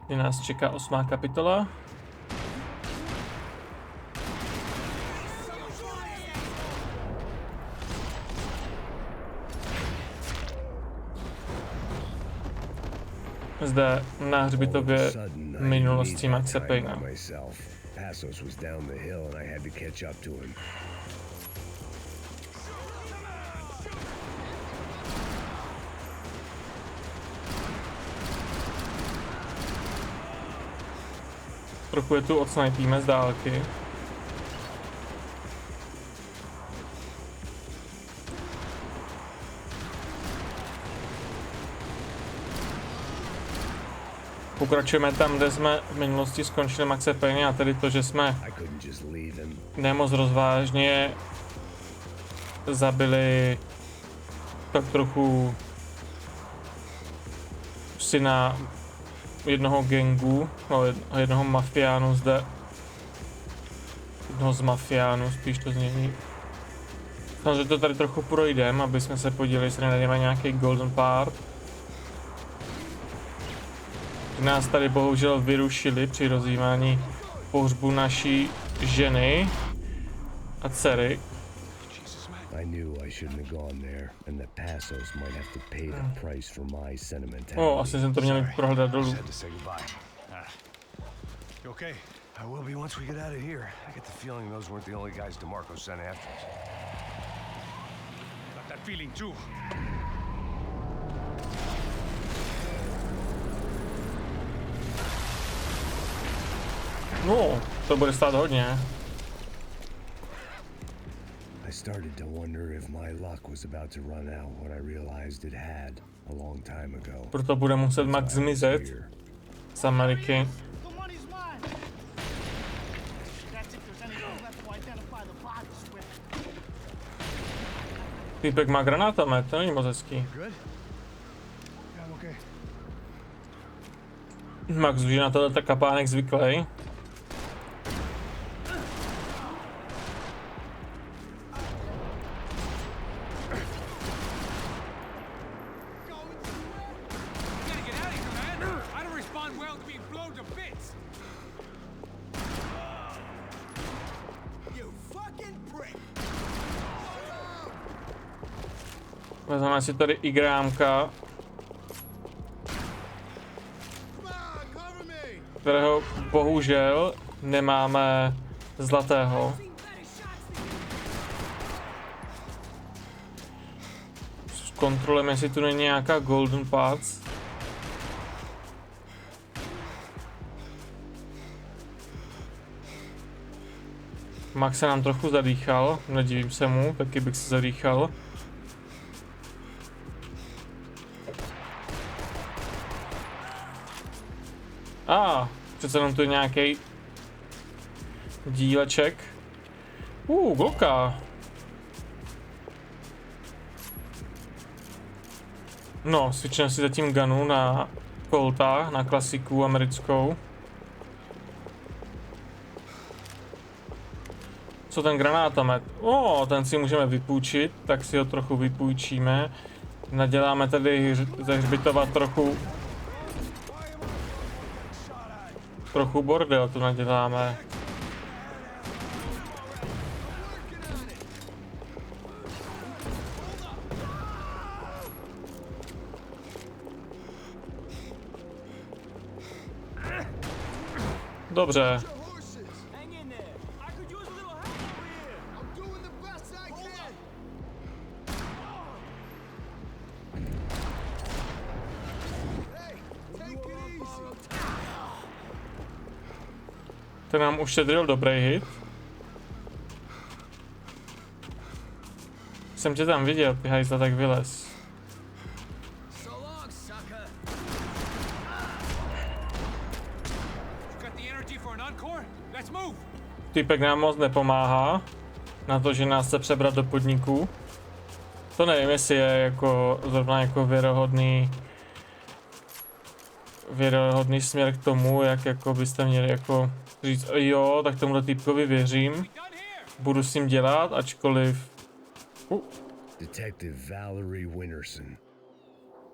kdy nás čeká 8. kapitola. Zde na hřbitově minulosti Maxe Payna. Trochu je tu odsnajpíme z dálky. Pokračujeme tam, kde jsme v minulosti skončili Maxe Payna, a tedy to, že jsme nemoc rozvážně zabili tak trochu syna jednoho gangu, no, jednoho mafiánu zde. Jednoho z mafiánů, spíš to znění. Samozřejmě to tady trochu projdeme, aby jsme se podívali, jestli nenajdeme nějaký golden part. Nás tady bohužel vyrušili při rozjímání pohřbu naší ženy a dcery. Asi jsem to měl prohledat dolů. No, to bude stát hodně. I started to wonder if my luck was about to run out when I realized it had a long time ago. Proto bude muset Max zmizet z Ameriky. Týpek má granátomet, to není moc hezký. Max už je na tohle kapánek zvyklý. Vezmeme si tady igrámka, kterého bohužel nemáme zlatého. Zkontrolujeme, jestli tu není nějaká golden parts. Max se nám trochu zadýchal, nedivím se mu, taky bych se zadýchal. Přece jenom tu je nějaký díleček. Glocka. No, switchneme si zatím gunu na Colta, na klasiku americkou. Co ten granátomet? Ten si můžeme vypůjčit, tak si ho trochu vypůjčíme. Naděláme tady ze hřbitova trochu bordel tu naděláme. Dobře. Ten nám ušetřil dobrý hit. Jsem tě tam viděl, ty hajzla, tak vylez. Týpek nám moc nepomáhá na to, že nás chce přebrat do podniku. To nevím, jestli je jako zrovna jako věrohodný směr k tomu, jak jako byste měli jako říct, jo, tak tomuhle týpkovi věřím, budu s ním dělat, ačkoliv...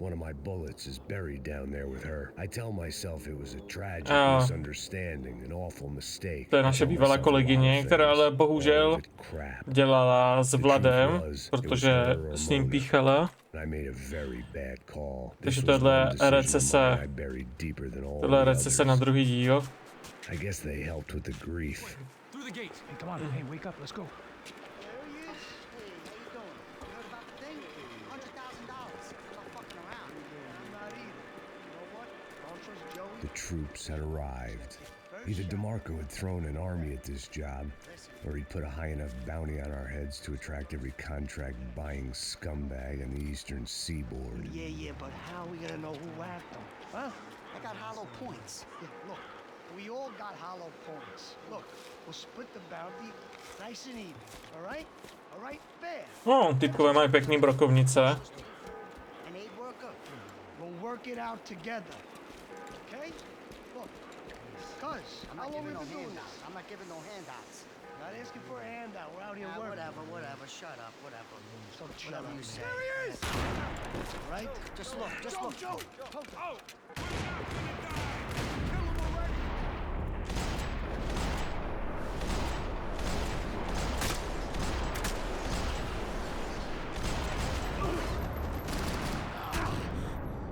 One of my bullets is buried down there with her. I tell myself it was a tragic misunderstanding, an awful mistake. To je naše bývalá kolegyně, která ale bohužel dělala s Vladem, protože s ním píchala. Takže tohle je recese na druhý díl. I guess they helped with the grief. Through the gate. Hey, come on. Hey, wake up. Let's go. The troops had arrived. Either DeMarco had thrown an army at this job, or he'd put a high enough bounty on our heads to attract every contract-buying scumbag on the eastern seaboard. Yeah, but how are we gonna know who whacked them? Huh? I got hollow points. Yeah, look, we all got hollow points. Look, we'll split the bounty nice and even, all right? All right, fair. No, typkové mají pěkný brokovnice. And ain't worker. We'll work it out together. Okay? Look, cuz, how long we been doing this? I'm not giving no handouts. Not asking for a handout. We're out here working. Whatever. Shut up. Whatever. So whatever you say. There he is. All right? Just look. Joe.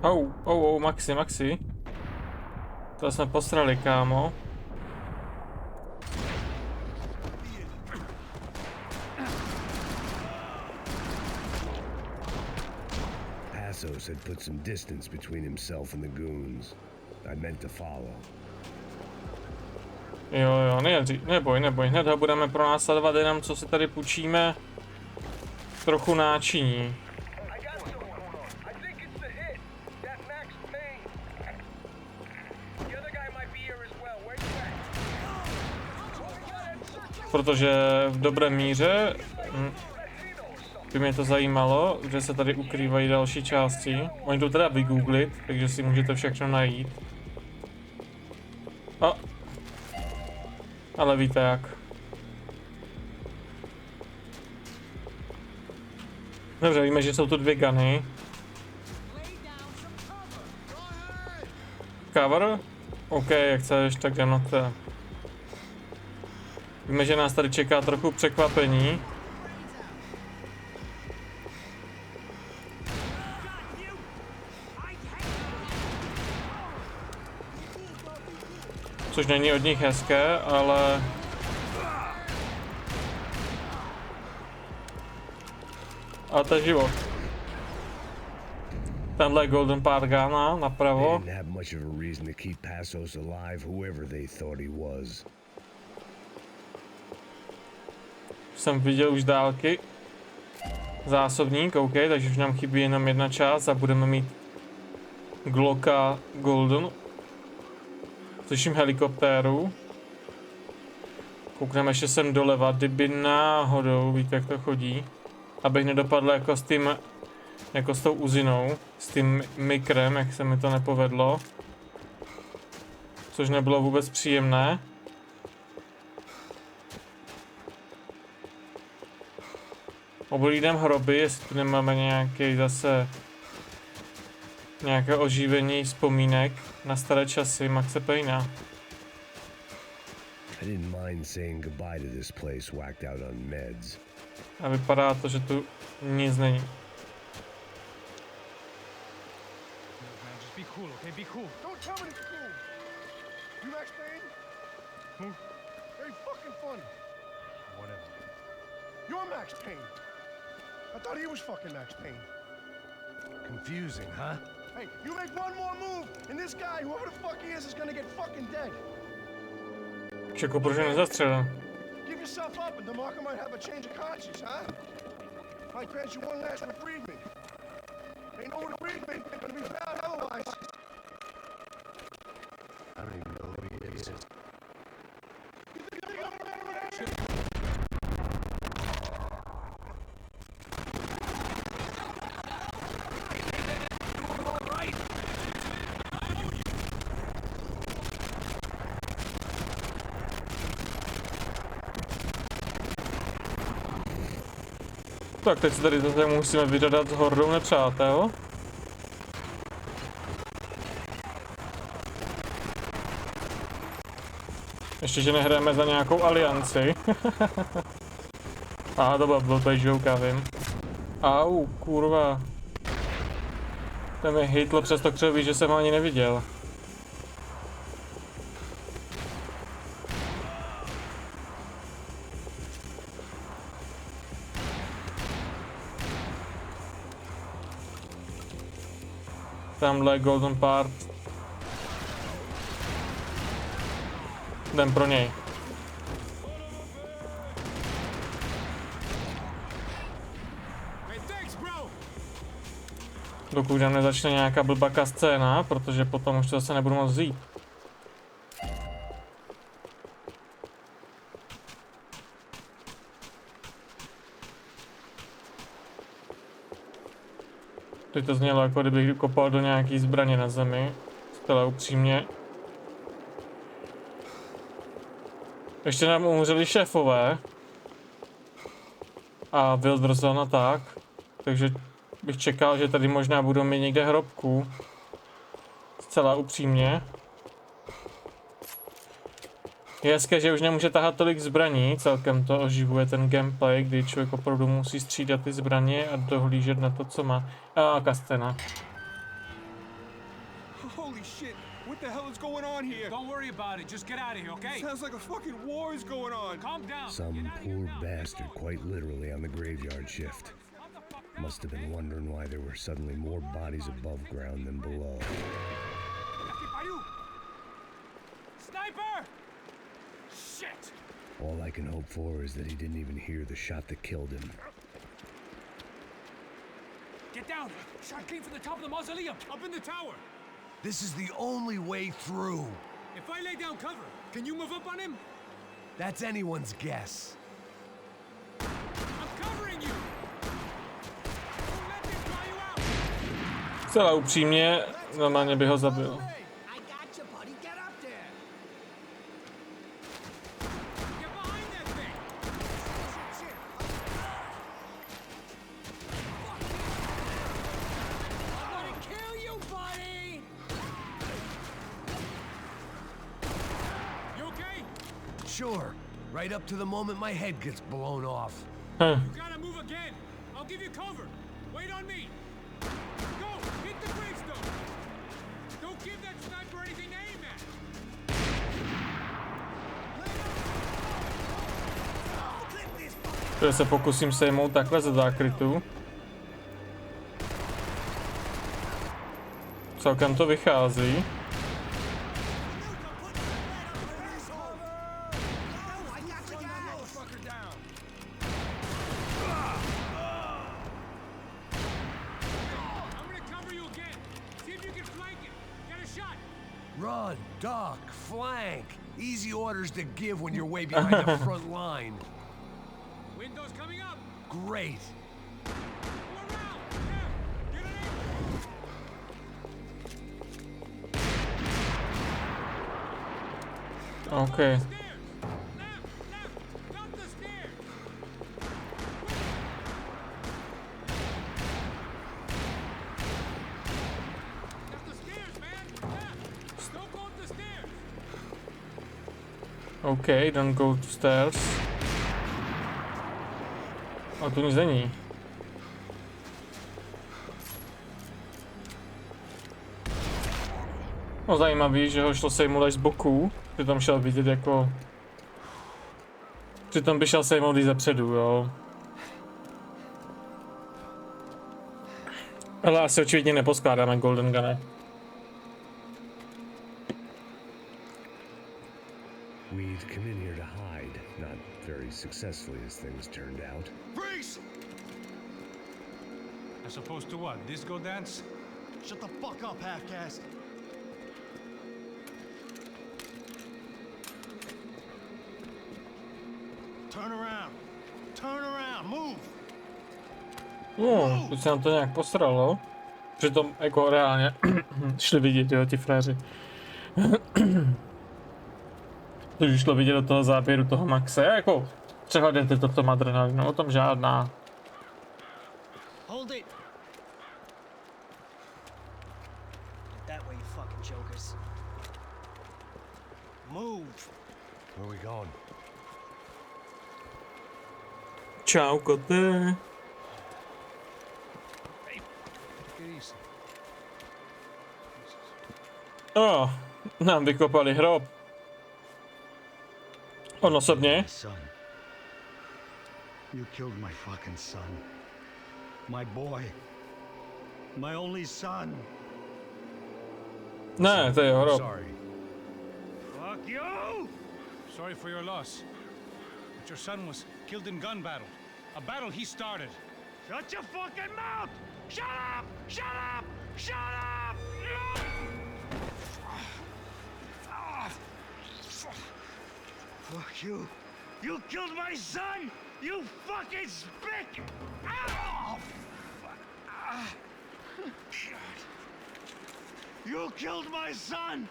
Oh. Maxi. To jsme posrali, kámo. Passos had put some distance between himself and the goons. I meant to follow. Jo, neboj, hned ho budeme pronásledovat, jenom co si tady půjčíme trochu náčiní. Protože v dobré míře by mě to zajímalo, že se tady ukrývají další části. Oni to teda vygooglit, takže si můžete všechno najít. Ale víte jak. Dobře, víme, že jsou tu dvě guny. Cover? OK, jak chceš, tak jdem na to. Víme, že nás tady čeká trochu překvapení. Což není od nich hezké, ale... A to je život. Tenhle Golden Pargana napravo. Jsem viděl už dálky. Zásobník, OK, takže už nám chybí jenom jedna část a budeme mít Glocka Golden. Slyším helikoptéru. Koukneme ještě sem doleva, kdyby náhodou, víte jak to chodí. Abych nedopadl jako s tím, jako s tou uzinou, s tím mikrem, jak se mi to nepovedlo. Což nebylo vůbec příjemné. Oblídám hroby, jestli tu nemáme nějaký zase nějaké oživení vzpomínek na staré časy Maxe Payna. A vypadá to, že tu nic není. Be cool, okay? Be cool. Don't tell me it's cool. You Max Payne? Who? Very fucking funny. Whatever. You're Max Payne. I thought he was fucking Max Payne. Confusing, huh? Hey, you make one more move, and this guy, whoever the fuck he is gonna get fucking dead. Čeko, proč nezastřelil? Give yourself up, and DeMarco might have a change of conscience, huh? Might grant you one last reprieve. Ain't no reprieve, they're gonna be found otherwise. I don't even know who he is. Tak teď se tady zase musíme vyřadat s hordou nepřátel. Ještě, že nehrajeme za nějakou alianci. Aha, to byl blbej joke, já vím. Au, kurva. Ten mi hitl přes to křoví, že jsem ho ani neviděl. Tamhle je golden part. Jdem pro něj. Dokud nám nezačne nějaká blbaká scéna, protože potom už to zase nebudu moc vzít. Teď to znělo, jako kdybych kopal do nějaký zbraně na zemi. Zcela upřímně. Ještě nám umřeli šéfové. A Wildrson a tak. Takže bych čekal, že tady možná budou mít někde hrobku. Zcela upřímně. Je hezké, že už nemůže tahat tolik zbraní, celkem to oživuje ten gameplay, kdy člověk opravdu musí střídat ty zbraně a dohlížet na to, co má. A kastena. Holy shit! What the hell is going on here? Don't worry about it. Just get out of here, okay? Sounds like a fucking war is going on. Calm down. Some poor bastard quite literally on the graveyard shift. Must have been wondering why there were suddenly more bodies above ground than below. Sniper! Shit! All I can hope for is that he didn't even hear the shot that killed him. Get down! Shot came from the top of the mausoleum, up in the tower. This is the only way through. If I lay down cover, can you move up on him? That's anyone's guess. I'm covering you. Don't let them dry you out. Zcela upřímně, normálně by ho zabil. I got you, buddy. Get up there. Get behind that thing. Shit. I'm gonna kill you, buddy. You okay? Sure, right up to the moment my head gets blown off. You gotta move again. I'll give you cover. Wait on me. Go, hit the gravestone. Don't give that sniper anything to aim at. Já se pokusím sejmout takhle ze zákrytu. Celkem to vychází. I'm gonna cover you again. See if you can flank it. Get a shot. Run, duck, flank. Easy orders to give when you're way behind the front line. Windows coming up. Great. Go around. Yeah. Get an angle. OK. Stairs. Left. Up the stairs. Up the stairs, man. Left. Don't go up the stairs. OK, don't go to stairs. A tu nic není. No zajímavý, že ho šlo sejmout až z boku. Přitom šel vidět jako... Přitom by šel sejmout i zepředu, jo. Ale asi očividně neposkládáme Golden Gunne. We'd come in here to hide, not very successfully as things turned out. Freeze! As opposed to what? Disco dance? Shut the fuck up, half-caste. Turn around. Turn around. Move. No, teď se nám to nějak posralo. Přitom jako reálně šli vidět, jo, ti fréři. Teď už šlo vidět do toho záběru toho Maxe, jako přehledněte to v tom adrenalinu, o tom žádná. Hold it. That way, you fucking jokers. Move. Where we going? Čau, kote. Nám vykopali hrob. On osobně. You killed my fucking son. My boy. My only son. Ne, to je hrob. Sorry. Fuck you! Sorry for your loss. But your son was killed in gun battle. A battle he started. Shut your fucking mouth! Shut up! Shut up! Shut up! Fuck you! You killed my son! You fucking spick! Ow! You killed my son!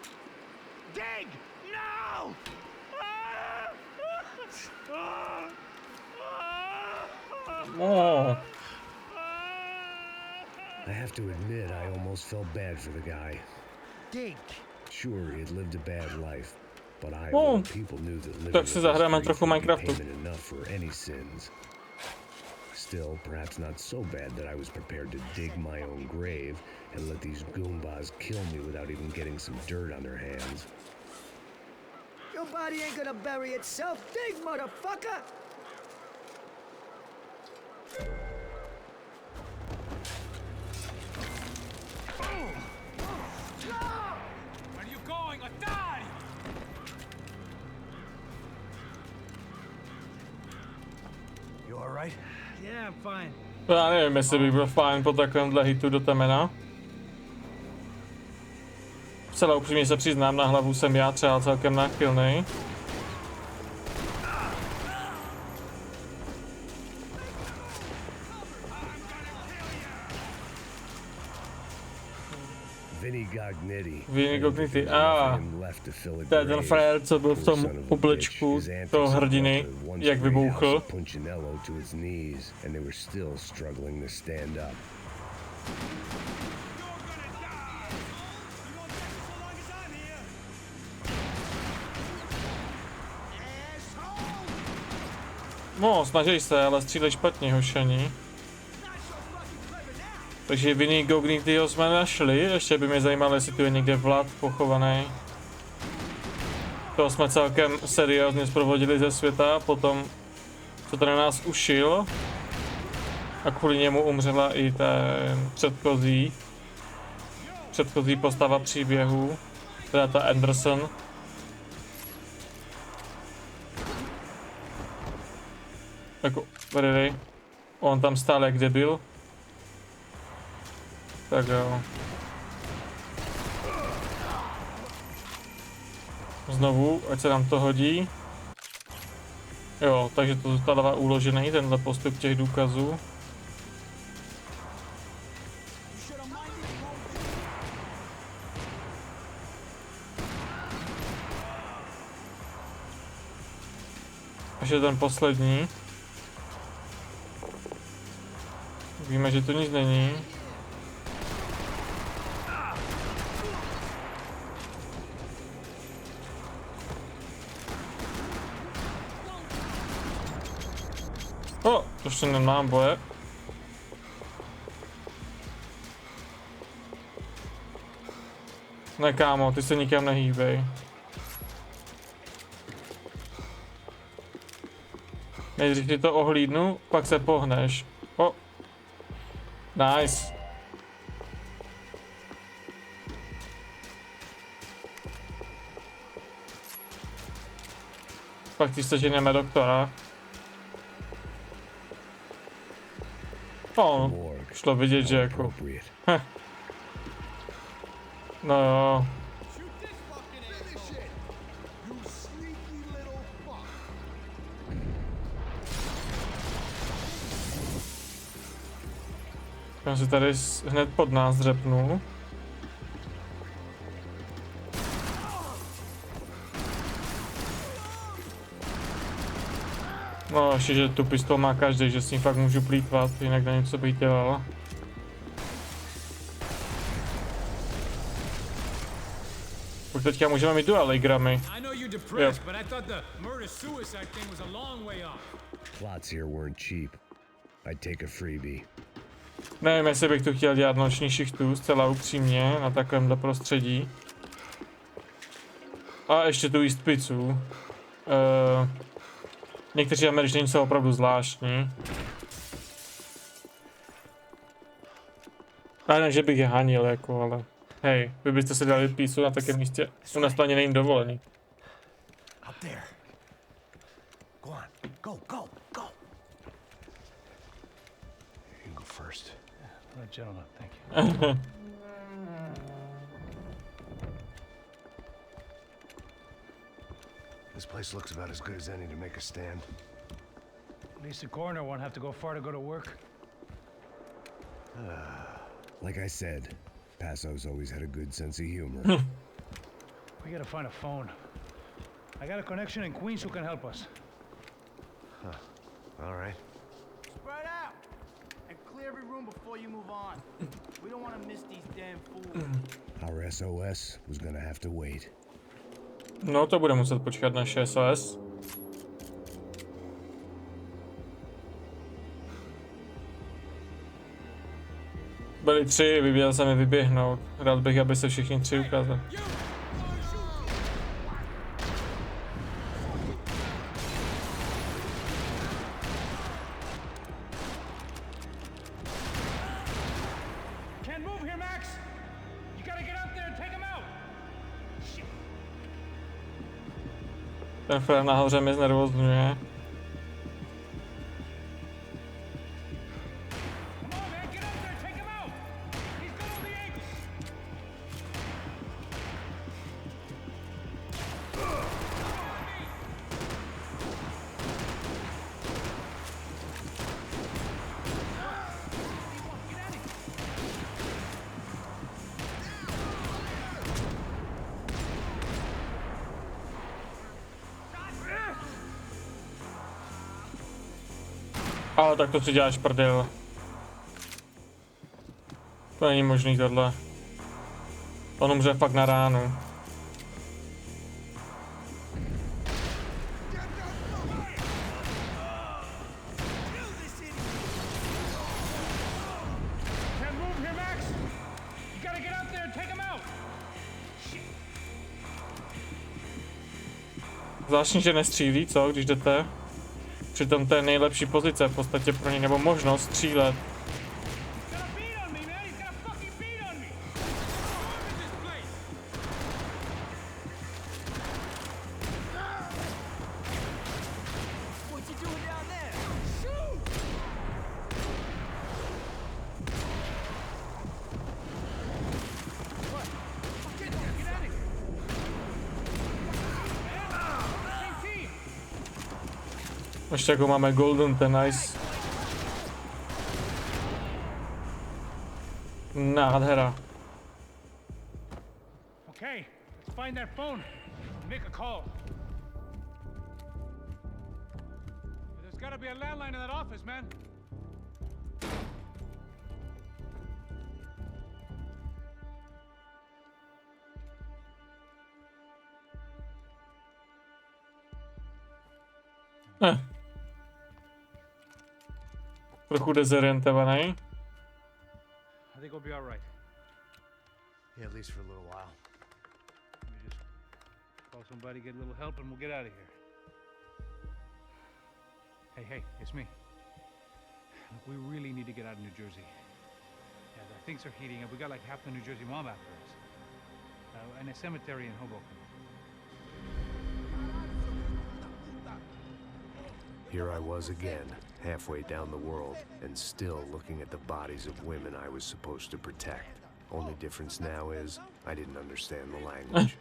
Dig! No! Oh. I have to admit, I almost felt bad for the guy. Dig! Sure, he had lived a bad life, but I, Oh. of all people, knew that living Tak si with zahrajeme this trochu grief would be Minecraftu. payment enough for any sins. Still, perhaps not so bad that I was prepared to dig my own grave and let these goombas kill me without even getting some dirt on their hands. Your body ain't gonna bury itself. Dig, motherfucker! Where are you going? I die! You all right? Yeah, I'm fine. Já nevím, jestli by byl fajn po takovémhle hitu do temena. Celá upřímně se přiznám, na hlavu jsem já třeba celkem náchylnej. Vinny Gognitti, to je ten frajer, co byl v tom oblečku toho hrdiny, jak vybouchl. No, snaží se, ale střílej špatně, hošení. Takže Vinny Gognittyho jsme našli, ještě by mě zajímalo, jestli tu je někde Vlad pochovaný. To jsme celkem seriózně zprovodili ze světa, potom co to na nás ušil. A kvůli němu umřela i ten předchozí postava příběhu, teda ta Anderson. Jako, really? On tam stál jak debil. Tak jo. Znovu, ať se nám to hodí. Jo, takže to zůstává uložený, tenhle postup těch důkazů. Ještě ten poslední. Víme, že to nic není. O, to ještě nemám boje. Ne kámo, ty se nikam nehýbej. Nejdřív ti to ohlídnu, pak se pohneš. O. Nice. Pak ti seženeme doktora. No, šlo vidět, že jako... No jo. Já si tady hned pod nás dřepnu. No, ještě, že tu pistol má každý, že s ním fakt můžu plýtvat, jinak na něco bych dělal. Už teďka můžeme mít dualigramy. I know you you're depressed, but I thought the murder-suicide thing was a long way off. Plots here weren't cheap. I'd take a freebie. Nevím, jestli bych tu chtěl dělat noční šichtu, zcela upřímně, na takovémhle prostředí. A ještě tu jíst pizzu. Někteří Američané jsou opravdu zvláštní. Ale ne, že bych je hanil, jako, ale... Hej, vy byste si dali pizzu na takém místě, u nás to ani není dovolený. Up there. Go on. Go, go, go. You go first. Gentlemen, thank you. This place looks about as good as any to make a stand. At least the coroner won't have to go far to go to work. Like I said, Passo's always had a good sense of humor. We gotta find a phone. I got a connection in Queens who can help us. All right. Spread out and clear every room before you move on. We don't want to miss these damn fools. Our SOS was gonna have to wait. No, to bude muset počkat naše SOS. Byli 3, vyvěděl jsem je vyběhnout. Rád bych, aby se všichni 3 ukázali. Can't move here, Max. You gotta get up there and take him out. Shit. Ten frér nahoře mě znervozňuje. Come on, man, get up there, take him out. He's got all the angles. Ale tak to si děláš prdel. To není možný tohle. On umře fakt na ránu. Can't move here, Max. You gotta get up there and take him out. Zvláštní, že nestřílí, co, když jdete? Přitom to je nejlepší pozice v podstatě pro něj, nebo možnost střílet. He's got a beat on me, man. He's got a fucking beat on me. Storm in this place. What you doing down there? Shoot! What? Get out of here. Man, same team. Ještě jako máme Golden, ten nice. Nádhera. Okay, let's find that phone and make a call. There's gotta be a landline in that office, man. Trochu dezorientovaný. I think we'll be all right. Yeah, at least for a little while. Let me just call somebody, get a little help, and we'll get out of here. Hey, it's me. Look, we really need to get out of New Jersey. Yeah, things are heating up. We got like half the New Jersey mob after us. And a cemetery in Hoboken. Here I was again, halfway down the world, and still looking at the bodies of women I was supposed to protect. Only difference now is, I didn't understand the language.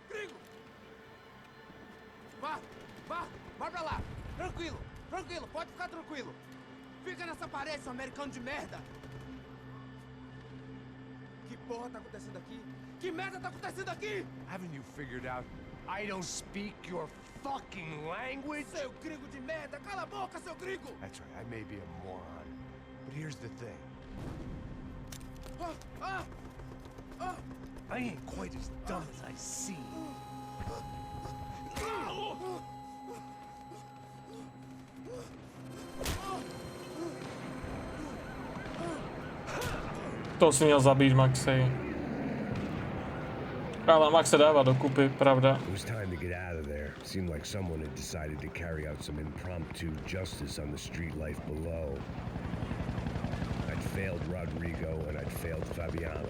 Vai pra lá. Tranquilo, pode ficar tranquilo. Fica nessa parede, seu americano de merda. Que porra tá acontecendo aqui? Que merda tá acontecendo aqui? Haven't you figured out I don't speak your fucking language? Seu gringo de merda, cala a boca, seu gringo! That's right, I may be a moron, but here's the thing. I ain't quite as dumb as I seem. To si měl zabít, Maxej. Ale Max se dává do kupy, pravda. It was time to get out of there. Seemed like someone had decided to carry out some impromptu justice on the street life below. I'd failed Rodrigo and I'd failed Fabiana.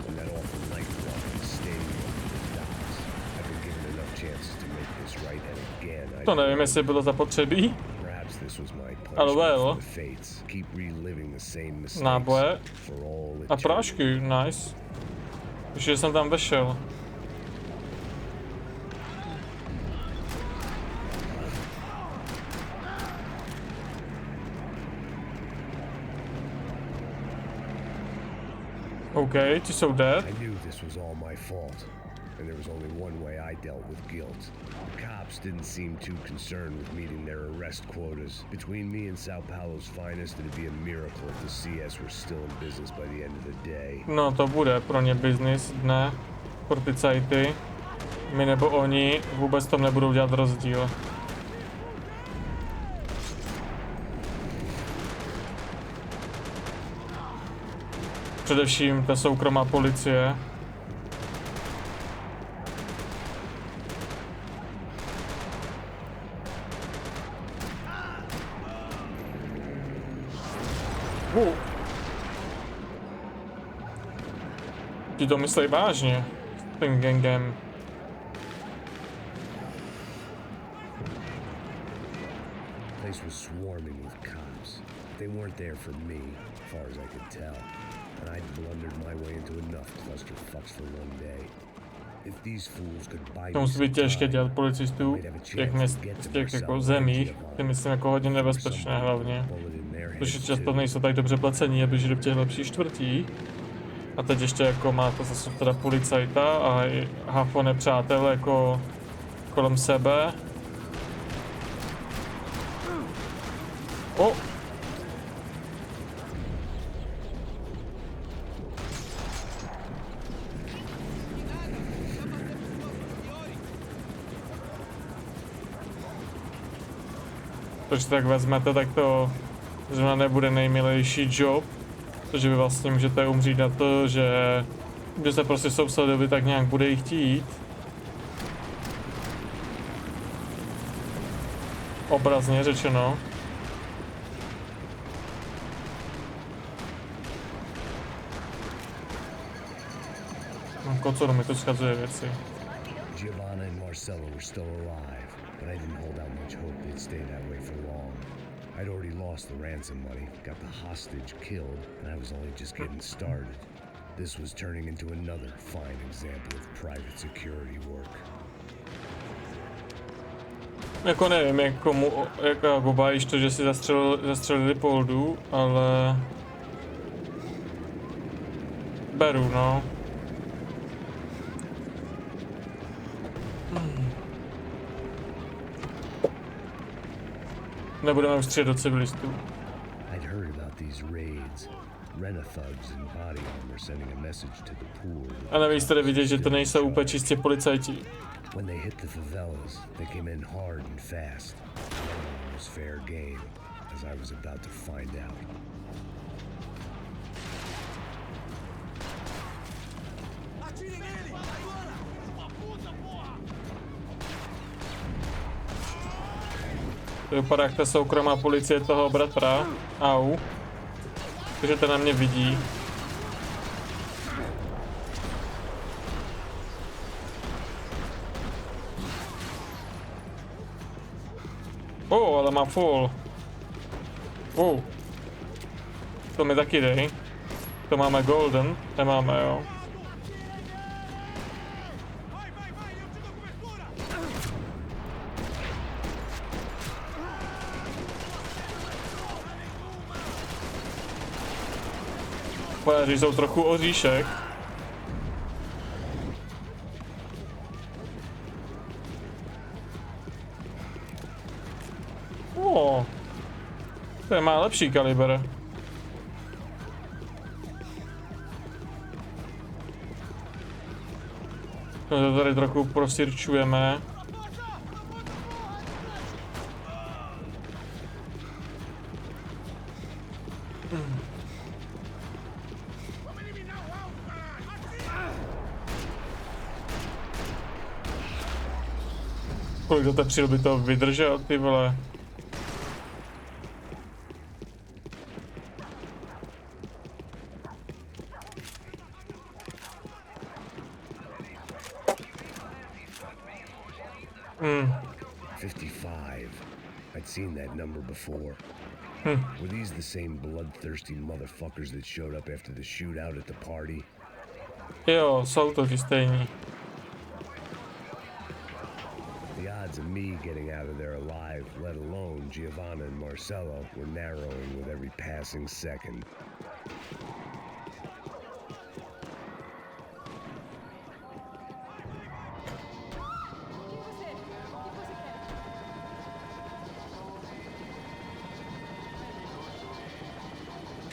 And that awful night walk in the stadium over the docks. I've been given enough chances to make this right, and again To nevím, jestli bylo zapotřebí. perhaps this was my Ale punishment well. from the fates. Keep reliving the same mistakes Náboje for all a eternity. prášky, nice. Ještě jsem tam vešel. OK, ti jsou dead. I knew this was all my fault, and there was only one way I dealt with guilt. The cops didn't seem too concerned with meeting their arrest quotas. Between me and Sao Paulo's finest, it'd be a miracle if the CS were still in business by the end of the day. No to bude pro ně business dne. Pro ty cajty. My nebo oni vůbec tom nebudou dělat rozdíl. Především ta soukromá policie. Ti to myslej vážně, s tím gangem. The place was swarming with cops. They weren't there for me, as far as I could tell. And I'd blundered my way into enough clusterfucks for one day. If these fools could buy To musí být těžké dělat policistů v těch měst, v těch jako zemích, ty myslím jako hodně nebezpečné hlavně. Protože často nejsou tak dobře placení, aby žili v těch lepších čtvrtí. A teď ještě jako máte zase teda policajta a i hafo nepřátel jako kolem sebe. O! Když tak vezmete, tak to zrovna nebude nejmilejší job, protože vy vlastně můžete umřít na to, že se prostě sousedovi tak nějak bude jí chtít. Obrazně řečeno. Kocor mi to schazuje věci. Giovanna and Marcelo were still alive, but I didn't hold out much hope they'd stay that way for long. I'd already lost the ransom money, got the hostage killed, and I was only just getting started. This was turning into another fine example of private security work. Jako nevím, jak obájíš to, že si zastřelili Poldu, ale... Beru, no. Nebudeme už střílet do civilistů. I'd heard about these raids. Rent-a-thugs in body armor sending a message to the poor. A navíc tady vidět, že to nejsou úplně čistě policajti. When they hit the favelas, they came in hard and fast. It was fair game, as I was about to find out. To vypadá jak ta soukromá policie toho bratra. Au. Takže ten na mě vidí. Ale má full. To mi taky dej. To máme golden. Nemáme, jo. Pojaří jsou trochu oříšek. To má lepší kalibr. To tady trochu prosirčujeme. Kolik do té přírody to vydržel, ty vole. Hmm. 55. I'd seen that number before. Were these the same bloodthirsty motherfuckers that showed up after the shootout at the party? Jo, jsou to ti stejní. The odds of me getting out of there alive, let alone Giovanna and Marcello, were narrowing with every passing second.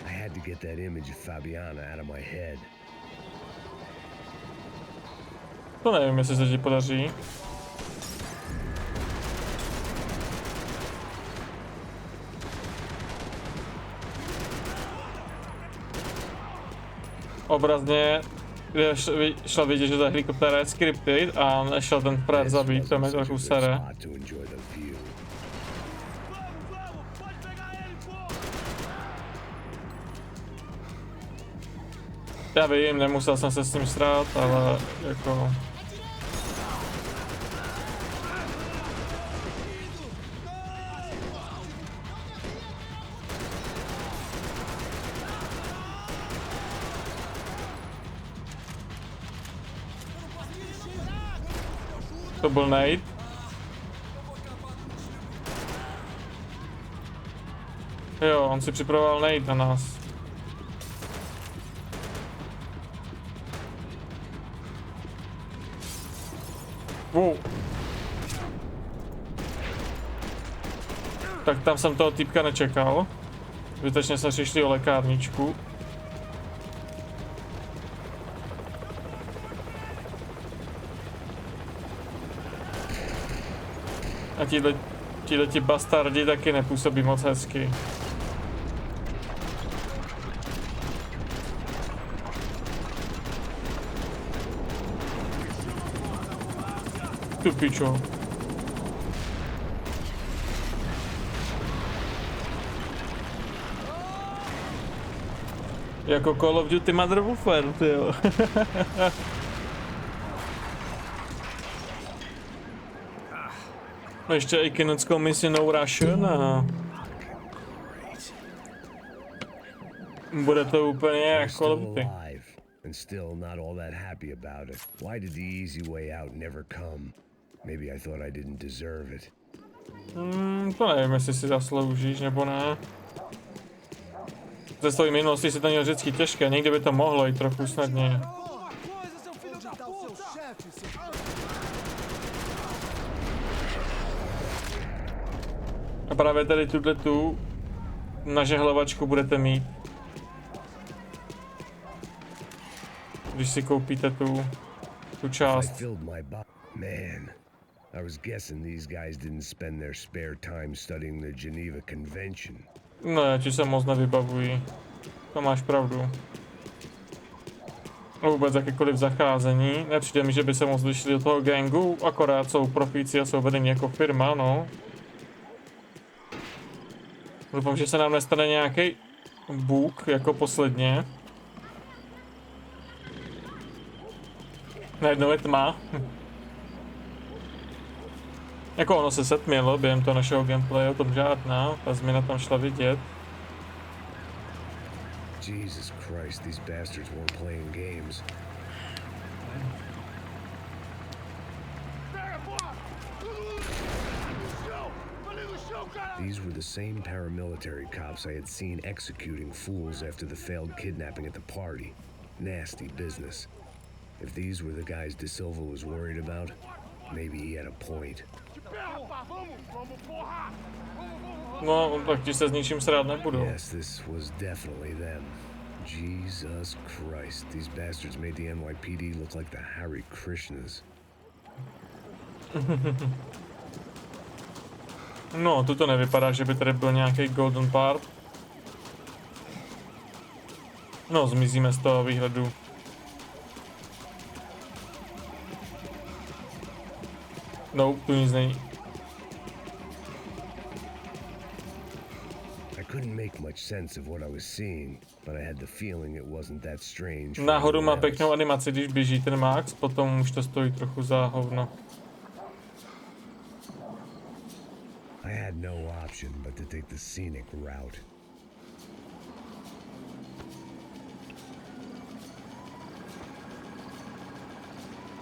I had to get that image of Fabiana out of my head. To nevím, jestli se ti podaří. Obrazně šla vidět, že ta helikoptéra je scripted a nešel ten frér zabít, to mě trochu sere. Já vím, nemusel jsem se s ním srát, ale jako... To byl Nate. Jo, on si připravoval Nate na nás. Wow. Tak tam jsem toho týpka nečekal. Zbytečně jsme přišli o lékárničku. A ti bastardi taky nepůsobí moc hezky. Tu pičo. Jako Call of Duty Modern Warfare, tyjo. Ještě i kineckou misi No Russian a... Bude to úplně jak Call of Duty. And still not all that happy about it. Why did the easy way out never come? Maybe I thought I didn't deserve it. To nevím, jestli si zasloužíš nebo ne. Ze své minulosti si to měl vždycky těžké, někdy by to mohlo jít trochu snadněji. A právě tady tu nažehlovačku budete mít. Když si koupíte tu část. Man, I was guessing these guys didn't spend their spare time studying the Geneva Convention. Ne, ti se moc nevybavují. To máš pravdu. Vůbec jakékoliv zacházení. Nepřijde mi, že by se moc vyšli do toho gangu, akorát jsou profíci a jsou vedení jako firma, no. Doufám, že se nám nestane nějaký bůh jako posledně. Najednou je tma. Jako ono se setmělo během toho našeho gameplaye, o tom žádná, ta změna tam šla vidět. Jesus Christ, these bastards weren't playing games. These were the same paramilitary cops I had seen executing fools after the failed kidnapping at the party. Nasty business. If these were the guys De Silva was worried about, maybe he had a point. No, tak ti se s ničím srát nebudou. Yes, this was definitely them. Jesus Christ, these bastards made the NYPD look like the Hare Krishnas. No, tu to nevypadá, že by tady byl nějaký golden part. No, zmizíme z toho výhledu. No, tu nic není. Nahoru má pěknou animaci, když běží ten Max, potom už to stojí trochu za hovno. I had no option but to take the scenic route.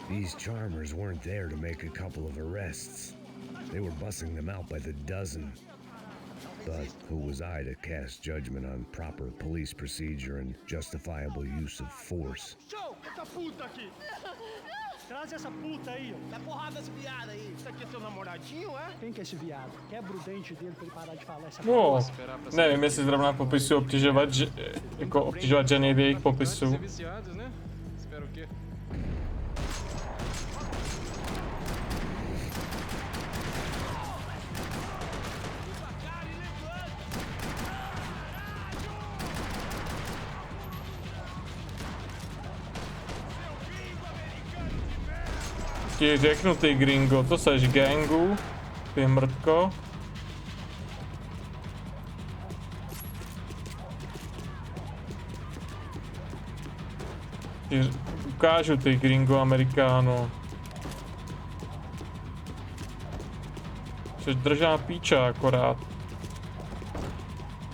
These charmers weren't there to make a couple of arrests. They were bussing them out by the dozen. But who was I to cast judgment on proper police procedure and justifiable use of force? Traz essa puta aí, ó. Dá porrada esse viado aí. Isso aqui é seu namoradinho, é? Quem que é esse viado? Quebra o dente dele pra ele parar de falar essa No, nevím, jestli zrovna popisu obtěžovat, jako obtěžovat ženy v jejich popisu. Ti řeknu ty gringo, to seš gangu, ty mrtko. Ti ukážu ty gringo amerikáno. Jsi držá píča akorát.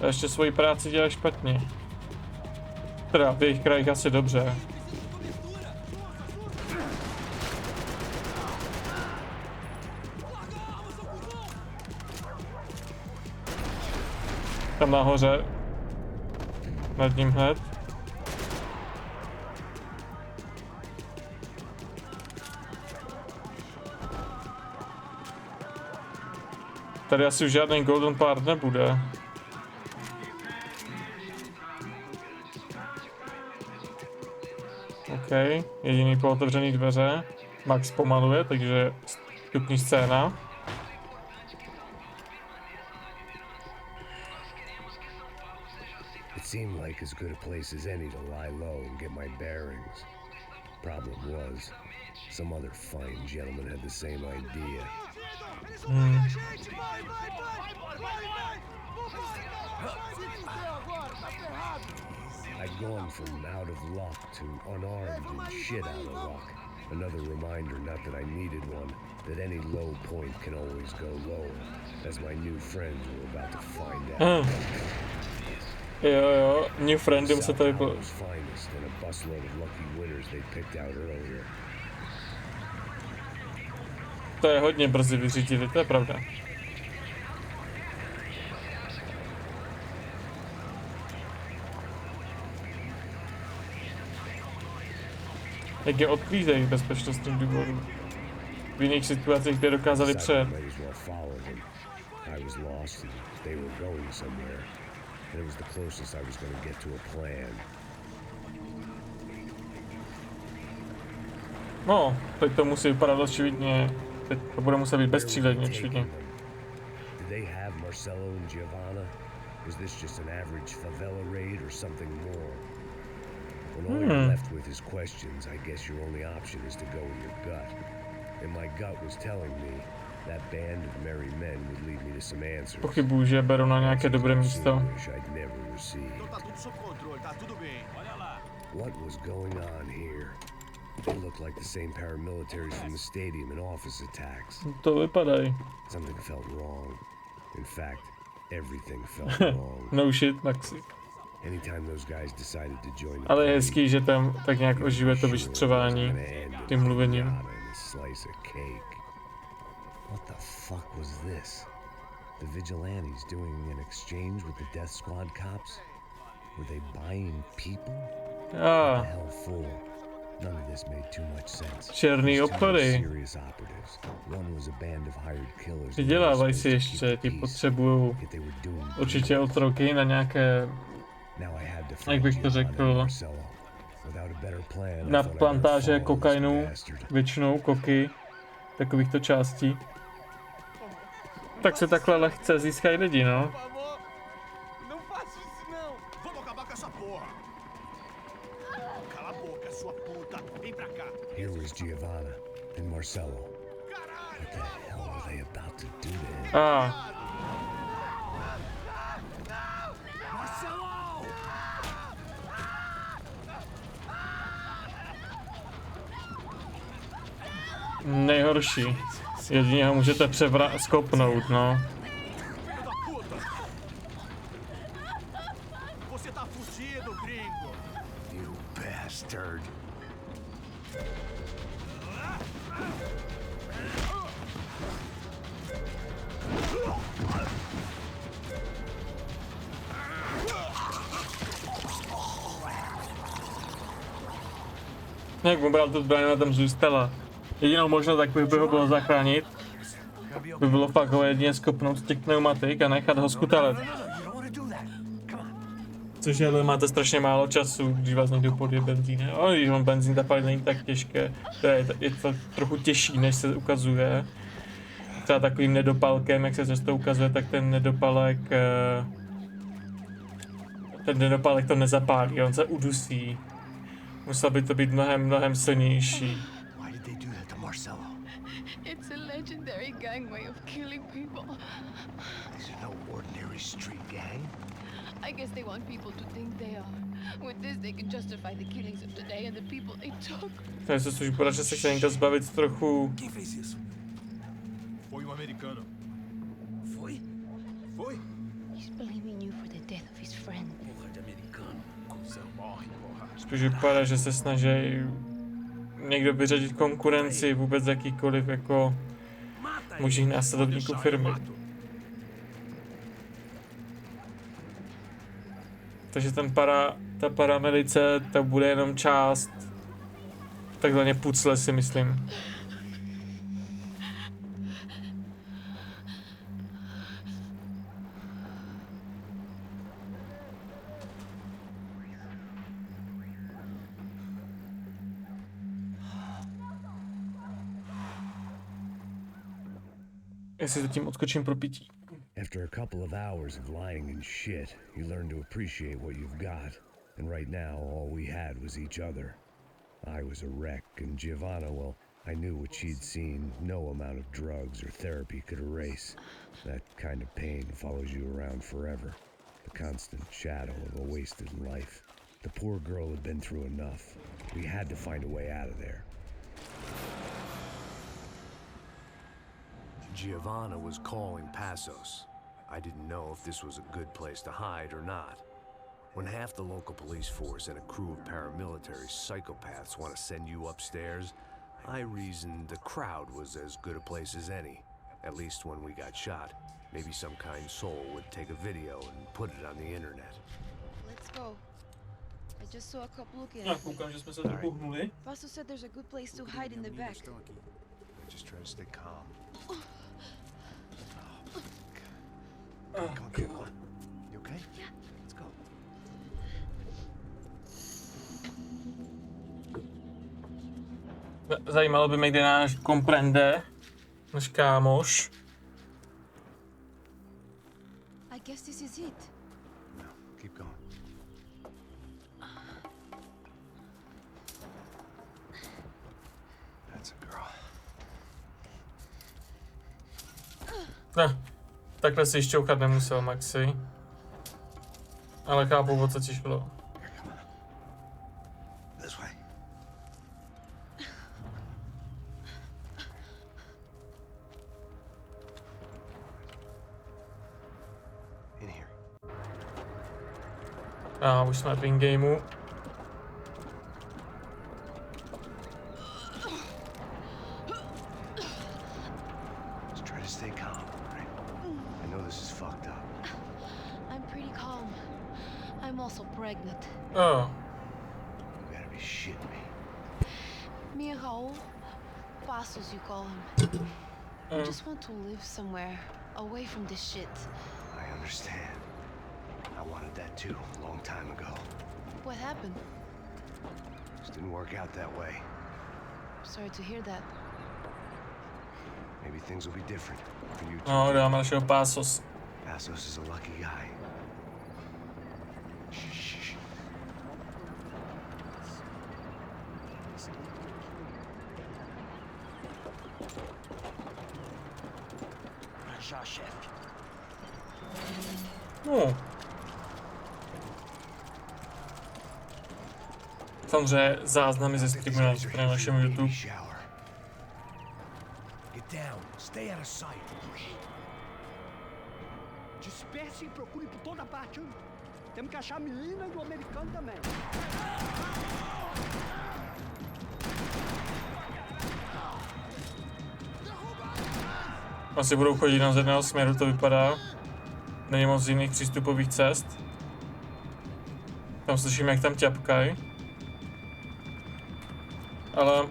A ještě svoji práci dělá špatně. Teda v jejich krajích asi dobře. Tam nahoře. Nad ním hned. Tady asi už žádný golden part nebude. OK, jediný po otevřený dveře. Max pomaluje, takže vstupní scéna. Seemed like as good a place as any to lie low and get my bearings. Problem was, some other fine gentleman had the same idea. I'd gone from out of luck to unarmed and shit out of luck. Another reminder, not that I needed one, that any low point can always go lower, as my new friends were about to find out. Jo, new friendem se tady po... To je hodně brzy vyřídili, to je pravda. Jak je odklízejí bezpečnostním důvodů. V jiných situacích by dokázali přejet. It was the closest I was going to get to a plan. No, teď to musí vypadat očividně. Teď to bude muset být bezstříledně, očividně. Did they have Marcelo and Giovanna? Was this just an average favela raid or something more? When all you're left with is questions, I guess your only option is to go with your gut. And my gut was telling me that band of merry men would lead me to some answers. Pochybuju, že beru na nějaké dobré místo. What was going on here? They looked like the same paramilitaries from the stadium and office attacks. To vypadají. Something felt wrong. In fact, everything felt wrong. No shit, Maxi. Anytime those guys decided to join. Ale je hezký, že tam tak nějak oživuje to vyšetřování tím mluvením. What the fuck was this? The vigilantes doing an exchange with the Death Squad cops? Were they buying people? What the hell for? None of this made too much sense. Černý obchody. Vydělávají si ještě, ti potřebují určitě otroky na nějaké, jak bych to řekl, na plantáže kokainu, většinou koky, takovýchto částí. Tak se takhle lehce získají lidi, no. Here was Giovanna and Marcelo. What the Nejhorší. Jedině ho můžete skopnout, no. Você tá fudido, gringo. You bastard. Jak mu bral tu zbraň, tam zůstala. Jedinou možnost, jak by ho bylo zachránit, by bylo fakt ho jedině skopnout z těch pneumatik a nechat ho skutelet. Což ale máte strašně málo času, když vás někdo podje benzín. Ale když on benzín zapálit není tak těžké, je to trochu těžší, než se ukazuje. Třeba takovým nedopalkem, jak se často ukazuje, tak ten nedopalek to nezapálí, on se udusí. Musel by to být mnohem silnější. Why did they do that to Marcelo? It's a legendary gang way of killing people. These are no ordinary street gang. I guess they want people to think they are. With this they can justify the killings of today and the people they took. To je což podaří se někdo zbavit trochu. Quem fez isso? Foi americano. Foi? Foi? He's blaming you for the death of his friend. Porra de americano. Cusão morre, porra. Spíš vypadá, že se snaží někdo vyřadit konkurenci vůbec jakýkoliv jako možných následovníků firmy. Takže ta paramedice, to bude jenom část takzvaně pucle, si myslím. Jestli zatím odskočím pro pití. After a couple of hours of lying and shit, you learn to appreciate what you've got. And right now, all we had was each other. I was a wreck, and Giovanna, well, I knew what she'd seen no amount of drugs or therapy could erase. That kind of pain follows you around forever. The constant shadow of a wasted life. The poor girl had been through enough. We had to find a way out of there. Giovanna was calling Passos. I didn't know if this was a good place to hide or not. When half the local police force and a crew of paramilitary psychopaths want to send you upstairs, I reasoned the crowd was as good a place as any. At least when we got shot. Maybe some kind soul would take a video and put it on the internet. Let's go. I just saw a couple again. Já koukám, že jsme se trochu hnuli. Paso said there's a good place to hide in the back. Just try to stay calm. Come on. You okay? Yeah. Let's go. Zajímalo by mě, kde náš komprende, náš kámoš. I guess this is it. No, keep going. That's a girl. Ne, takhle si šťouchat nemusel, Maxi. Ale chápu, o co ti šlo. This way. In here. A už jsme v in-gameu. Just try to stay calm, right? I know this is fucked up. I'm pretty calm. I'm also pregnant. Oh. You gotta be shitting me. Me and Raul, Passos you call him. I just want to live somewhere, away from this shit. I understand. I wanted that too, a long time ago. What happened? Just didn't work out that way. Sorry to hear that. Maybe things will be different for you too. No, dáme našeho Passos. Passos is a lucky guy. Shh. No. Samozřejmě záznamy ze streamu na našem YouTube. Disperse e procure por toda parte. Temos que achar a menina e o americano também. Asi budou chodit na z jedného směru, to vypadá. Není moc jiných přístupových cest. Tam slyším, jak tam ťapkají. Ale,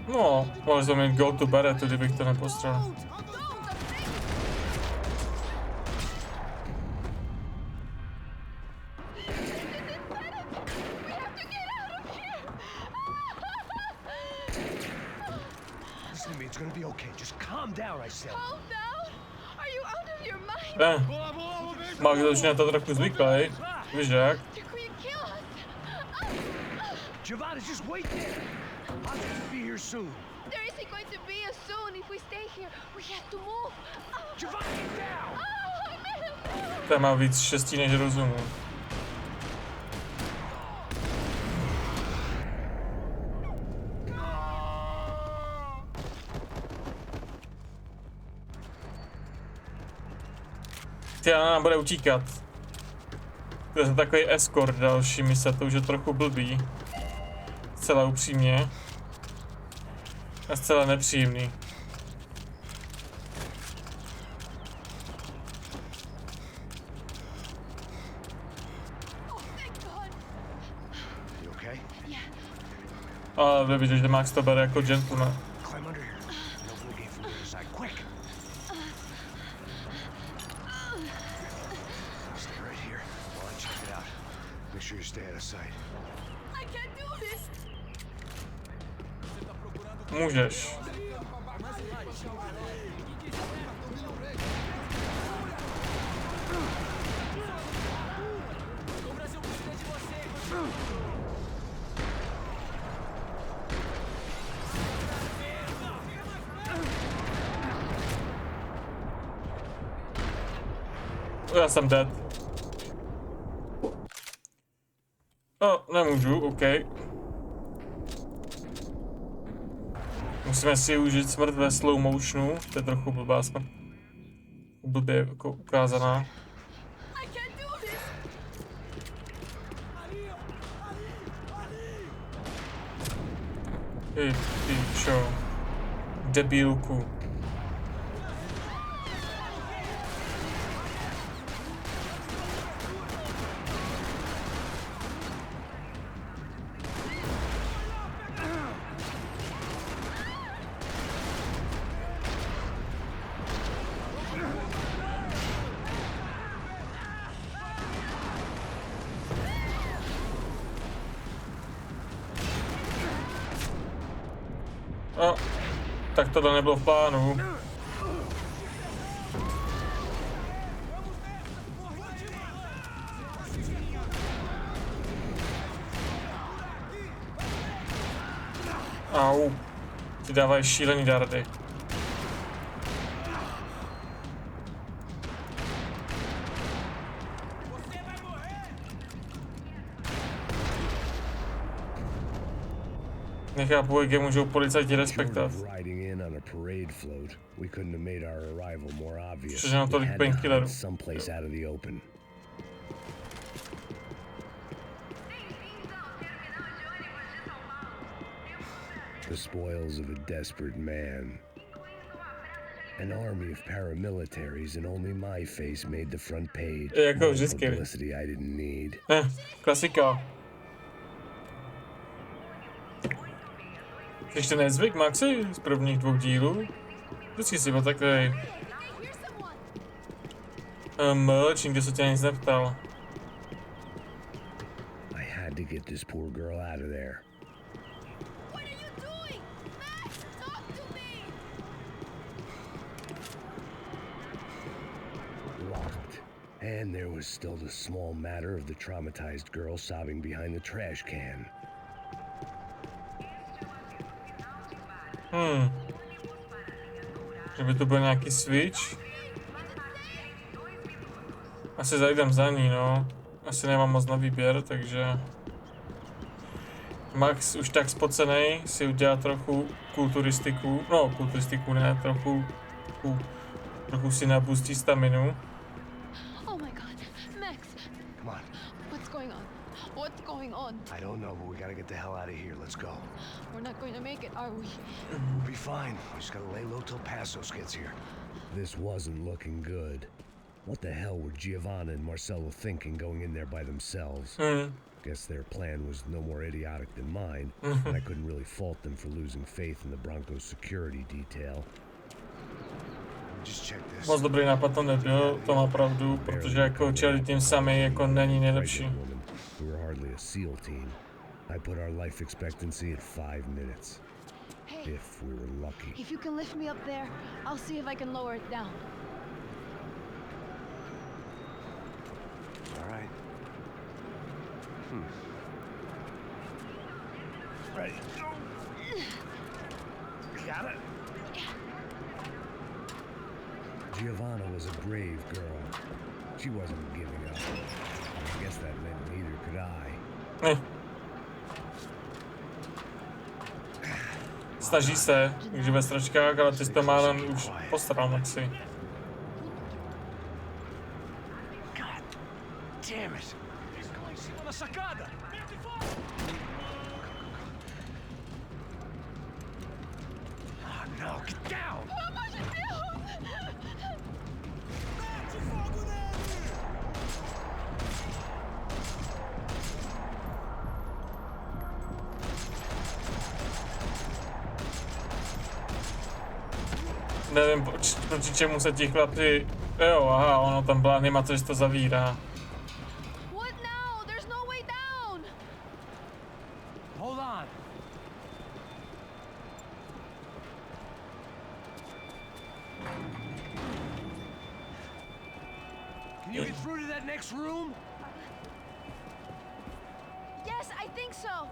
no, mohli jsme mít go to beretu, kdybych to nepostřel. It's gonna be okay. Just calm down, I said. Calm down? Are you out of your mind? Max už na to trochu zvyklý. Víš jak? They're going to kill us. Giovanni, just wait there. I'll be here soon. There isn't going to be a soon if we stay here. We have to move. Giovanni, get down! Ten má víc štěstí než rozumu. Ty nám bude utíkat. To je takový escort další mise, to už je trochu blbý. Zcela upřímně. A zcela nepříjemný. Ale vy vidíte, že Max to bere jako gentleman. Můžeš. Já jsem dead. Nemůžu, OK. Musíme si užít smrt ve slow motionu, to je trochu blbá smrt. Blbě jako ukázaná. Ty čo? Debílku. Tak tohle nebylo v plánu. Au. Ty dávají šílený dardy. Nechápu, jak je můžou policajti respektovat. Protože mám tolik painkillerů. The spoils of a desperate man. An army of paramilitaries and only my face made the front page. Jako vždycky. Publicity I didn't need. Klasika. Když to nezvyk, Maxi, z prvních 2 dílů, vždycky si byl takový mlč, nikdy se tě nic neptal. I had to get this poor girl out of there. What are you doing? Max, talk to me! Locked. And there was still the small matter of the traumatized girl sobbing behind the trash can. Že by to byl nějaký switch. Asi zajdem za ní, no. Asi nemám moc na výběr, takže... Max už tak spocenej si udělá trochu kulturistiku. No, kulturistiku ne, trochu si napustí staminu. Oh my god, Max! Come on. What's going on? What's going on? I don't know, but we gotta get the hell out of here. Let's go. We're not going to make it, are we? We'll be fine. We just gotta lay low till Passos gets here. This wasn't looking good. What the hell were Giovanna and Marcello thinking going in there by themselves? Guess their plan was no more idiotic than mine, and I couldn't really fault them for losing faith in the Broncos security detail. Just check this. Moc dobrý nápad to nebyl, to má pravdu, protože jako čelit tím sami jako není nejlepší. We were hardly a SEAL team. I put our life expectancy at 5 minutes. Hey, If we were lucky. if you can lift me up there, I'll see if I can lower it down. All right. Ready. Got it? Giovanna was a brave girl. She wasn't giving up. I guess that meant neither could I. Snaží se, když ve stračkách, ale ty jsi to málem už posral, Maxi. God damn it. Oh no, get down! Nevím, proti čemu se ti chlapi... Jo, aha, ono tam byla animace, že to zavírá. What now? There's no way down! Hold on. Can you get through to that next room? Yes, I think so.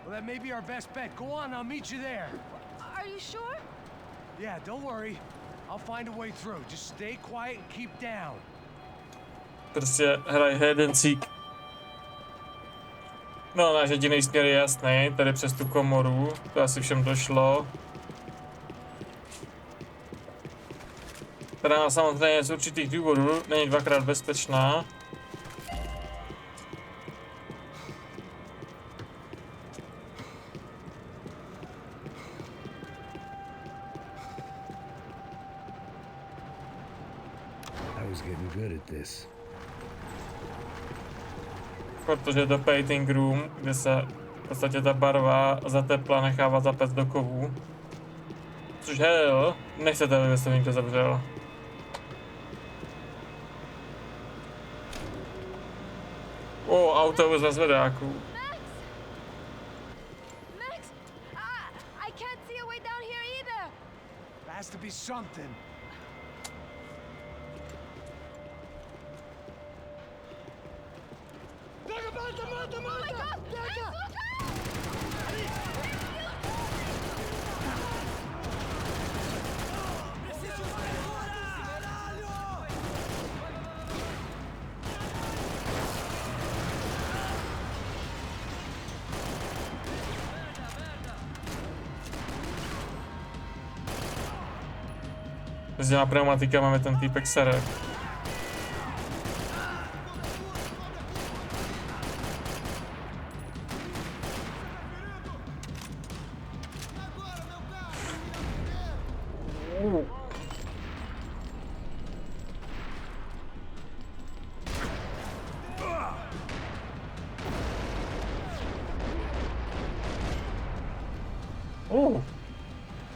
Well, that may be our best bet. Go on, I'll meet you there. Are you sure? Yeah, don't worry. I'll find a way through. Just stay quiet and keep down. Prostě hraj hide and seek. No, náš jediný směr je jasný, tady přes tu komoru, to asi všem došlo. Která samozřejmě z určitých důvodů není dvakrát bezpečná. I was getting good at this. Protože je to painting room, kde se v podstatě ta barva za tepla nechává zapect do kovů. Což hell, nechcete, aby se někdo zavřel. Auto ve zvedáku. Max! I can't see a way down here either! There has to be something. Oh my god! S těma pneumatika máme ten týpek sere.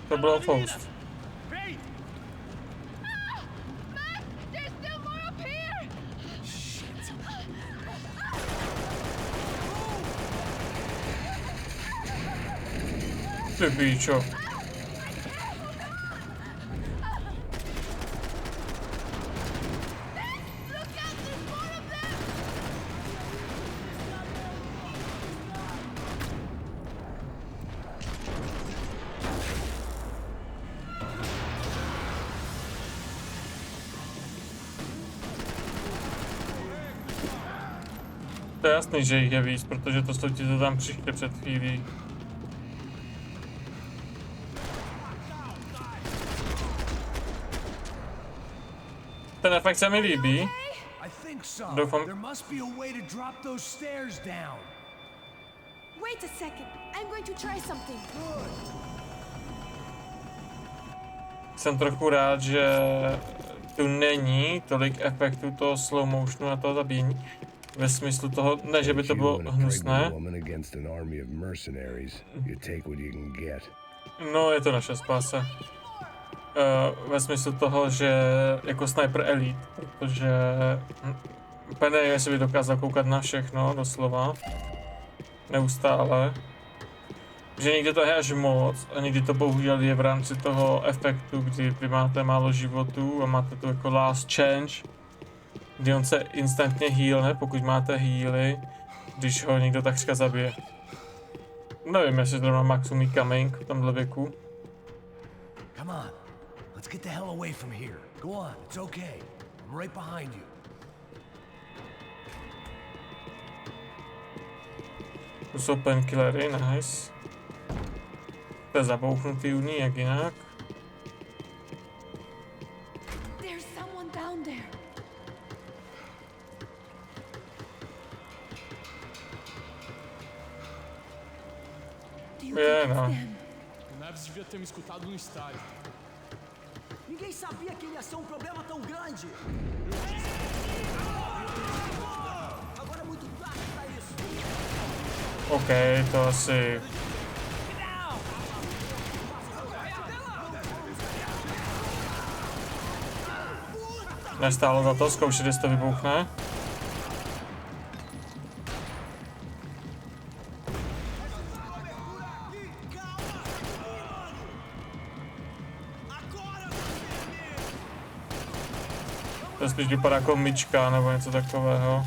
To bylo faust. There's still more up here! Ty píčo. to je jasný, že jich je víc, protože to jsou ti, co tam přišli před chvílí. Ten efekt se mi líbí. Doufám. Wait a second. I'm going to try something. Jsem trochu rád, že tu není tolik efektů toho slow motionu a toho zabíjení. Ve smyslu toho, ne, že by to bylo hnusné. No, je to naše spása. Ve smyslu toho, že jako sniper elite, protože úplně nevím, jestli by dokázal koukat na všechno, doslova. Neustále. Že někdy to je až moc a někdy to bohužel je v rámci toho efektu, kdy vy máte málo životů a máte tu jako last change, kdy on se instantně healne, pokud máte healy, když ho někdo takřka zabije. Nevím, jestli zrovna Max umí coming v tomhle věku. Come on, let's get the hell away from here. Go on, it's okay. I'm right behind you. Tu jsou painkillery, nice. To je zabouchnutý u ní, jak jinak. There's someone down there. É, não. O Neves devia ter me escutado no estádio. Ninguém sabia que ele ia ser um problema tão grande. Agora é muito tarde pra isso. Ok, to asi... Nestálo za to zkoušet, jestli to vybuchne. To spíš vypadá jako myčka nebo něco takového.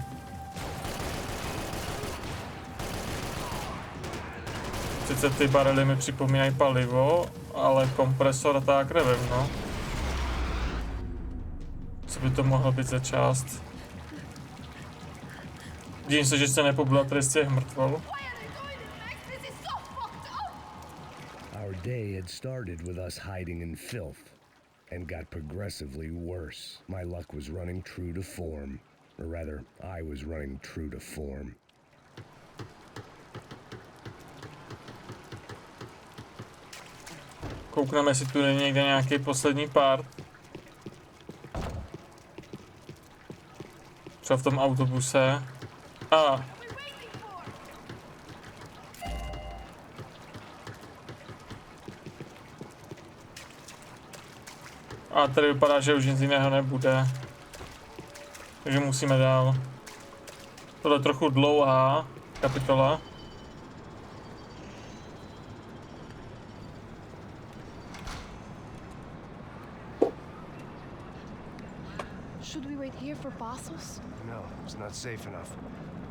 Sice ty barely mi připomínají palivo, ale kompresor a tak nevím, no. Co by to mohlo být za část? Dívím se, že se nepobila tady z těch mrtvol. Our day had started with us hiding in filth and got progressively worse. My luck was running true to form, or rather, I was running true to form. Koukneme, jestli tu není někde nějaký poslední part. Třeba v tom autobuse. A tady vypadá, že už nic jiného nebude. Takže musíme dál. Tohle je trochu dlouhá kapitola. Should we wait here for parcels? No, it's not safe enough.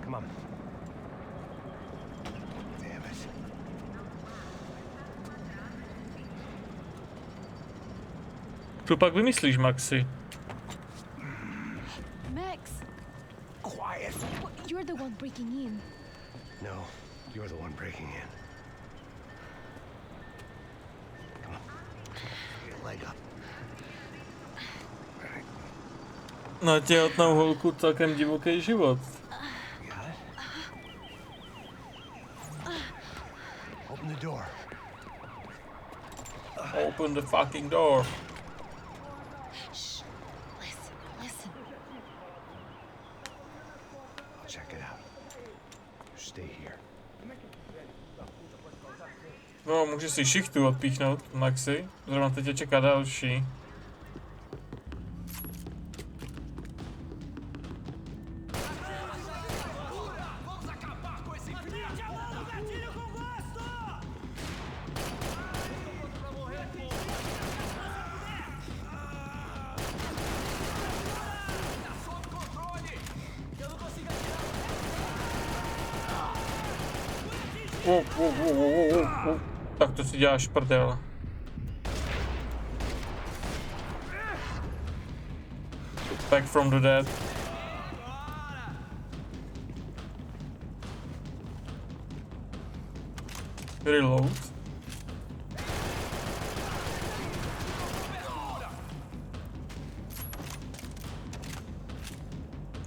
Come on. Damn it. Co pak vymyslíš, Maxi? Max, Quiet. you're the one breaking in. No, you're the one breaking in. Come on. Get a leg up. Na těhotnou holku celkem divoký život. Got it? Open the door. Open the fucking door. Shh. Listen. I'll check it out. You stay here. No, můžeš si šichtu odpíchnout, Maxi. Zrovna teď tě čeká další. Tak to si děláš prdel. Back from the dead. Reload.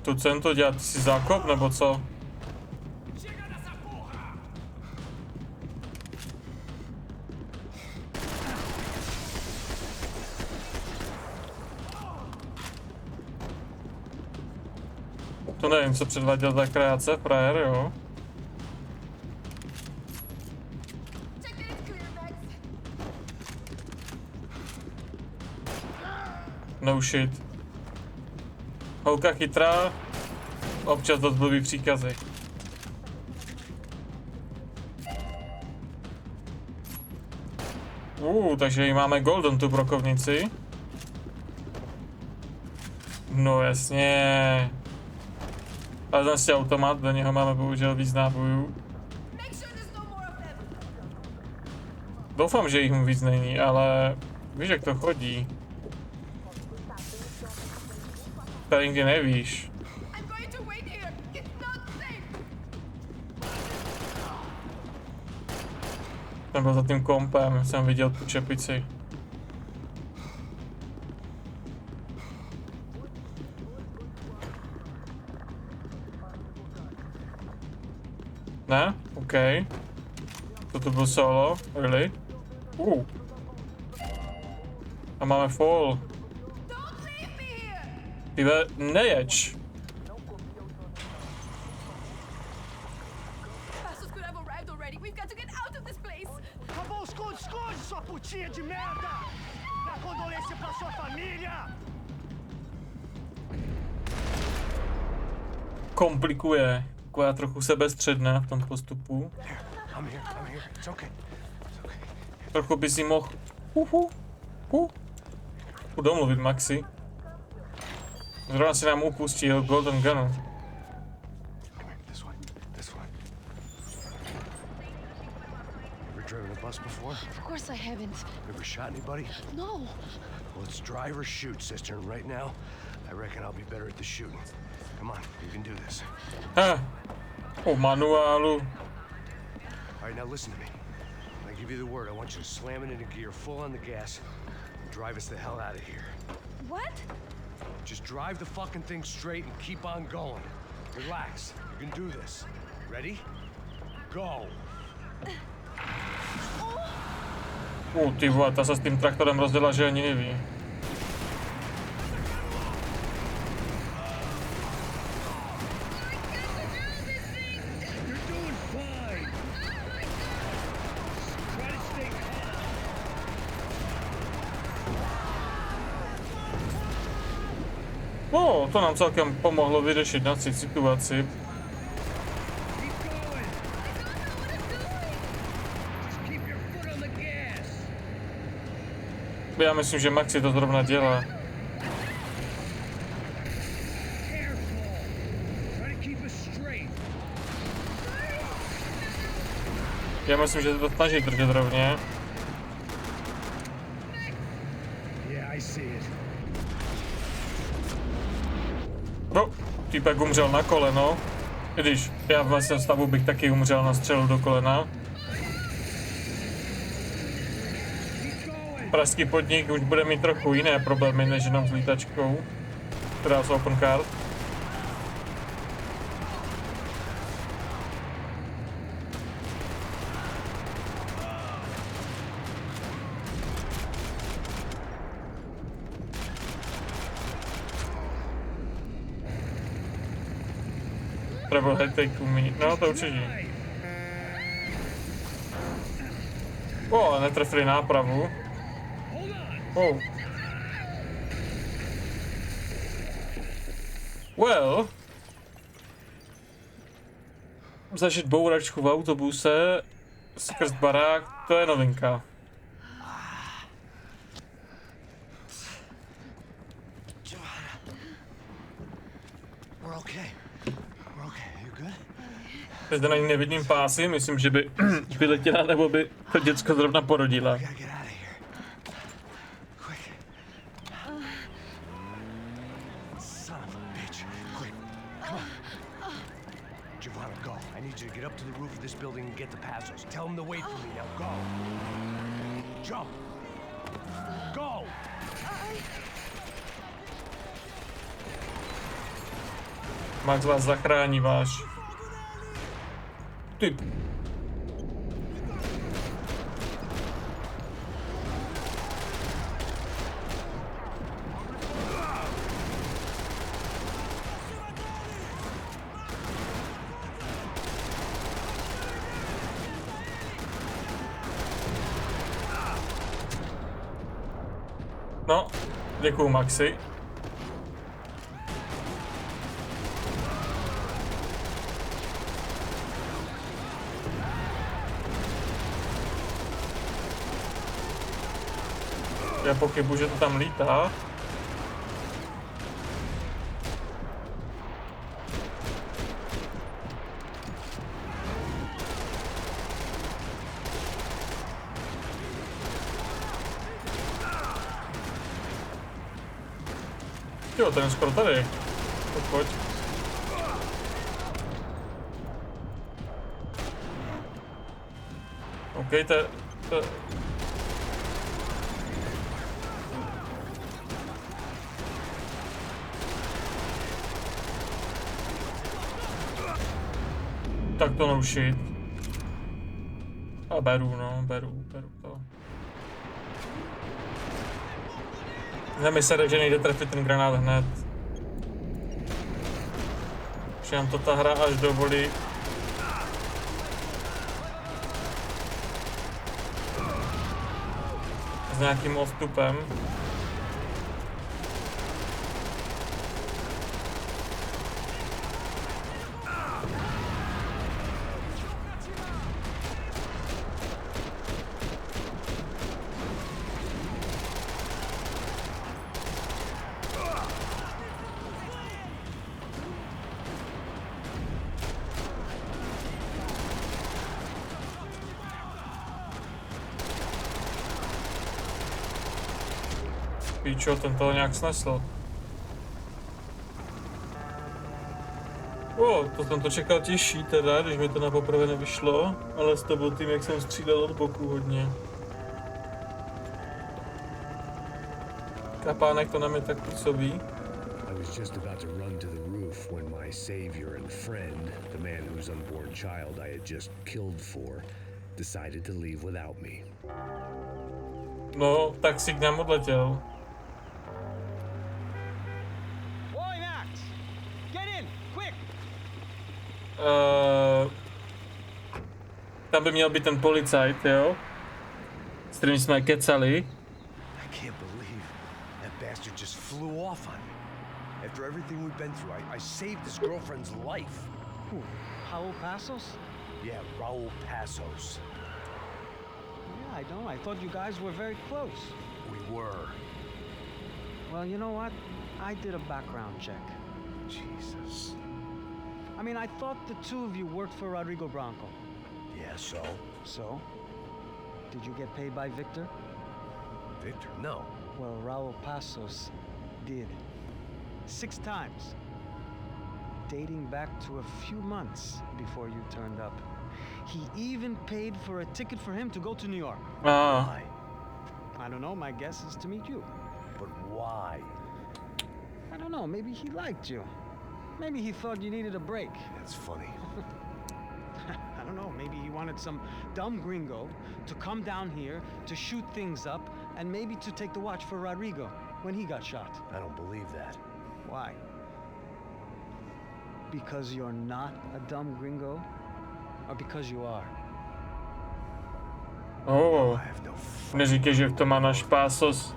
Tu jsem to dělat, si zákop nebo co? To nevím, co předváděl ta kreace, frajer, jo? No shit. Holka chytrá, občas dozmluví příkazy. Takže ji máme golden, tu brokovnici. No jasně. Ale zase automat, do něho máme bohužel víc nábojů. Doufám, že jich mu víc není, ale víš, jak to chodí. Tady nikdy nevíš. Jsem byl za tím kompem, jsem viděl tu čepici. Ne? OK. To byl solo? Really? A máme fall. Tyhle, nejeď. Komplikuje. Taková trochu sebestředná v tom postupu. Trochu by si mohl domluvit Maxi. Zrovna si nám upustil Golden Gun. Driven a bus before? Of course I haven't. Ever shot anybody? No. Well, it's drive or shoot, sister. And right now, I reckon I'll be better at the shooting. Come on, you can do this. O manuálu. All right, now listen to me. When I give you the word, I want you to slam it into gear, full on the gas, and drive us the hell out of here. What? Just drive the fucking thing straight and keep on going. Relax. You can do this. Ready? Go. Ty vole, ta se s tím traktorem rozdělila, že ani neví. No, to nám celkem pomohlo vyřešit naši situaci. Já myslím, že Maxi to zrovna dělá. Já myslím, že se to snaží držet rovně. No, týpek umřel na koleno. I když já v vlastním stavu bych taky umřel na střelu do kolena. Pražský podnik už bude mít trochu jiné problémy než jenom s lítačkou, která jsou open card. Treble head take to me. No to určitě. Ale netrefili nápravu. Well, zažít bouračku v autobuse skrz barák, to je novinka. Teď na ní nevidím pásy, myslím, že by vyletěla nebo by to děcko zrovna porodila. need you to get up to the roof of this building and get the passos. Tell them to wait for me. Now go. Jump. Go. Max vás zachrání, váš. Ty. No, děkuju Maxi. Já pochybuji, že to tam lítá. Jo, ten je skoro tady. Pojď. OK, to... Tak to no shit. A beru, no, beru to. Nemyslím, že nejde trefit ten granát hned. Už nám to ta hra až dovolí. S nějakým odstupem. Píčo, ten toho nějak snesl. To jsem to čekal těžší teda, když mi to na poprvé nevyšlo, ale to byl tím, jak jsem střílel od boku hodně. Kapánek to na mě tak působí. I was just about to run to the roof when my savior and friend, the man whose unborn child I had just killed for, decided to leave without me. No, taxík nám odletěl. Tam by měl být ten policajt, jo? S kterým jsme kecali. I can't believe that bastard just flew off on me. After everything we've been through, I saved his girlfriend's life. Who? Raul Passos? Yeah, Raul Passos. Yeah, I know. I thought you guys were very close. We were. Well, you know what? I did a background check. Jesus. I mean, I thought the two of you worked for Rodrigo Branco. Yeah, so? So? Did you get paid by Victor? Victor? No. Well, Raul Passos did. 6 times. Dating back to a few months before you turned up. He even paid for a ticket for him to go to New York. Why? I don't know, my guess is to meet you. But why? I don't know, maybe he liked you. Maybe he thought you needed a break. That's funny. I don't know, maybe he wanted some dumb gringo to come down here to shoot things up and maybe to take the watch for Rodrigo when he got shot. I don't believe that. Why? Because you're not a dumb gringo? Or because you are? Oh, neříkej, že v tom má náš Passos.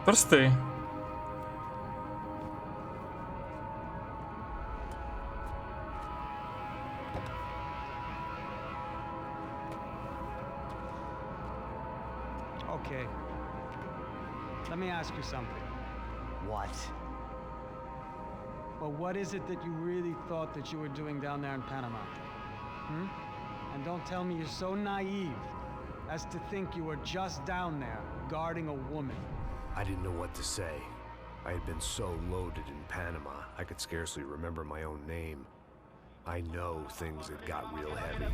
Prsty. Okay. Let me ask you something. What? Well, what is it that you really thought that you were doing down there in Panama? Hmm? And don't tell me you're so naive as to think you were just down there guarding a woman. I didn't know what to say. I had been so loaded in Panama, I could scarcely remember my own name. I know things had got real heavy.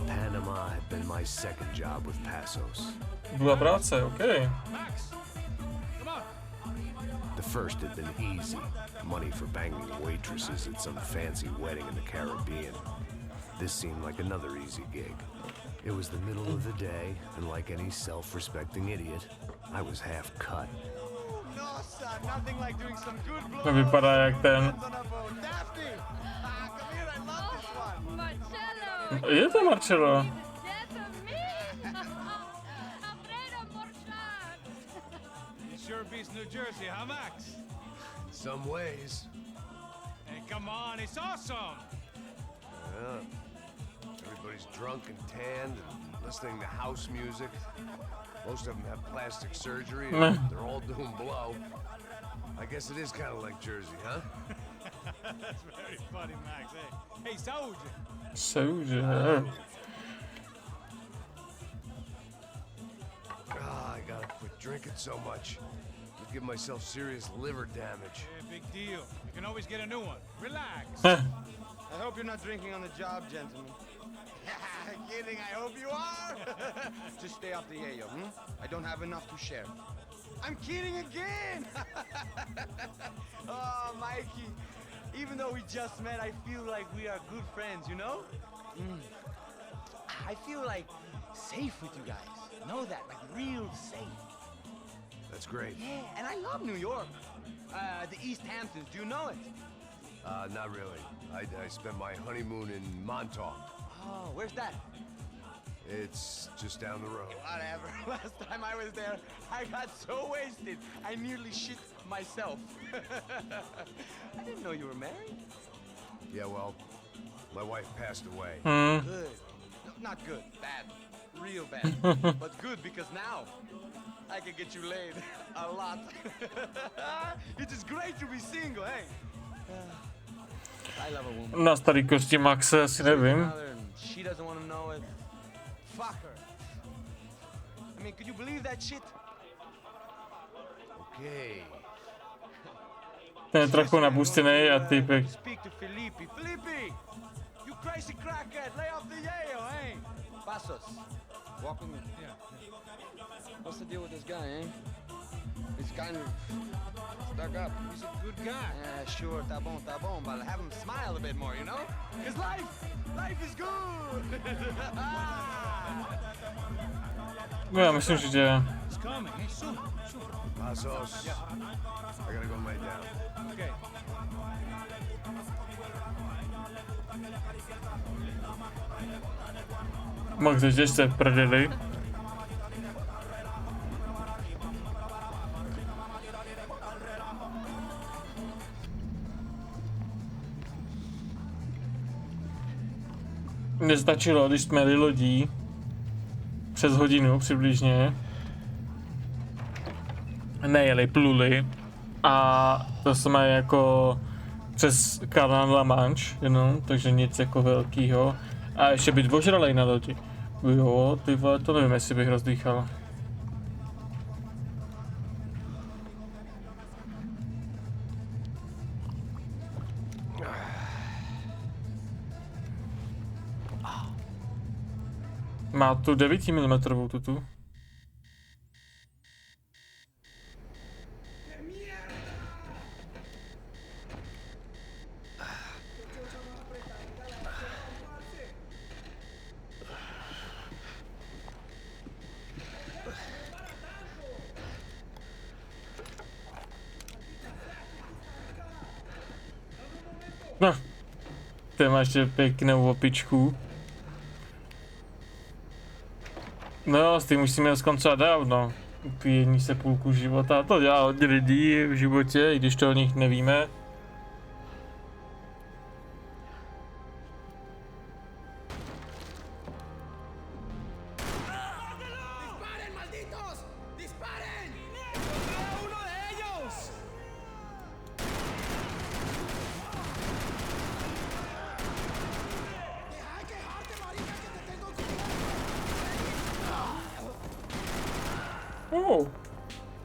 Panama had been my second job with Passos. Byla práce, okay. The first had been easy. Money for banging waitresses at some fancy wedding in the Caribbean. This seemed like another easy gig. It was the middle of the day, and like any self-respecting idiot, I was half cut. No, son, nothing like doing some good blow. To vypadá jak ten. Daphne! Come here, I love this one. Marcello! Je to Marcello. Death of me! Alfredo Morchat! It sure beats New Jersey, huh, Max? In some ways. Hey, come on, it's awesome! Yeah. Everybody's drunk and tanned and listening to house music. Most of them have plastic surgery and they're all doing blow. I guess it is kind of like Jersey, huh? That's very funny, Max. Hey, soldier! Soldier. I gotta quit drinking so much. I'll give myself serious liver damage. Yeah, big deal. You can always get a new one. Relax. I hope you're not drinking on the job, gentlemen. Kidding, I hope you are. Just stay off the yayo, I don't have enough to share. I'm kidding again. Oh, Mikey. Even though we just met, I feel like we are good friends, you know? I feel like safe with you guys. Know that, like real safe. That's great. Yeah, and I love New York. The East Hamptons, do you know it? Not really. I spent my honeymoon in Montauk. Oh, where's that? It's just down the road. Whatever. Last time I was there, I got so wasted, I nearly shit myself. I didn't know you were married. Yeah, well, my wife passed away. Good. No, not good. Bad. Real bad. But good because now I can get you laid a lot. It is great to be single, hey? I love a woman. Na starý kosti Maxe asi nevím. She doesn't want to know it. Fuck her. I mean, could you believe that shit? Okay. Ten je trochu nabustený a typek. Speak to Felipe. Felipe! You crazy crackhead! Lay off the yayo, hey? Passos. Walk with me. Yeah. What's the deal with this guy, eh? He's kind of stuck up. He's a good guy. Yeah, sure, tá bom, but have him smile a bit more, you know? Cause life is good! No já myslím, že tě... He's coming. Hey, soon. Passos. I gotta go lay down. Okay. Max ještě se prdeli. Mně stačilo, když jsme jeli lodí přes hodinu přibližně, nejeli, pluli a to jsme jako přes kanál La Manche, jenom, takže nic jako velkýho a ještě být ožralej na lodi. Jo, ty vole, to nevím, jestli bych rozdýchal. Má tu 9 mm tutu. No, ten má ještě pěknou opičku. No, s tím musíme skoncovat dávno. Upíjení se půlku života, to dělá hodně lidí v životě, i když to o nich nevíme.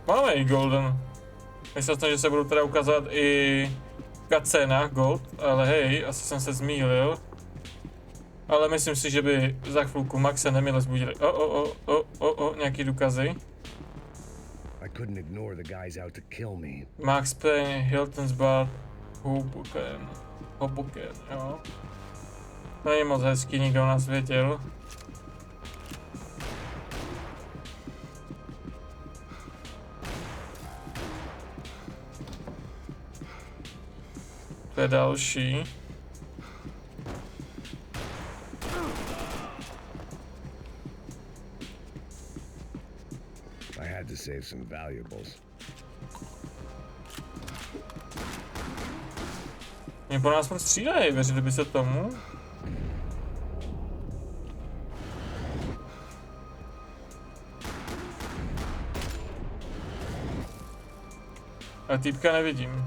Máme i golden. Myslel jsem, že se budou teda ukazovat i v cutscénách gold, ale hej, asi jsem se zmýlil. Ale myslím si, že by za chvilku Maxe nemile zbudili. Nějaký důkazy. I couldn't ignore the guys out to kill me. Maxe Payna, Hiltonsbad, Hoboken, jo. To není moc hezký, nikdo nás věděl. To je další. I had to save some valuables. Mě po nás střílejí, věřili by se tomu? A týpka nevidím.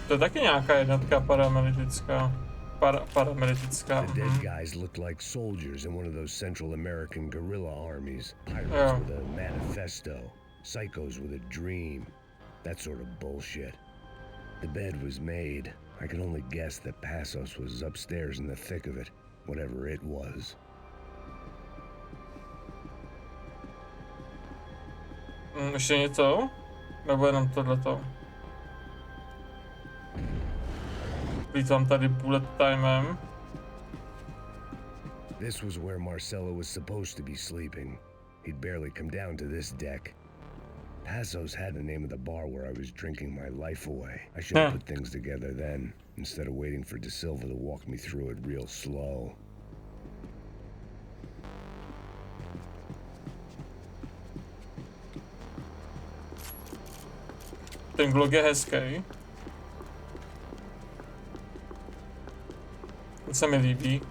To je taky nějaká jednotka paramilitická. Paramilitická. The dead guys looked like soldiers in one of those Central American guerrilla armies. Pirates with a manifesto. Psychos with a dream. That sort of bullshit. The bed was made. I can only guess that Passos was upstairs in the thick of it, whatever it was. Ještě něco? Nebo jenom tohleto? Vítám tady bullet timem. This was where Marcelo was supposed to be sleeping. He'd barely come down to this deck. Passos had the name of the bar where I was drinking my life away. I should have put things together then, instead of waiting for De Silva to walk me through it real slow. Ten vlog je hezký. To se mi líbí.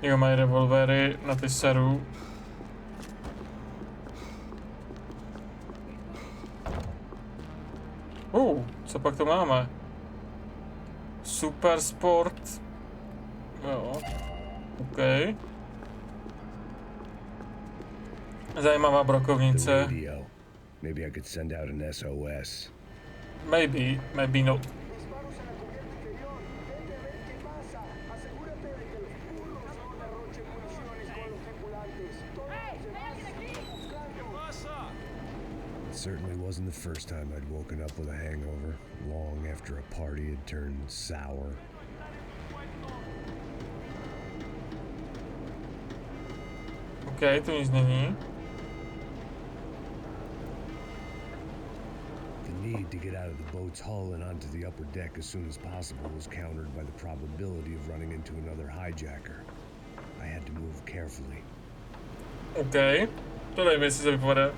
Jo, mají revolvery na ty seru. Co pak to máme? Super sport. Jo. OK. Zajímavá brokovnice. Maybe I could send out an SOS. Maybe, maybe not. It certainly wasn't the first time I'd woken up with a hangover, long after a party had turned sour. OK, to nic není. The need to get out of the boat's hull and onto the upper deck as soon as possible was countered by the probability of running into another hijacker. I had to move carefully. OK, to nevím, jestli se vypovede.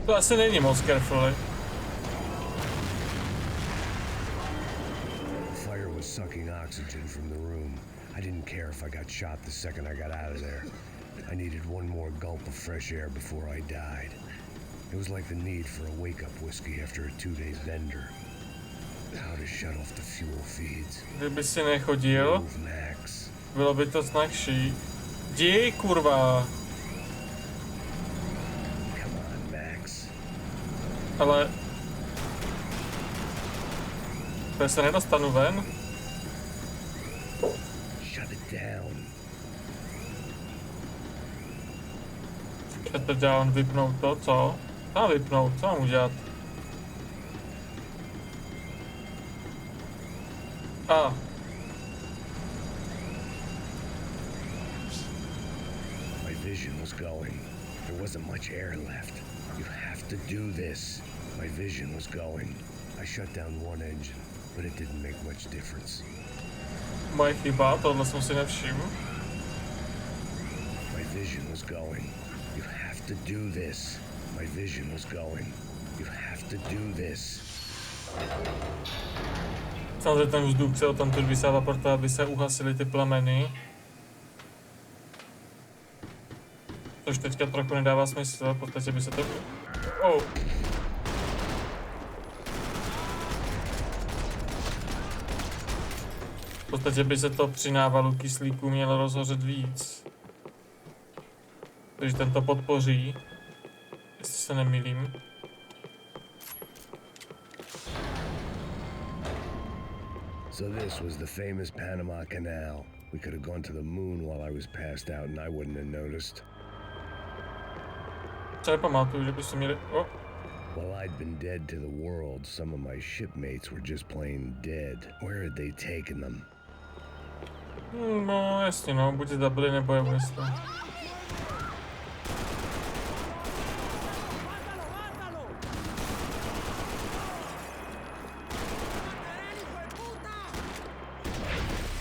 To asi není moc carefully. The fire was sucking oxygen from the room. I didn't care if I got shot the second I got out of there. I needed one more gulp of fresh air before I died. It was like the need for a wake-up whiskey after a 2-day bender. How to shut off the fuel feeds. Kdyby si nechodil, Move, Max. bylo by to snazší. Jdi, kurva. Ale... To se nedostanu ven. Shut it down. Shut it down, vypnout to, co? Vypnout, co mám udělat? My vision was going. There wasn't much air left. You have to do this. My vision was going. I shut down one engine, but it didn't make much difference. Moje chyba, tohle jsem si nevšiml. My vision was going. You have to do this. My vision was going. You have to do this. Samozřejmě ten vzduch se odtamtud vysává proto, aby se uhasily ty plameny. Což teďka trochu nedává smysl, v podstatě by se to... Oh. V podstatě by se to při návalu kyslíku mělo rozhořet víc. Takže ten to podpoří, jestli se nemýlím. So this was the famous Panama Canal. We could have gone to the moon while I was passed out and I wouldn't have noticed. Co nepamatuju, že by se měli... Oh. While I'd been dead to the world, some of my shipmates were just plain dead. Where had they taken them? No jasně no, buď zabili nebo je unesli.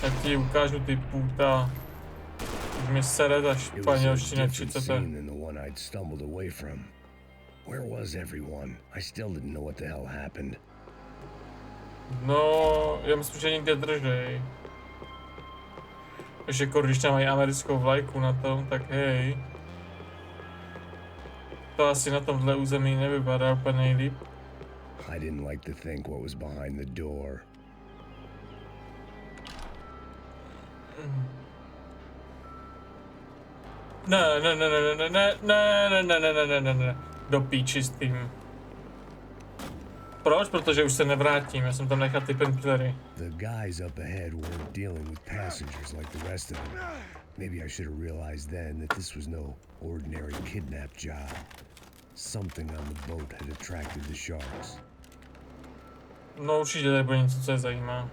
Tak ti ukážu ty puta. Už mi sere ta španělština, či co to je. Where was everyone? I still didn't know what the hell happened. No, já myslím, že někde držej. Ještě jako když tam mají americkou vlajku na tom, tak hej. To asi na tomhle území nevypadá úplně nejlíp. I didn't like to think what was behind the door. Ne. Do píči s tím. Proč? Protože už se nevrátím, já jsem tam nechal ty Který. The guys up ahead weren't dealing with passengers like the rest of them. Maybe I should have realized then that this was no ordinary kidnap job. Something on the boat had attracted the sharks. No určitě tady bude něco, co je zajímá.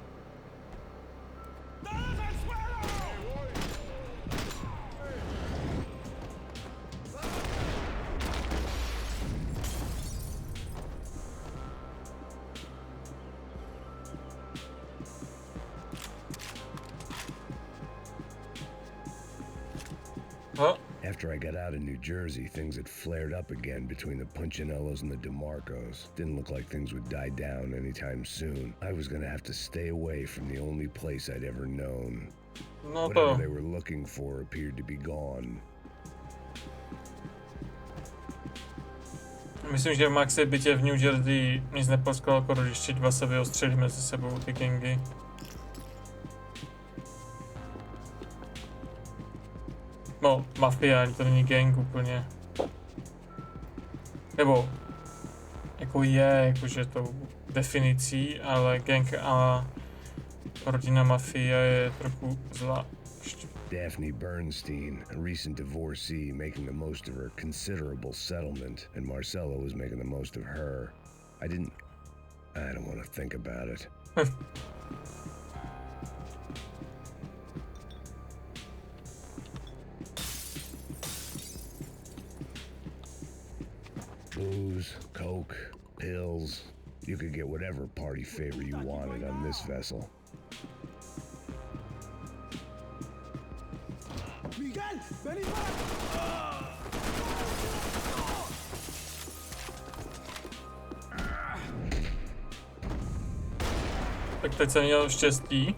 After I got out of New Jersey, things had flared up again between the Punchinellos and the DeMarcos. Didn't look like things would die down anytime soon. I was gonna have to stay away from the only place I'd ever known. No Whatever to. they were looking for appeared to be gone. Myslím, že v Maxe bytě v New Jersey nic neposkalo, jako když ti dva se vyostřeli mezi sebou ty gangy. No, mafiáni, to není gang úplně. Nebo, jako je, jakože tou definicí, ale gang a rodina mafia je trochu zvlášť. Daphne Bernstein, a recent divorcee, making the most of her considerable settlement, and Marcelo was making the most of her. I don't want to think about it. Booze, coke, pills. You could get whatever party favor you wanted on this vessel. Miguel, vení Tak teď jsem měl štěstí.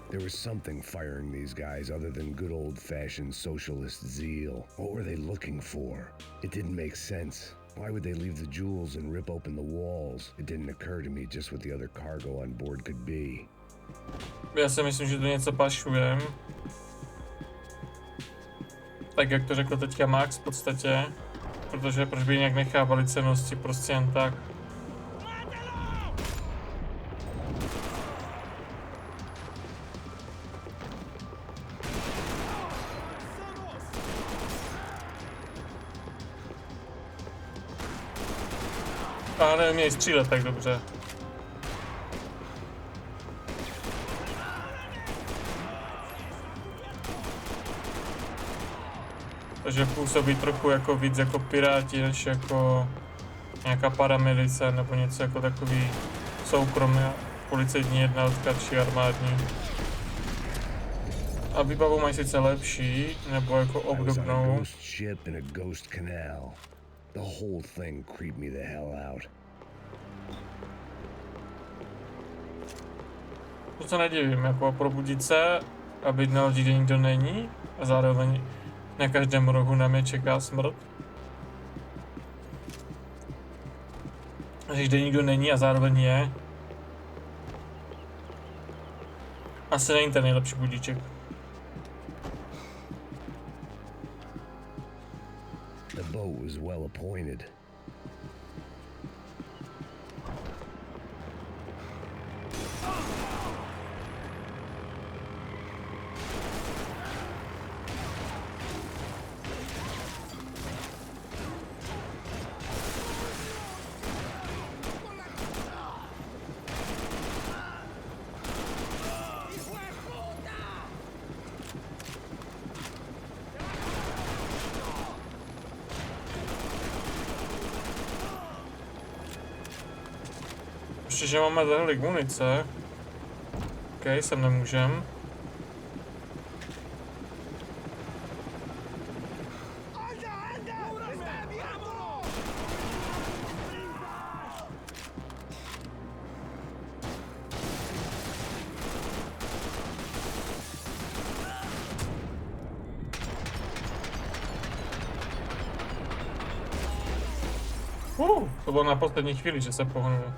There was something firing these guys other than good old-fashioned socialist zeal. What were they looking for? It didn't make sense. Why would they leave the jewels and rip open the walls? It didn't occur to me just what the other cargo on board could be. Já si myslím, že to něco pašujem. Tak jak to řekl teďka Max v podstatě. Protože proč by nějak nechávali cennosti prostě jen tak. A neumějí střílet tak dobře. Takže působí trochu jako víc jako piráti, než jako nějaká paramilice nebo něco jako takový soukromý policejní jednotka či armádní. A výbavu mají sice lepší, nebo jako I was on a obdobnou. ghost ship in a ghost canal. The whole thing creeped me the hell out. To se nedivím, jako probudit se a být na lodi, kde nikdo není a zároveň na každém rohu na mě čeká smrt. Takže kde nikdo není a zároveň je. Asi není ten nejlepší budíček. The boat was well appointed. Ještě, že máme tolik munice. OK, sem nemůžem. To bylo na poslední chvíli, že se pohnul.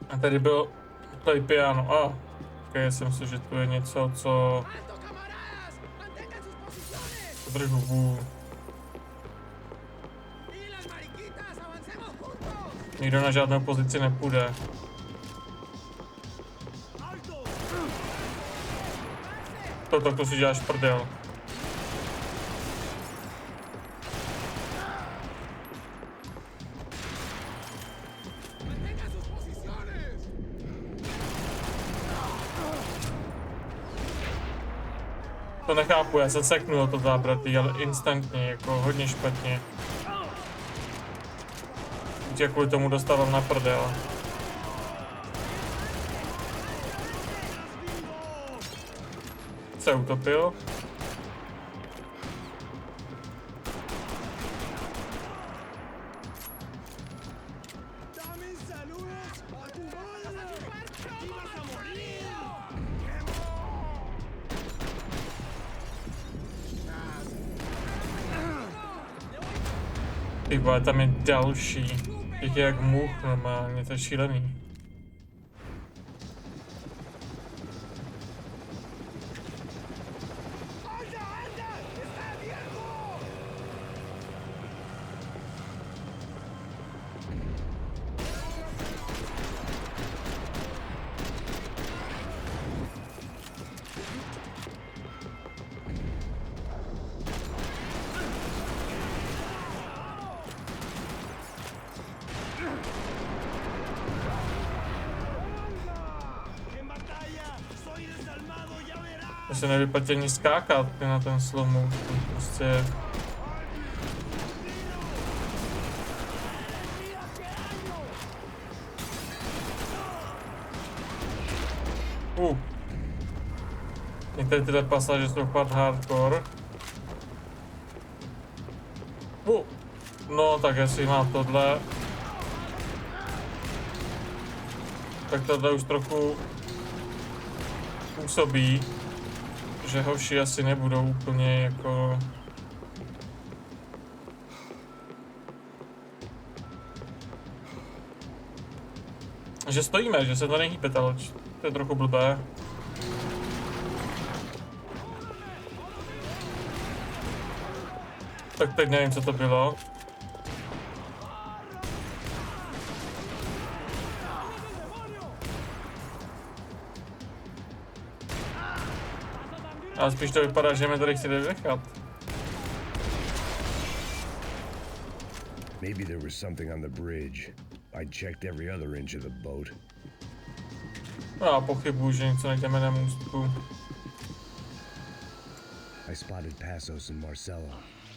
A tady byl tady piano. Ok, jsem myslel, že tu je něco, co... Držu. Nikdo na žádnou pozici nepůjde. To si děláš prdel. To nechápu, já se seknu o to zábratý, ale instantně, jako hodně špatně. Teď kvůli tomu dostávám na prdel. Se utopil. Ty vole, tam je další. Těch je jak much normálně, to je šílený. To se nevyplatí ani skákat na ten slow motion, prostě... Některé tyhle pasáže jsou fakt hardcore. No tak jestli má tohle... Tak tohle už trochu... působí, že hoši asi nebudou úplně jako... Že stojíme, že se to nehýbe ta loď. To je trochu blbé. Tak teď nevím, co to bylo. Ale spíš to vypadá, že mě tady chci nechat. Maybe there was something on the bridge. I checked every other inch of the boat. Já pochybuji, že něco najdeme na můstku. I spotted Passos and Marcelo.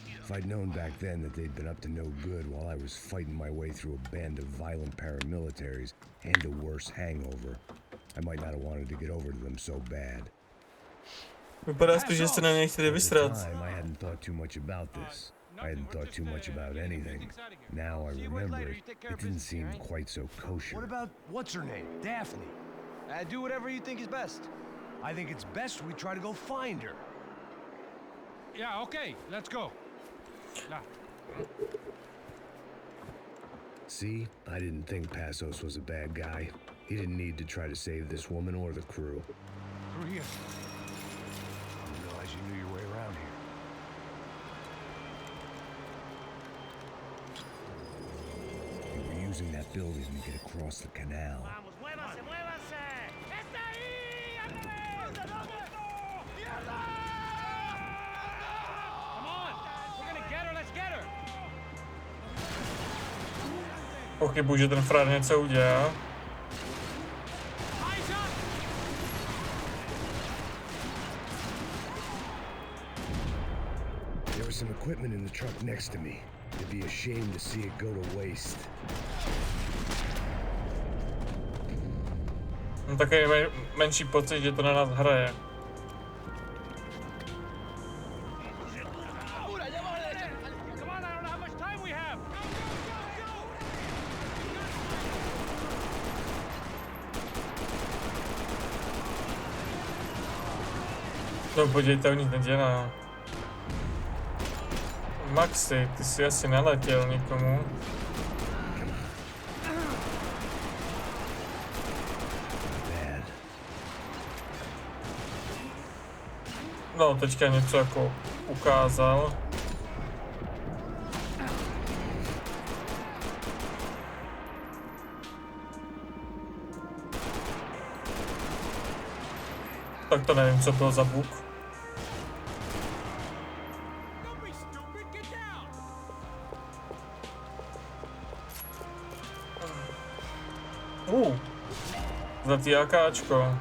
If I'd known back then that they'd been up to no good while I was fighting my way through a band of violent paramilitaries and a worse hangover, I might not have wanted to get over to them so bad. Vypadá spíš, že jste na něj chtěli At the vysrat. time, I hadn't thought too much about this. I hadn't thought too much about anything. Now I remember it didn't seem quite so kosher. What about what's her name? Daphne. Do whatever you think is best. I think it's best we try to go find her. Yeah, okay, let's go. Yeah. See, I didn't think Passos was a bad guy. He didn't need to try to save this woman or the crew. Through here. I didn't realize you knew your way around here. We were using that building to get across the canal. Vamos, muévanse, muévanse. ¡Está ahí! Come on! We're gonna get her, let's get her! Pochybuji, že ten frár něco udělá. Eyes up! There was some equipment in the truck next to me. It'd be a shame to see it go to waste. Mám takový menší pocit, že to na nás hraje. Come on, I don't know how much time we have! No podívejte, on nic nedělá. Maxi, ty jsi asi naletěl někomu. Bad. No, teďka něco jako ukázal. Tak to nevím, co bylo za buk. Zlatý AKčko.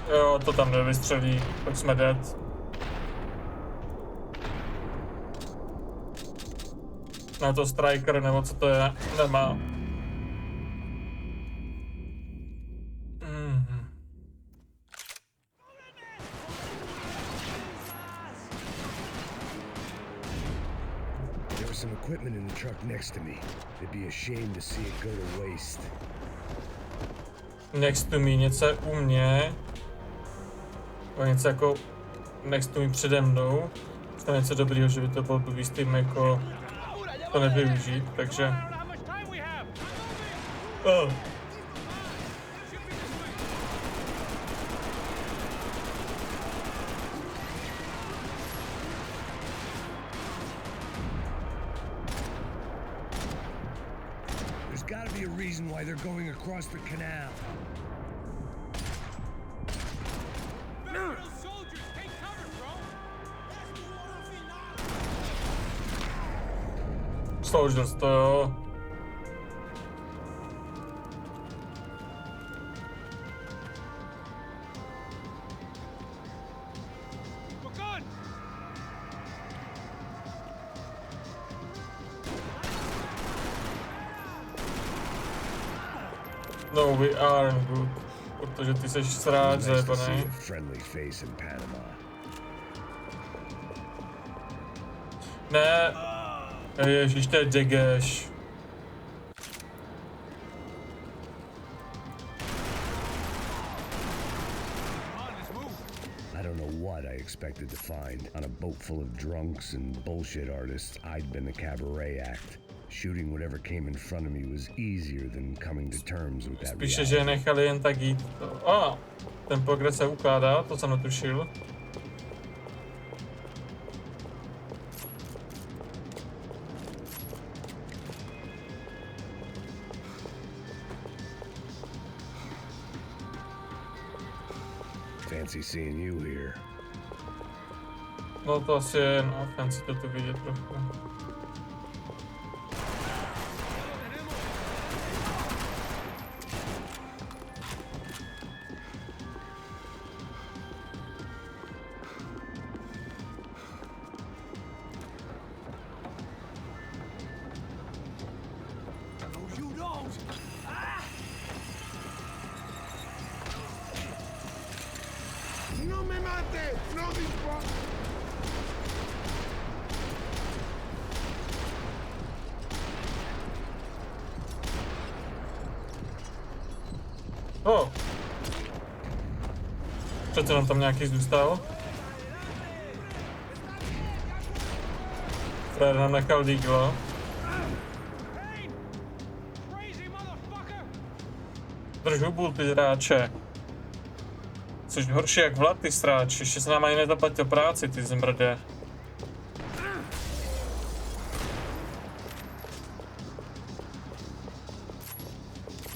Jo, to tam nevystřelí, tak jsme dead. Na to striker, nebo co to je, nemá. There was some equipment in the truck next to me. It'd be a shame to see it go to waste. Next to me, něco je u mě. O něco jako next to me přede mnou. To je něco dobrýho, že by to bylo blbý s tím jako to nevyužít, takže... Oh. There's gotta be a reason why they're going across the canal. Soldiers, to jo. No, we aren't good. Protože ty seš sráč, Nice to see zajebanej. a friendly face in Panama. Ne. Ježiš, to je degeš. I don't know what I expected to find. On a boat full of drunks and bullshit artists, I'd been the cabaret act. Shooting whatever came in front of me was easier than coming to terms with that Spíše, reality. že je nechali jen tak jít. Ten progres se ukládá, to jsem netušil. Fancy seeing you here. No to asi je, no, fancy to tu vidět trochu. Oh. Přece nám tam nějaký zůstal. Frér nám nechal díglo. Drž hubu, ty hráče. Což horší jak Vlad, ty sráč. Ještě se nám ani nezaplatil práci, ty zmrde.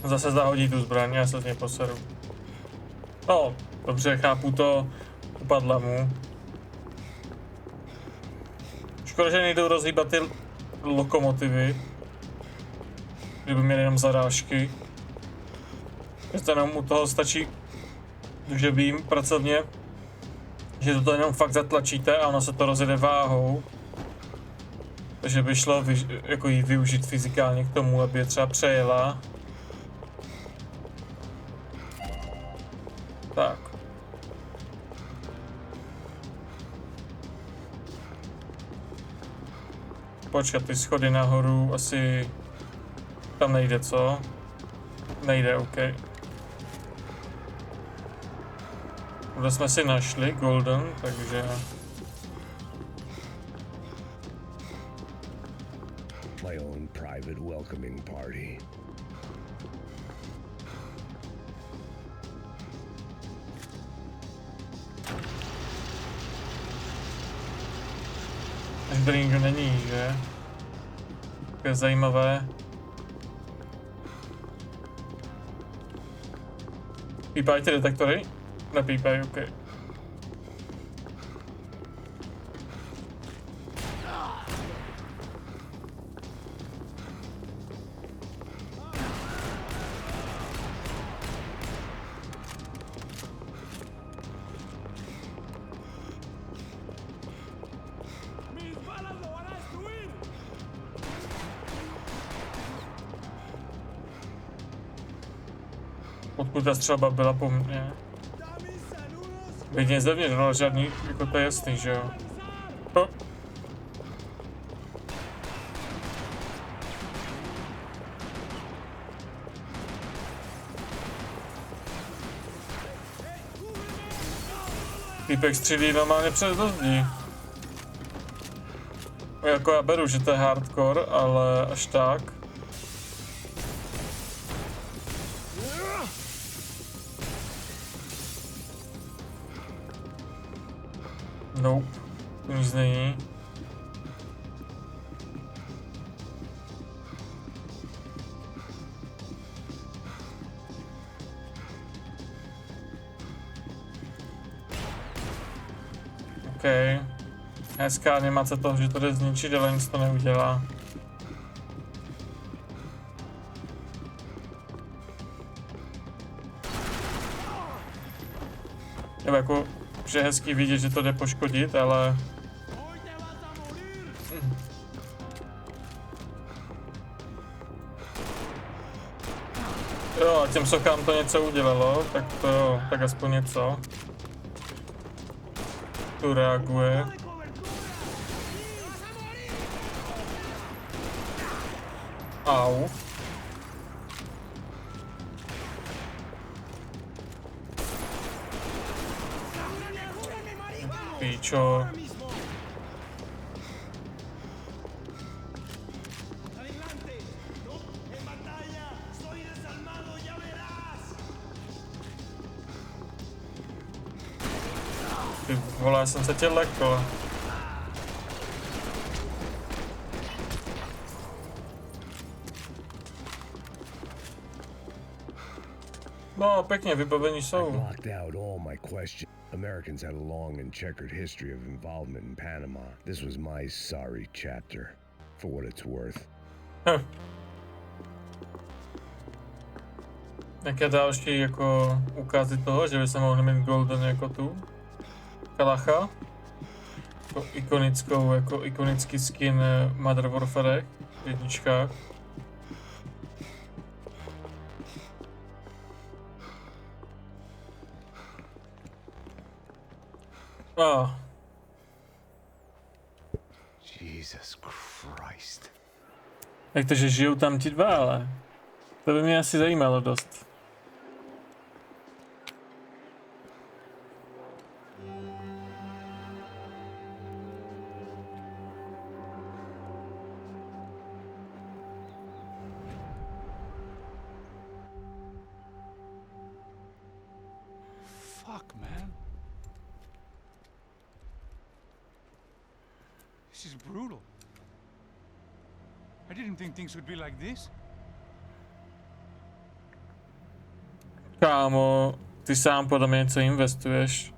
Zase zahodí tu zbraň, já se z něj poseru. No, dobře, chápu to. Upadla mu. Škoda, že nejdou rozhýbat ty lokomotivy. Kdyby měli jenom zarážky. Že jenom u toho stačí, že vím pracovně, že to jenom fakt zatlačíte a ono se to rozjede váhou. Takže by šlo jako jí využít fyzikálně k tomu, aby je třeba přejela. Tak. Počkat, ty schody nahoru asi tam nejde, co? Nejde, OK. Tohle jsme si našli, golden, takže... My own private welcoming party. Až gringo není, že? To je zajímavé. Pípají ty detektory? Nepípají, OK. Odkud ta střelba byla po mně? Vidím zevnitř, ale žádný, jako to je jasný, že jo? Oh. Týpek střílí normálně přes zdí. Jako já beru, že to je hardcore, ale až tak. Nope, to nic není. OK. Hezká animace toho, že to jde zničit, ale nic to neudělá. Nebo jako, že je hezký vidět, že to jde poškodit, ale... Jo, a těm sokám to něco udělalo, tak to jo, tak aspoň něco. Tu reaguje. Au. Píčo. Ty vole, já jsem se tě lekl. No, pěkně, vybavení jsou. Americans had a long and checkered history of involvement in Panama. This was my sorry chapter, for what it's worth. Jaké další jako ukázy toho, že by se mohli mít golden jako tu kalacha? Jako ikonickou, jako ikonický skin Mother Warfare v jedničkách. Jesus Christ. Jak to, že žijou tam ti dva, ale to by mě asi zajímalo dost. fuck, man? This is brutal. I didn't think things would be like this. Kámo, ty sám podle mě něco investuješ.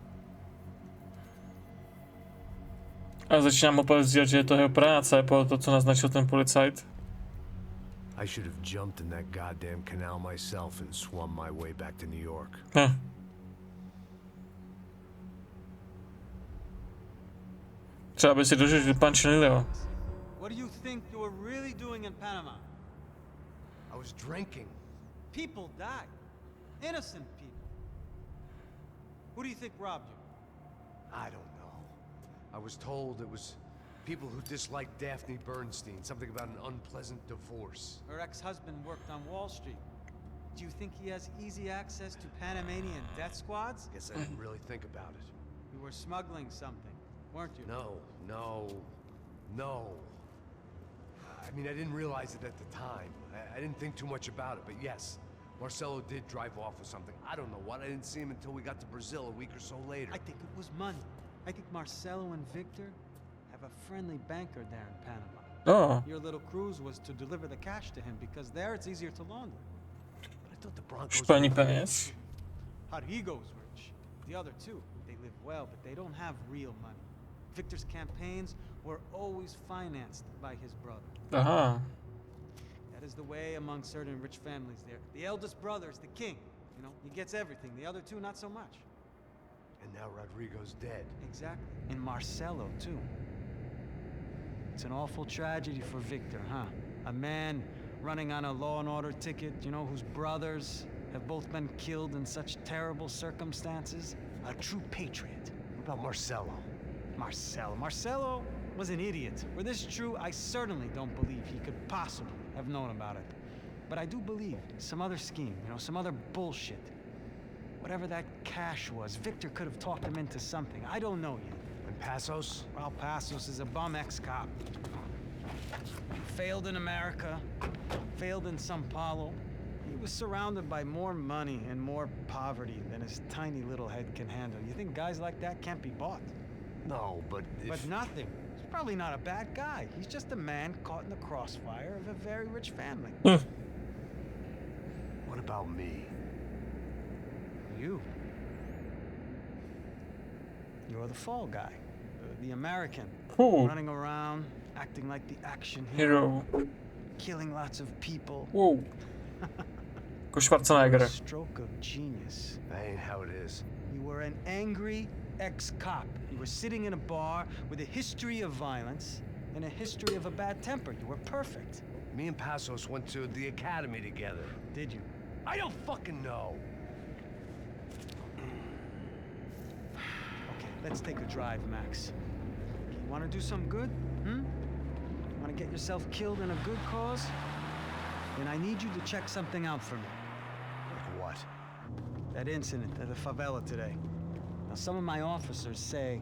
A začínám opět sdělat, že je to jeho práce, po to, co naznačil ten policajt. I should have jumped in that goddamn canal myself and swum my way back to New York. Třeba by si dožil vypančený, Leo. What do you think you were really doing in Panama? I was drinking. People died. Innocent people. Who do you think robbed you? I don't know. I was told it was people who disliked Daphne Bernstein, something about an unpleasant divorce. Her ex-husband worked on Wall Street. Do you think he has easy access to Panamanian death squads? Guess I didn't really think about it. You were smuggling something, weren't you? No. I mean, I didn't realize it at the time. I didn't think too much about it, but yes, Marcelo did drive off with something. I don't know what. I didn't see him until we got to Brazil a week or so later. I think it was money. I think Marcelo and Victor have a friendly banker there in Panama. Oh. Your little cruise was to deliver the cash to him because there it's easier to launder. But I thought the Broncos... Španí peněz. Rodrigo's rich. The other two, they live well, but they don't have real money. Victor's campaigns were always financed by his brother. Aha. That is the way among certain rich families there. The eldest brother is the king. You know, he gets everything. The other two, not so much. And now Rodrigo's dead. Exactly. And Marcelo, too. It's an awful tragedy for Victor, huh? A man running on a law and order ticket, you know, whose brothers have both been killed in such terrible circumstances. A true patriot. What about Marcelo? Marcelo was an idiot. Were this true, I certainly don't believe he could possibly have known about it. But I do believe some other scheme, you know, some other bullshit. Whatever that cash was, Victor could have talked him into something. I don't know yet. And Passos? Well, Passos is a bum ex-cop. Failed in America, failed in São Paulo. He was surrounded by more money and more poverty than his tiny little head can handle. You think guys like that can't be bought? No, but if... But nothing. He's probably not a bad guy. He's just a man caught in the crossfire of a very rich family. What about me? You. You're the fall guy. The American. Cool. Running around, acting like the action hero. Killing lots of people. Wow. Jako Schwarzenegger. Stroke of genius. That ain't how it is. You were an angry ex-cop. You were sitting in a bar with a history of violence and a history of a bad temper. You were perfect. Me and Passos went to the academy together. Did you? I don't fucking know. Okay, let's take a drive, Max. You want to do some good? Want to get yourself killed in a good cause? Then I need you to check something out for me. Like what? That incident at the favela today. Now, some of my officers say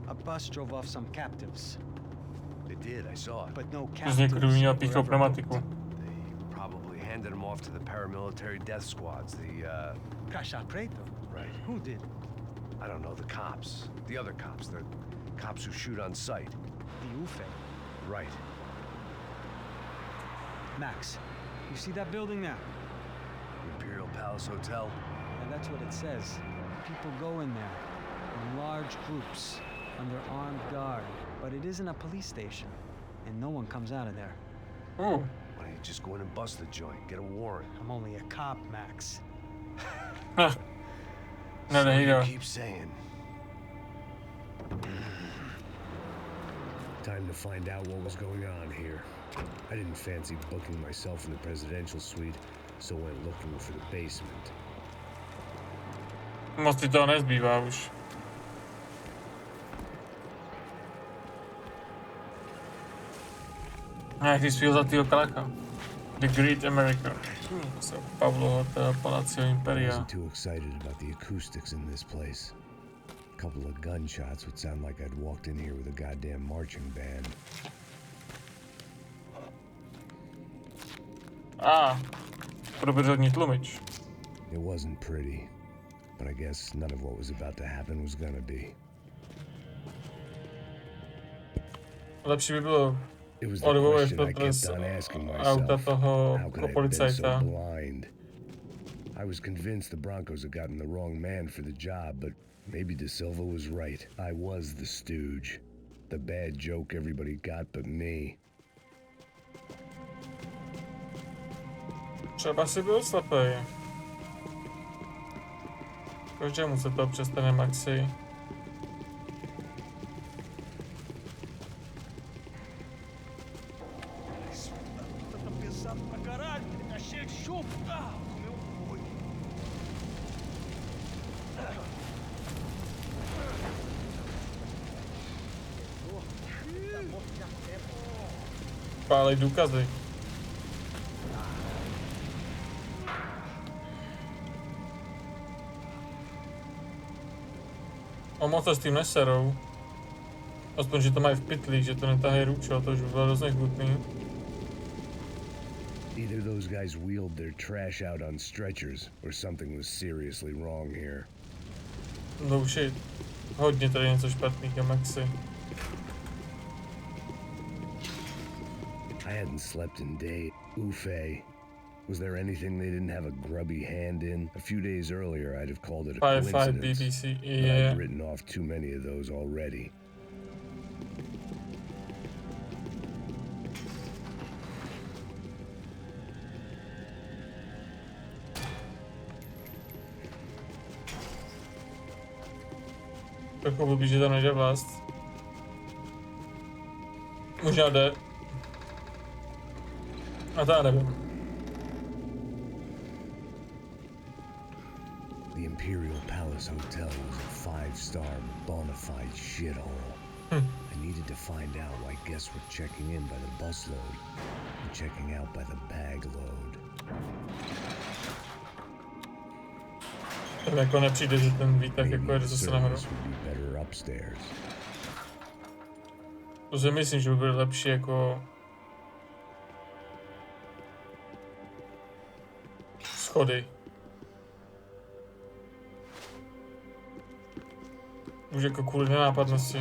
a bus drove off some captives. They did, I saw it. But no Z captives někdo měl were píchou ever pneumatiku. booked. They probably handed them off to the paramilitary death squads, Caixa Preto? Right. Who did? I don't know, the cops. The other cops, the cops who shoot on sight. The UFE. Right. Max, you see that building there? Imperial Palace Hotel? And that's what it says. People go in there in large groups under armed guard. But it isn't a police station, and no one comes out of there. Oh. Why don't you just go in and bust the joint, get a warrant? I'm only a cop, Max. No, there you go. Keep saying. Time to find out what was going on here. I didn't fancy booking myself in the presidential suite, so went looking for the basement. Moc ti toho nezbývá už. Nějaký svýho zlatýho kalacha. The Great America. Se Pavloho Palazzo Imperia. Wasn't too excited about the acoustics in this place. A couple of gunshots would sound like I'd walked in here with a goddamn marching band. Průběžný tlumič. It wasn't pretty. but I guess none of what was about to happen was gonna be. Lepší by bylo It was the odvolat question I kept z on asking auta myself. toho How could I have been policajta. so blind? I was convinced the Broncos had gotten the wrong man for the job, but maybe De Silva was right. I was the stooge. The bad joke everybody got but me. Třeba si byl slepej. Každému se to přestane, Maxi. Pálej důkazy. O moc se s tím neserou. Aspoň, že to mají v pytli, že to netahají ručo, to už by bylo dost nechutný. Either those guys wheeled their trash out on stretchers, or something was seriously wrong here. No už je hodně tady něco špatného, Maxi. I hadn't slept in days. Oofay. Was there anything they didn't have a grubby hand in? A few days earlier, I'd have called it a 5-5 coincidence. BBC, But yeah. I'd written off too many of those already. Trochu blbý, že tam nejde vlast. Možná jde. A to já nevím. The Imperial Palace Hotel was a 5-star bona fide shithole. I needed to find out why guests were checking in by the busload and checking out by the bag load. Tak jako nepřijde, že ten výtah jako jede zase nahoru. Would be better upstairs. To si myslím, že by bylo lepší jako schody. Už jako kvůli nenápadnosti.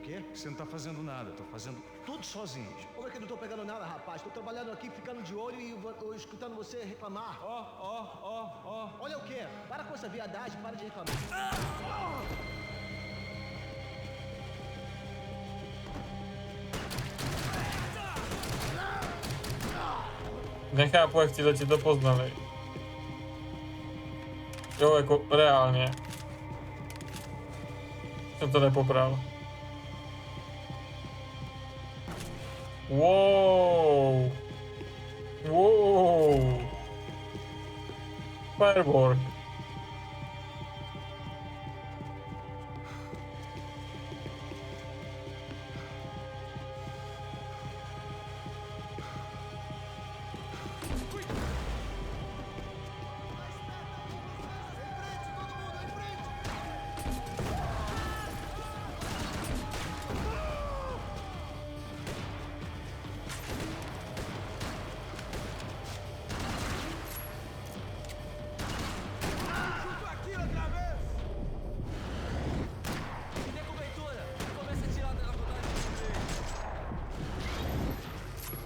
Quê? Você não tá fazendo nada, tô fazendo tudo sozinho. Como é que eu não tô pegando nada, rapaz? Tô trabalhando aqui, ficando de olho e escutando você reclamar. Ó. Olha o quê? Para com essa viadagem, para de reclamar. Nechápu, jak ti to poznali. Jo, jako reálně. Jsem to nepopral. Wow. Firework.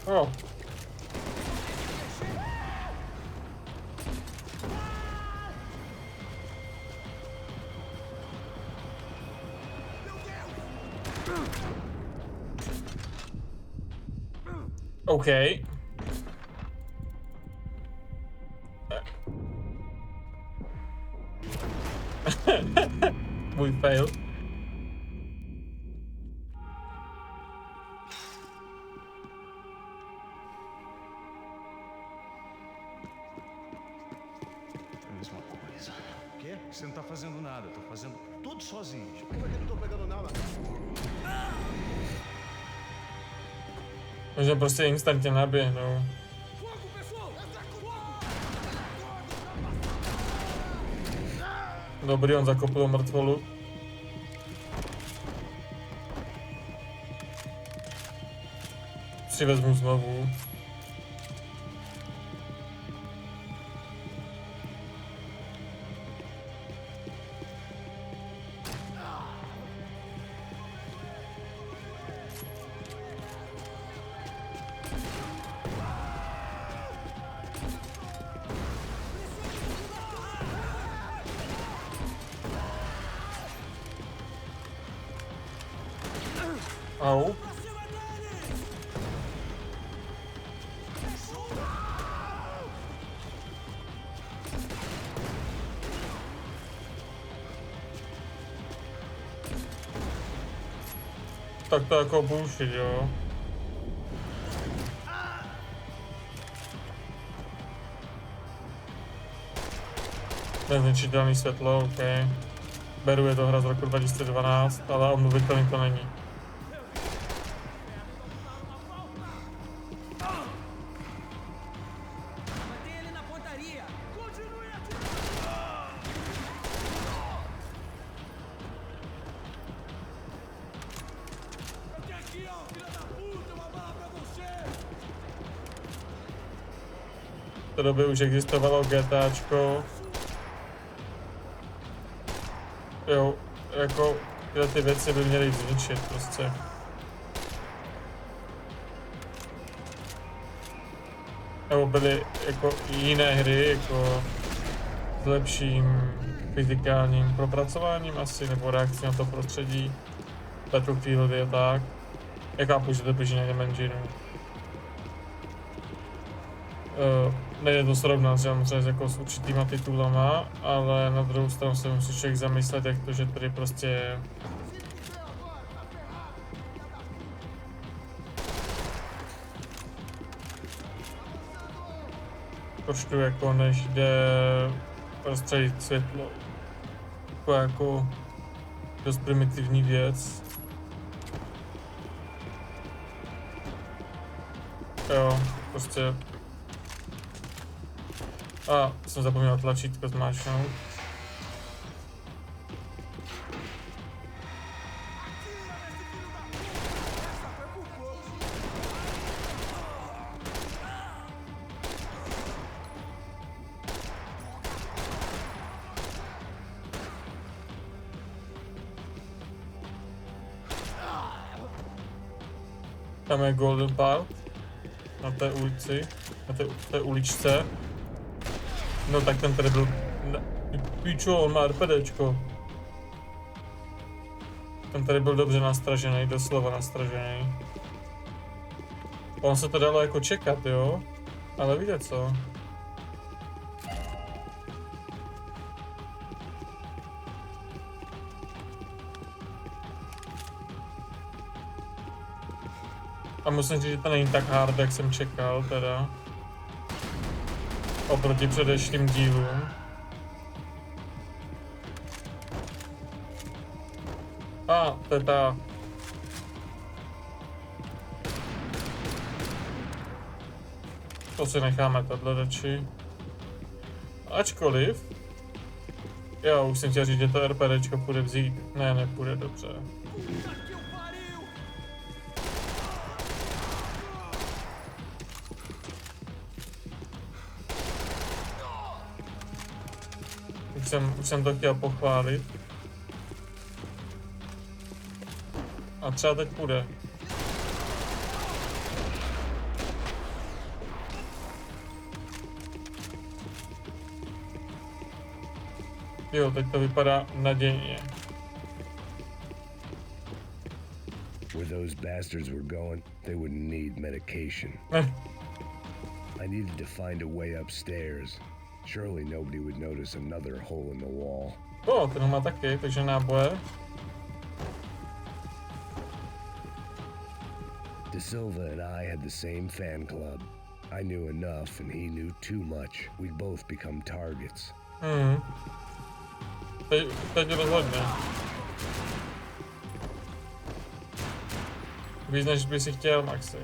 Oh. Okay. We failed. Quê? Você não tá fazendo nada, tô fazendo tudo sozinho. Como é que eu não tô pegando nada? Že prostě instantně naběhnou. Dobrý, on zakopl mrtvolu. Si vezmu znovu. Au. Tak to jako bullshit, jo. Nezničitelný světlo, ok. Beru, je to hra z roku 2012, ale obnovitelný to není. V té době už existovalo GTAčko. Jo, jako tyhle ty věci by měly zničit prostě. Nebo byly jako jiné hry, jako s lepším fyzikálním propracováním asi, nebo reakcí na to prostředí. Battlefield je tak. Já chápu, že to běží na něm engineu. Nejde to srovnat samozřejmě jako s určitýma titulama, ale na druhou stranu se musí člověk zamyslet, jak to, že tady prostě počtu jako než jde prostředit světlo. Jako dost primitivní věc. Jo, prostě. A jsem zapomněl tlačítko zmáčknout. Tam je Golden Part na té ulici, na té uličce. No tak ten tady byl, píčo, on má RPDčko. Ten tady byl dobře nastražený, doslova nastražený. On se to dalo jako čekat, jo? Ale víte co? A musím říct, že to není tak hard, jak jsem čekal, teda. Oproti předešlým dílům. A, to je ta. To si necháme tohle radši. Ačkoliv. Jo, už jsem chtěl říct, že to RPDčko půjde vzít. Ne, nepůjde, dobře. Už jsem to chtěl pochválit. A třeba teď půjde. Jo, teď to vypadá nadějně. Where those bastards were going, they wouldn't need medication. I needed to find a way upstairs. Surely nobody would notice another hole in the wall. Ten má taky, takže náboje. De Silva and I had the same fan club. I knew enough and he knew too much. We'd both become targets. Teď rozhodně. Víc než by si chtěl, Maxi.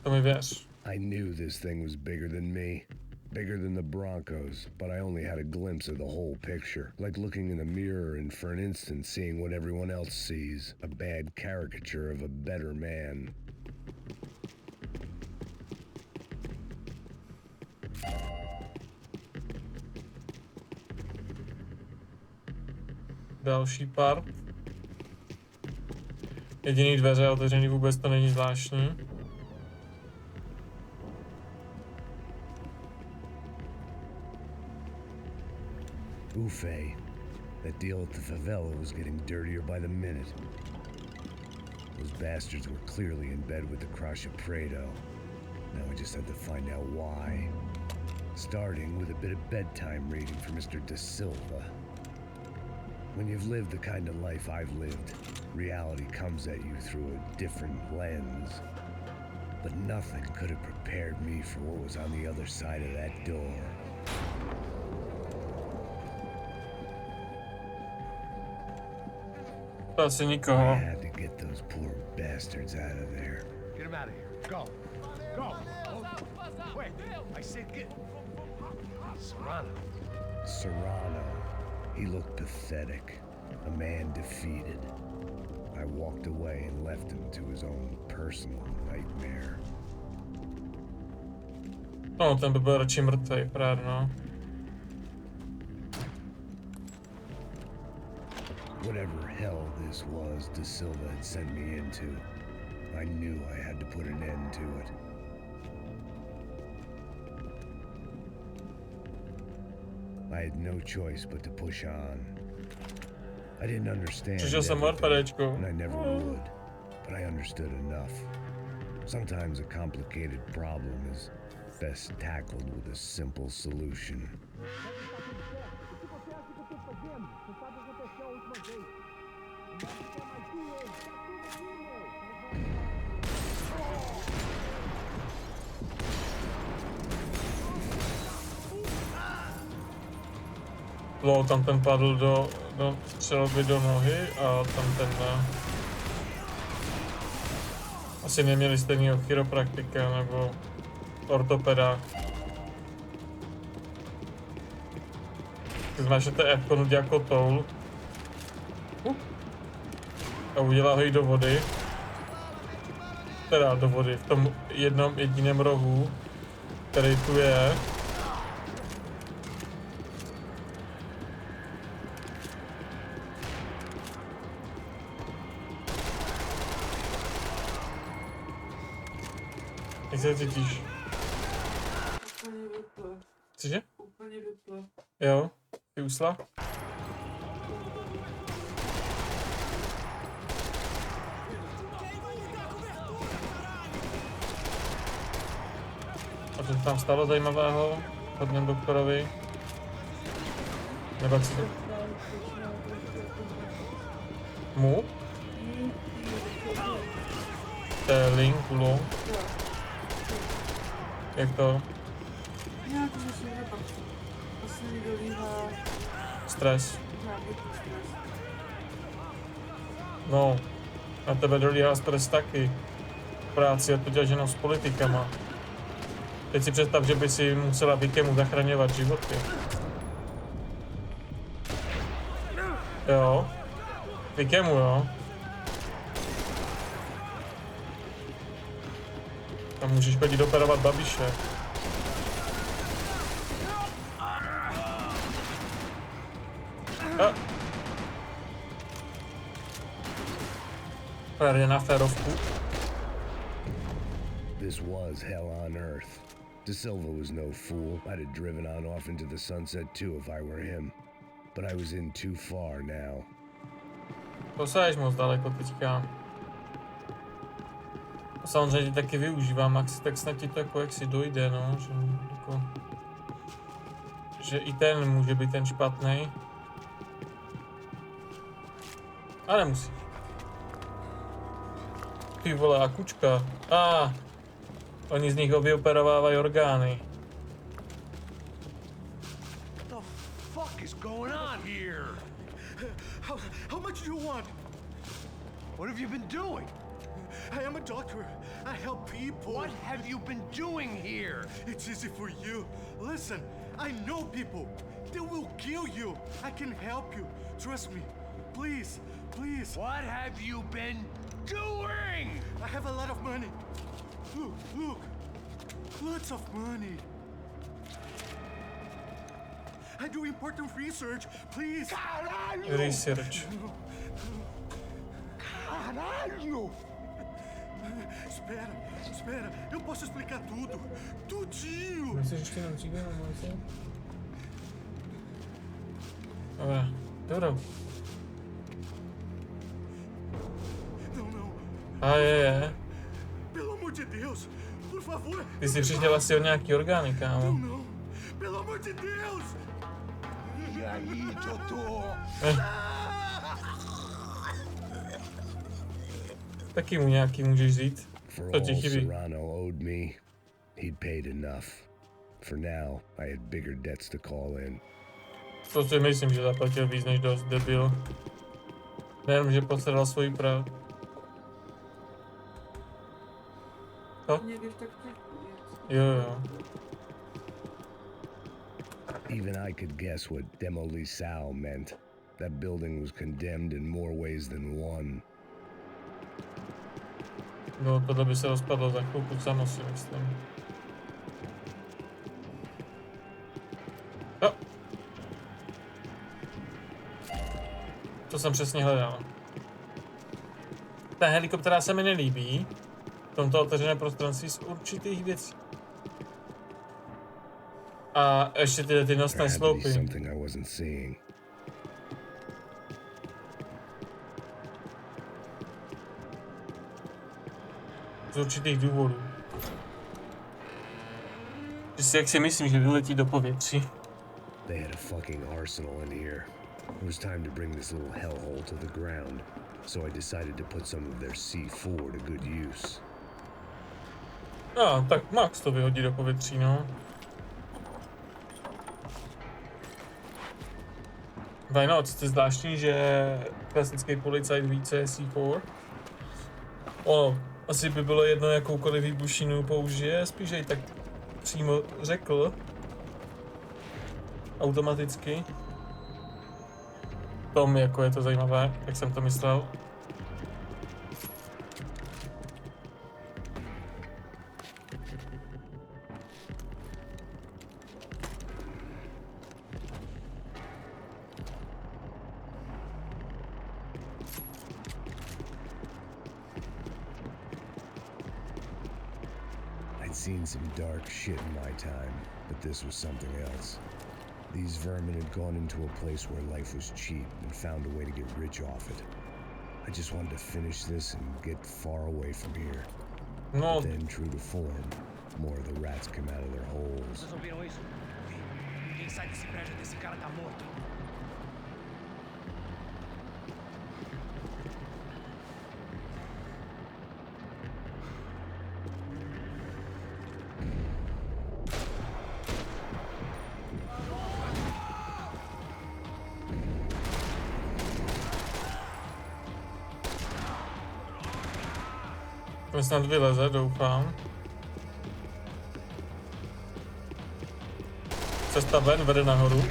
To mi věř. I knew this thing was bigger than me. Bigger than the Broncos, but I only had a glimpse of the whole picture. Like looking in a mirror and for an instant seeing what everyone else sees. A bad caricature of a better man. Další part. Jediný dveře otevřený, vůbec to není zvláštní. Ufe. That deal at the favela was getting dirtier by the minute. Those bastards were clearly in bed with the Crush of Prado. Now we just had to find out why. Starting with a bit of bedtime reading for Mr. Da Silva. When you've lived the kind of life I've lived, reality comes at you through a different lens. But nothing could have prepared me for what was on the other side of that door. I had to get those poor bastards out of there. Get him out of here. Go. Go. Quick. I said get... Serrano. Serrano. He looked pathetic. A man defeated. I walked away and left him to his own personal nightmare. No, ten by byl radši mrtvej, právě no. Whatever hell this was Da Silva had sent me into, I knew I had to put an end to it. I had no choice but to push on. I didn't understand everything, and I never would, but I understood enough. Sometimes a complicated problem is best tackled with a simple solution. Tam ten padl do střelby do nohy a tam ten asi neměli stejného chiropraktika nebo ortopeda. Zmášete F nudí jako toul a udělá ho i do vody. Teda do vody, v tom jednom jediném rohu, který tu je. Jak se cítíš? Úplně vyplo. Cože? Úplně vyplo. Jo, ty usla? A co tam stalo zajímavého? Hodně doktorovi? Nebo jak si to... Mu? To je linkulo. Jak to? Nějak řešíme pak. Poslední dolíhá. Stres. Nějaký stres. No, na tebe dolíhá stres taky. V práci je to dělat jenom s politikama. Teď si představ, že by si musela Vikemu zachraňovat životy. Jo. Vikemu, jo. Tam můžeš chodit operovat Babiše. Právě na férovku. This was hell on earth. Da Silva was no fool. I'd have driven on off into the sunset too if I were him. But I was in too far now. To seš moc daleko teďka. Samozřejmě taky využívám Maxi, tak snad ti to jako jak si dojde, no, že jako... Že i ten může být ten špatný. A nemusí. Ty vole, a kučka. Oni z nich vyoperovávají orgány. What the fuck is going on here? How much do you want? What have you been doing? I am a doctor. I help people. What have you been doing here? It's easy for you. Listen, I know people. They will kill you. I can help you. Trust me. Please, please. What have you been doing? I have a lot of money. Look, look. Lots of money. I do important research. Please. Caralho! Research. Caralho! Espera, espera. Eu posso explicar tudo. Tudinho. Myslíš, že ti nám říká, Dobrou. A je. Pelo amor de Deus, por favor. Ty jsi přišel asi o nějaký orgány, kámo. Não, pelo amor de Deus. E aí, doutor? Taky mu nějaký můžeš říct. For To ti all chybí. Serrano owed me, he'd paid enough. For now, I had bigger debts to call in. To si myslím, že zaplatil víc než dost, debil. Nejenom, že posledal svoji práv. Co? Někdy tak těžko věc. Jo. Even I could guess what demolisal meant. That building was condemned in more ways than one. No, tohle by se rozpadlo za chvilku samo, si myslím. Jo. To jsem přesně hledal. Ta helikoptéra se mi nelíbí. V tomto otevřeném prostranství z určitých věcí. A ještě ty nosné There had to be sloupy. something I wasn't seeing. Z určitých důvodů. Jak si myslím, že vyletí do povětří. They had a fucking arsenal in here. It was time to bring this little hellhole to the ground, so I decided to put some of their C4 to good use. Tak Max to vyhodí do povětří, no. Why not? Jste zvláštní, že klasický policajt více C4. Asi by bylo jedno, jakoukoliv výbušinu použije, spíš jej tak přímo řekl. Automaticky. Tom, jako je to zajímavé, jak jsem to myslel. Seen some dark shit in my time, but this was something else. These vermin had gone into a place where life was cheap and found a way to get rich off it. I just wanted to finish this and get far away from here. No. But then, true to form, more of the rats come out of their holes. Vocês ouviram isso? Ninguém sai desse prédio desse cara tá morto. To snad vyleze, doufám. Cesta ven vede nahoru.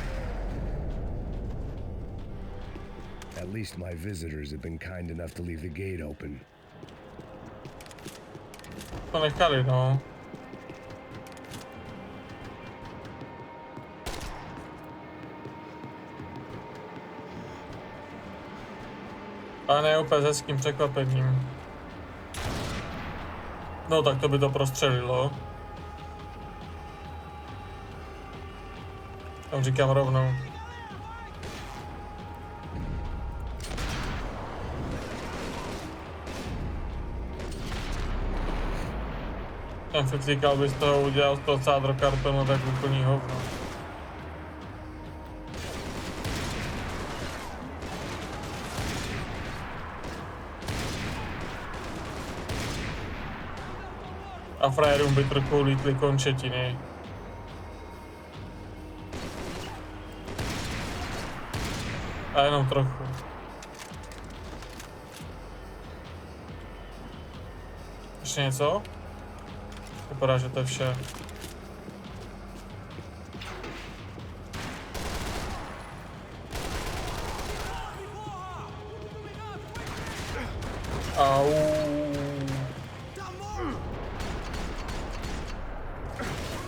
At least my visitors have been kind enough to leave the gate open. To nechali, no. A ne úplně s hezkým překvapením. No tak to by to prostřelilo. Tam říkám rovnou. Jsem si říkal, bys toho udělal z toho cádro kartonu, tak úplný hovno. A frajerům by trochu lítly končetiny. A jenom trochu. Ještě něco? Vypadá, že to je vše. Au.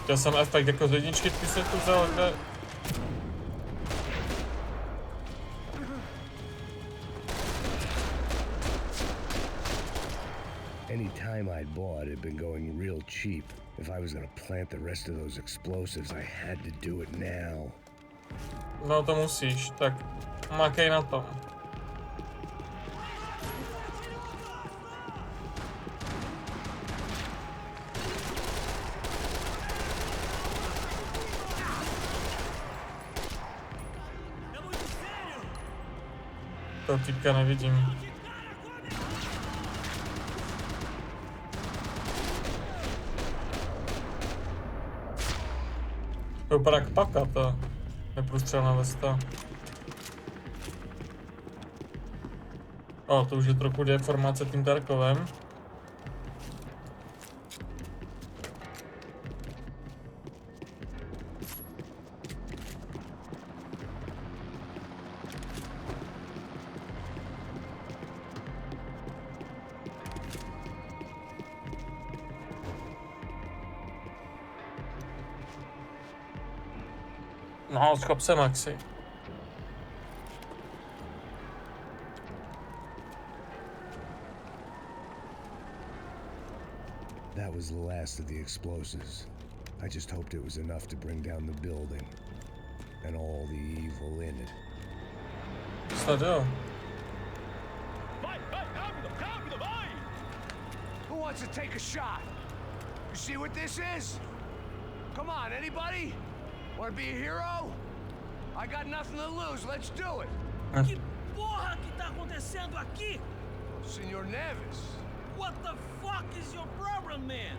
Chtěl jsem efekt jako z jedničky, ty se tu vzal, kde... Any time I'd bought had been going real cheap. If I was gonna plant the rest of those explosives, I had to do it now. No to musíš, tak makej na tom. To týpka nevidím. To vypadá jak paka, ta neprůstřelná vesta. O, to už je trochu deformace tím Tarkovem. No, schop se, Maxi. That was the last of the explosives. I just hoped it was enough to bring down the building and all the evil in it. Snad jo. Who wants to take a shot? You see what this is? Come on, anybody? Want to be a hero? I got nothing to lose. Let's do it. Que porra que tá acontecendo aqui? Senor Neves. What the fuck is your problem, man?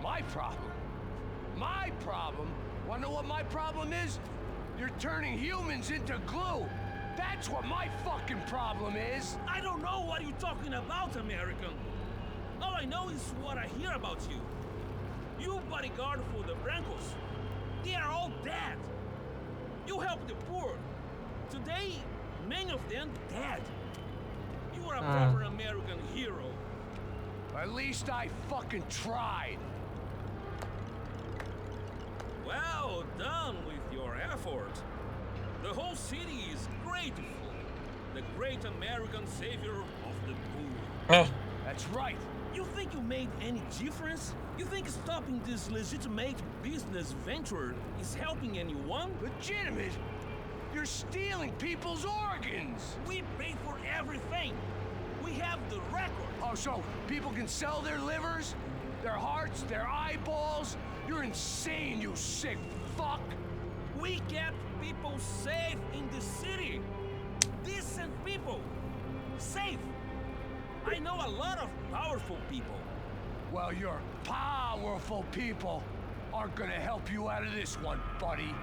My problem? My problem? Wanna know what my problem is? You're turning humans into glue. That's what my fucking problem is. I don't know what you're talking about, American. All I know is what I hear about you. You bodyguard for the Brancos. They are all dead. You help the poor. Today, many of them dead. You are a proper American hero. At least I fucking tried. Well done with your effort. The whole city is grateful. The great American savior of the poor. That's right. You think you made any difference? You think stopping this legitimate business venture is helping anyone? Legitimate? You're stealing people's organs! We pay for everything! We have the record! Oh, so people can sell their livers? Their hearts? Their eyeballs? You're insane, you sick fuck! We kept people safe in the city! Decent people! Safe! I know a lot of powerful people. Well, your powerful people aren't gonna help you out of this one, buddy.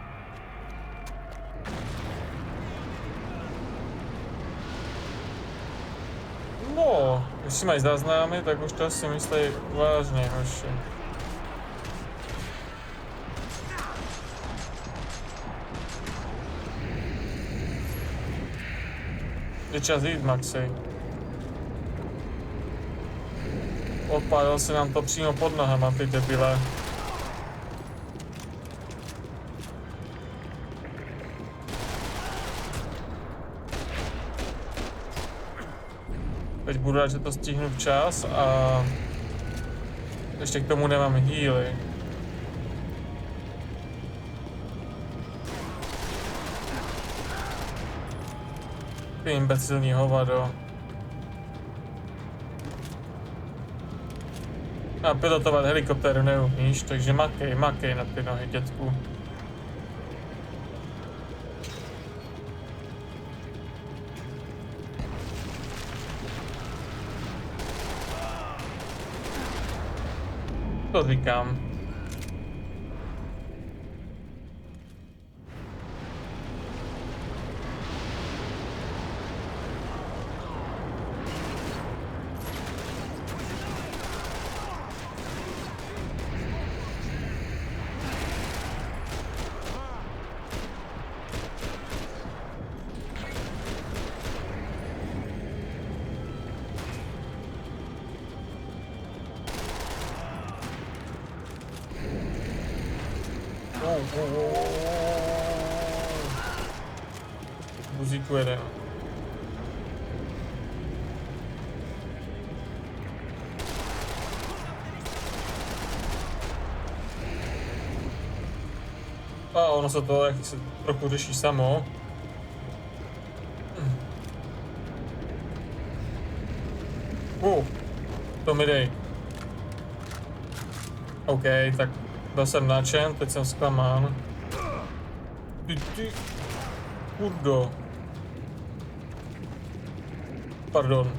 No, když si mají záznamy, tak už to si myslí vážně, hoši. Je čas jít, Maxi. Odpálil si nám to přímo pod nohama, ty debile. Teď budu rád, že to stihnu včas a ještě k tomu nemám healy. Ty imbecilní hovado. A pilotovat helikoptéru neumíš, takže makej na ty nohy, dětku. To říkám. Buzíku jeden. A ono se to jak se trochu řeší samo. To mi dej. OK, tak byl jsem nadšen, teď jsem zklamán. Ty kurdo. Pardon.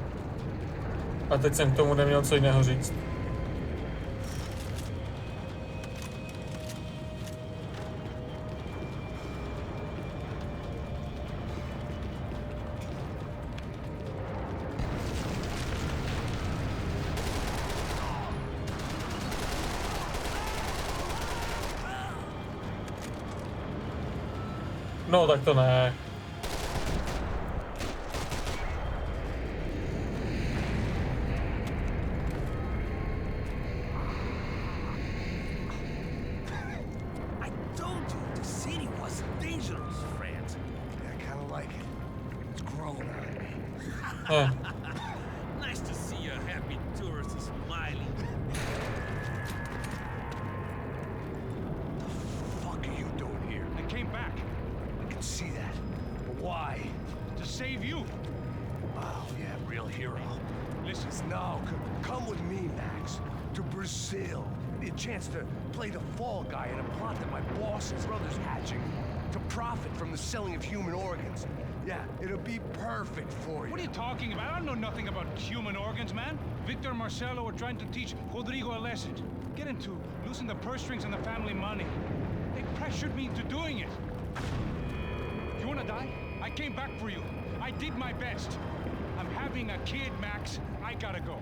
A teď jsem k tomu neměl co jiného říct. No, tak to ne. I told you the city was dangerous, friend. I kind of like it. It's growing on me. Nice to see a happy tourist smiling. The fuck are you doing here? I came back I can see that. But why? to save you. Oh, yeah, real hero. Listen, No, come with me, Max. To Brazil. A chance to play the fall guy in a plot that my boss's brother's hatching. To profit from the selling of human organs. Yeah, it'll be perfect for you. what are you talking about? I don't know nothing about human organs, man. Victor and Marcelo were trying to teach Rodrigo a lesson. Get into losing the purse strings and the family money. They pressured me into doing it. You wanna die? I came back for you. I did my best. I'm having a kid, Max. I gotta go.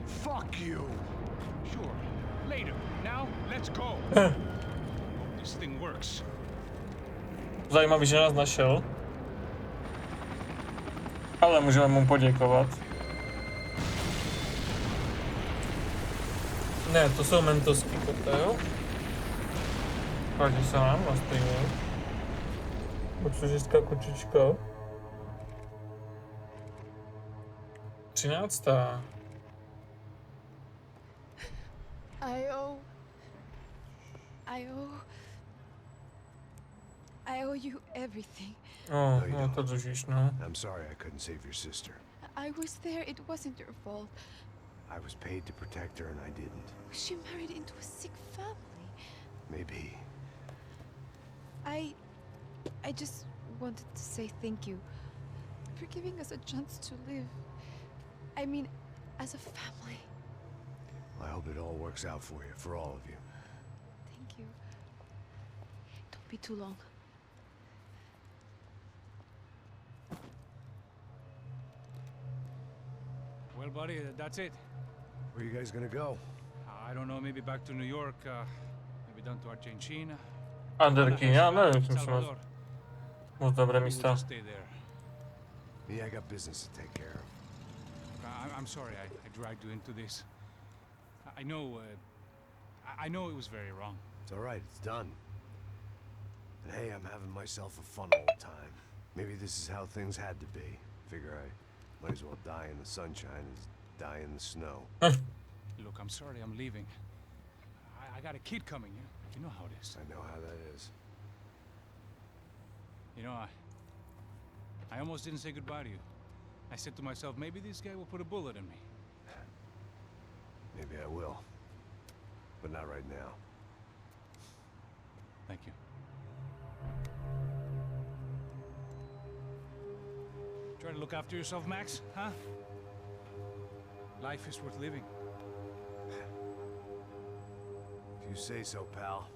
Fuck you. Sure. Later. Now, let's go. This thing works. Zajímavý, že nás našel. Ale můžeme mu poděkovat. Ne, to jsou mentovský kupy, jo? Páči se nám na stejně. Obslužistka kočička. 13. I owe you everything. Oh, no to držíš, no. I'm sorry I couldn't save your sister. I was there. It wasn't your fault. I was paid to protect her and I didn't. She married into a sick family. Maybe. I just wanted to say thank you for giving us a chance to live. I mean, as a family. I hope it all works out for you, for all of you. Thank you. Don't be too long. Well, buddy, that's it. Where are you guys gonna go? I don't know, maybe back to New York, maybe down to Argentina. Argentina, nevím, jsem si moc dobré We'll místa. just stay there. Me, I got business to take care of. I'm sorry I dragged you into this. I know, I know it was very wrong. It's all right, it's done. But hey, I'm having myself a fun old time. Maybe this is how things had to be. Figure I might as well die in the sunshine as die in the snow. Look, I'm sorry I'm leaving. I got a kid coming, you know how it is. I know how that is. You know, I almost didn't say goodbye to you. I said to myself, maybe this guy will put a bullet in me. Maybe I will. But not right now. Thank you. Try to look after yourself, Max, huh? Life is worth living. If you say so, pal.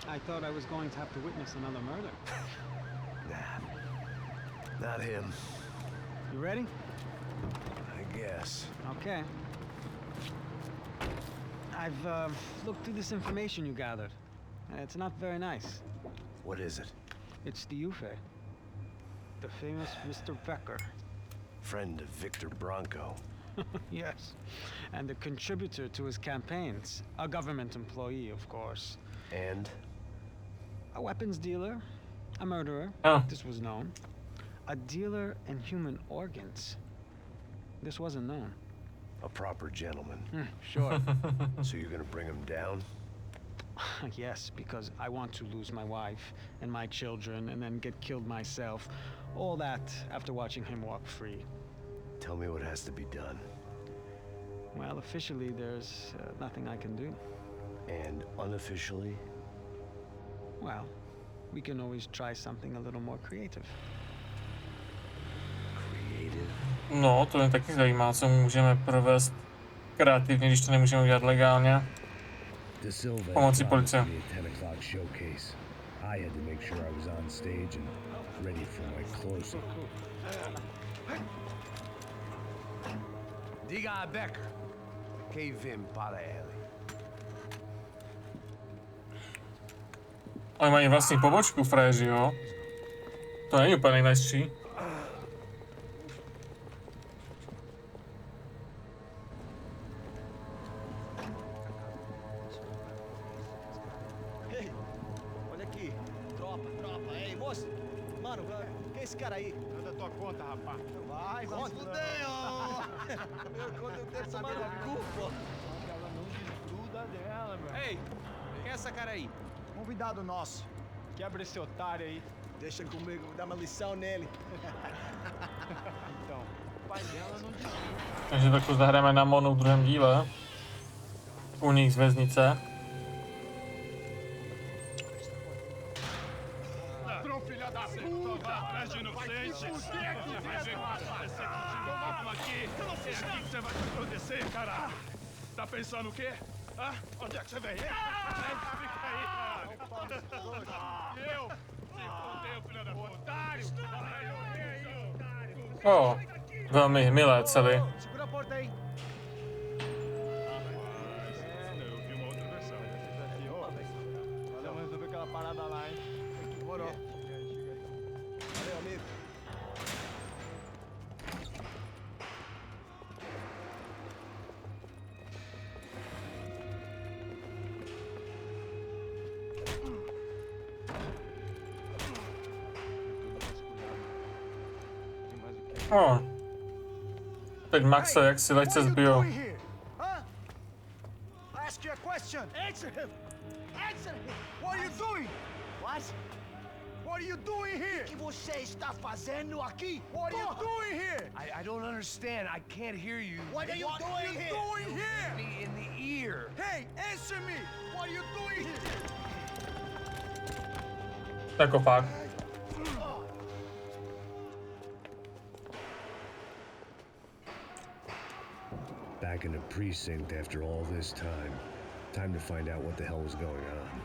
I thought I was going to have to witness another murder. Nah. Not him. You ready? I guess. Okay. I've looked through this information you gathered. It's not very nice. What is it? It's the Ufe. The famous Mr. Becker. Friend of Victor Bronco. Yes. And a contributor to his campaigns. A government employee, of course. And? A weapons dealer. A murderer. Oh. This was known. A dealer in human organs. This wasn't known. A proper gentleman. Sure. So you're gonna bring him down? Yes, because I want to lose my wife and my children and then get killed myself. All that after watching him walk free. Tell me what has to be done. Well, officially, there's nothing I can do. And unofficially? Well, we can always try something a little more creative. Creative? No, to mě taky zajímá, co můžeme provést kreativně, když to nemůžeme udělat legálně. Pomocí policie. I had to make sure I was on stage and ready for my close-up. Diga a Becker. Cave in para ele. Oni mají vlastní pobočku, frajeři, jo? To není úplně nejlepší. Esse cara aí. Manda tua conta, rapaz. Vai fuder, ó. Meu conta eu tenho essa culpa. Ela não desgruda dela, meu. Ei, quem é essa cara aí? Convidado nosso. Quebra esse otário aí. Deixa comigo, vou dar uma lição nele. Então, o pai dela não desgruda. Takže takto zahrajeme na Monu v druhém díle. U nich z věznice. Filha da puta! Atrás de inocente! Vai ver mais parecer contigo mesmo aqui! É aqui que você vai se acontecer, cara! Tá pensando o quê? Hã? Onde é que você vem? Fica aí, cara! Eu? Se fudeu, filha da puta! Otário! O, velmi milé cely. Segura a porta aí. Eu vi uma outra versão. Vamos resolver aquela parada lá, hein? Demorou. Valeu, amigo. O. Teď Maxe jak si lehce zbijou. Ask you a question. Answer him. Answer him. What are you doing? What? What are you doing here? O que você está fazendo aqui? What are you doing here? I don't understand. I can't hear you. What are you doing here? Me in the ear. Hey, answer me. What are you doing here? Jako fakt. Back in the precinct after all this time. Time to find out what the hell was going on.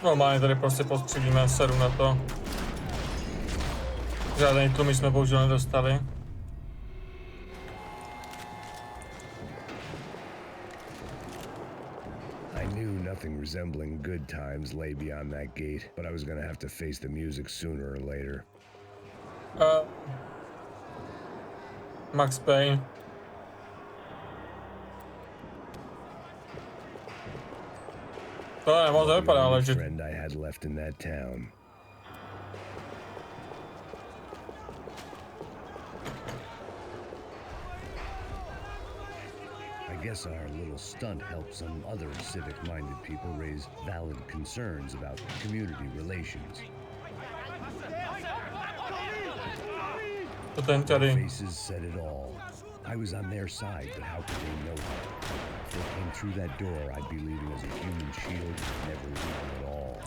Normálně tady prostě postřelíme, seru na to. Žádný tlum jsme bohužel nedostali. I knew nothing resembling good times lay beyond that gate, but I was gonna have to face the music sooner or later. Maxe Payna. To nemoc nevypadá, ale že... Friend I had left in that town. I guess our little stunt helped some other civic-minded people raise valid concerns about community relations. To ten tady. Faces said it all. I was on their side, but how could they know that? If they came through that door, I'd be leaving as a human shield, never leaving at all.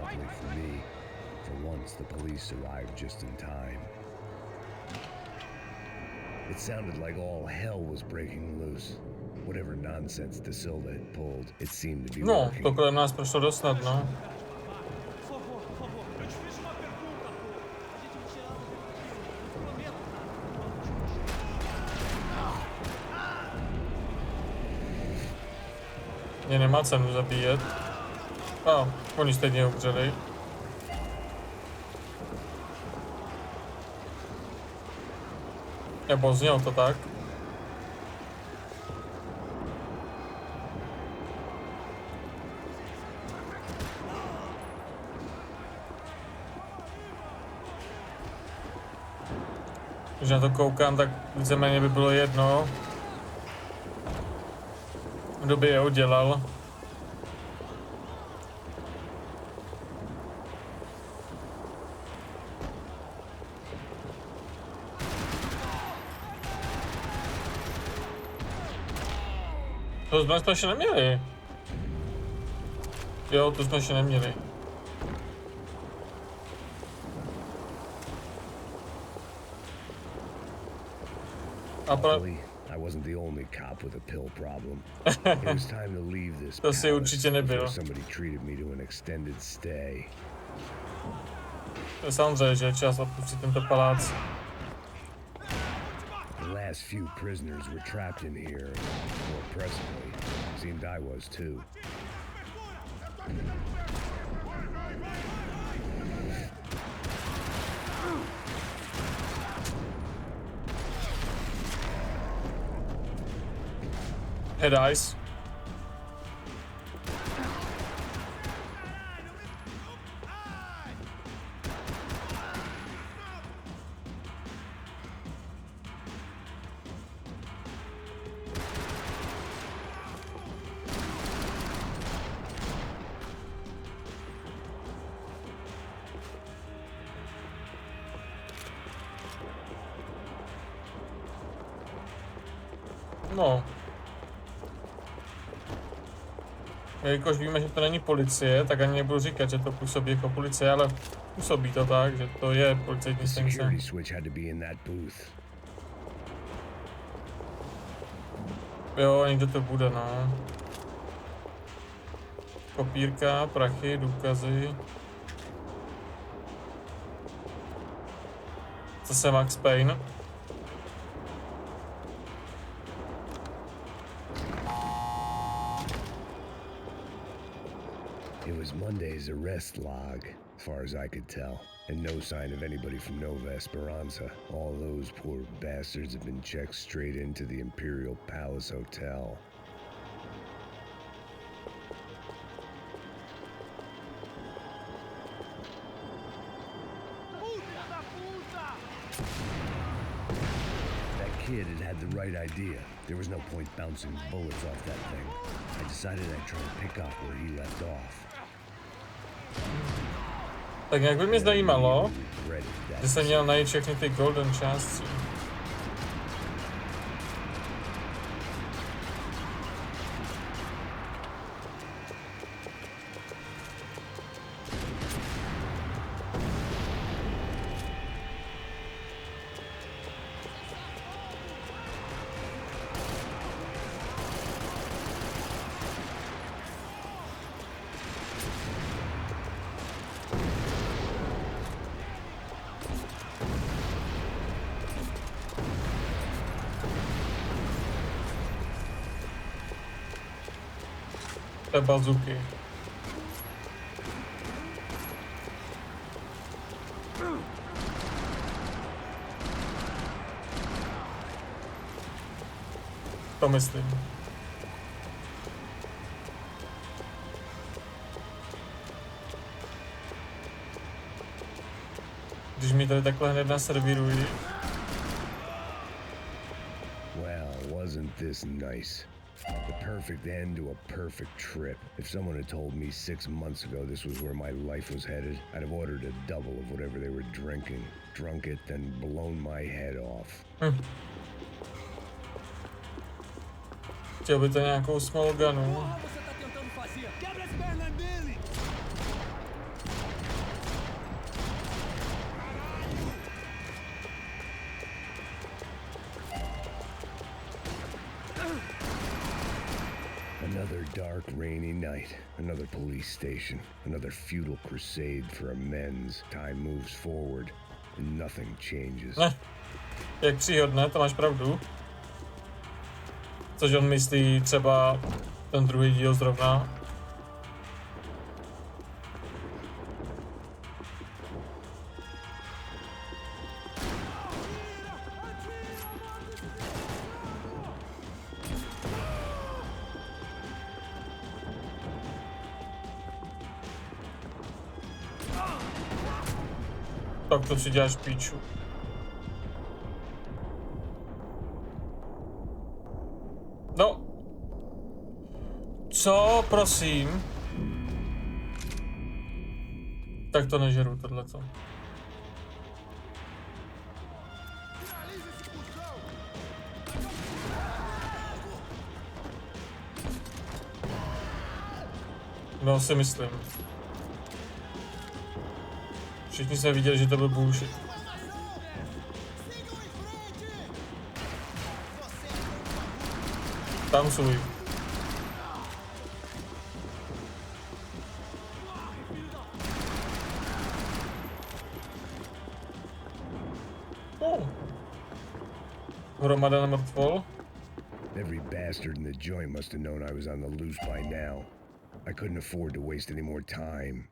Luckily for me, for once the police arrived just in time. It sounded like all hell was breaking loose. Whatever nonsense Da Silva had pulled, it seemed to be No, working. to kolem nás prošlo dost snadno. Mě nemá cenu zabíjet. Oni stejně umřeli. Nebo znělo to tak. Když na to koukám, tak víceméně by bylo jedno, kdo by je udělal. To jsme ještě neměli. Jo, to jsme ještě neměli. Luckily, I wasn't the only cop with a pill problem. It was time to leave this palace before somebody treated me to an extended stay. Samozřejmě, že je čas opustit tento palác. The last few prisoners were trapped in here. More presently, seemed I was too. Head eyes. No. Jelikož víme, že to není policie, tak ani nebudu říkat, že to působí jako policie, ale působí to tak, že to je policejní stanice. Jo, někde to bude, no. Kopírka, prachy, důkazy. Zase Maxe Payna. It was Monday's arrest log, as far as I could tell, and no sign of anybody from Nova Esperanza. All those poor bastards have been checked straight into the Imperial Palace Hotel. That kid had the right idea. There was no point bouncing bullets off that thing. I decided I'd try to pick up where he left off. Tak jak by mě zajímalo, že jsem měl najít všechny ty golden části. Té bazuky. To myslím. Když mi tady takhle hned naservírují. Well, wasn't this nice? The perfect end to a perfect trip. If someone had told me 6 months ago this was where my life was headed, I'd have ordered a double of whatever they were drinking, drunk it, then blown my head off. Chtěl by to nějakou small gunu. Another dark, rainy night. Another police station. Another futile crusade for amends. Time moves forward, and nothing changes. Jak příhodné, to máš pravdu. Což on myslí třeba ten druhý díl zrovna. Tak to si děláš píču. Co? Prosím. Tak to nežeru, tohleto. No, si myslím. Všichni jsme viděli, že to byl bullshit. Tam svůj. Hromada mrtvol. Every bastard in the joint must have known I was on the loose by now. I couldn't afford to waste any more time.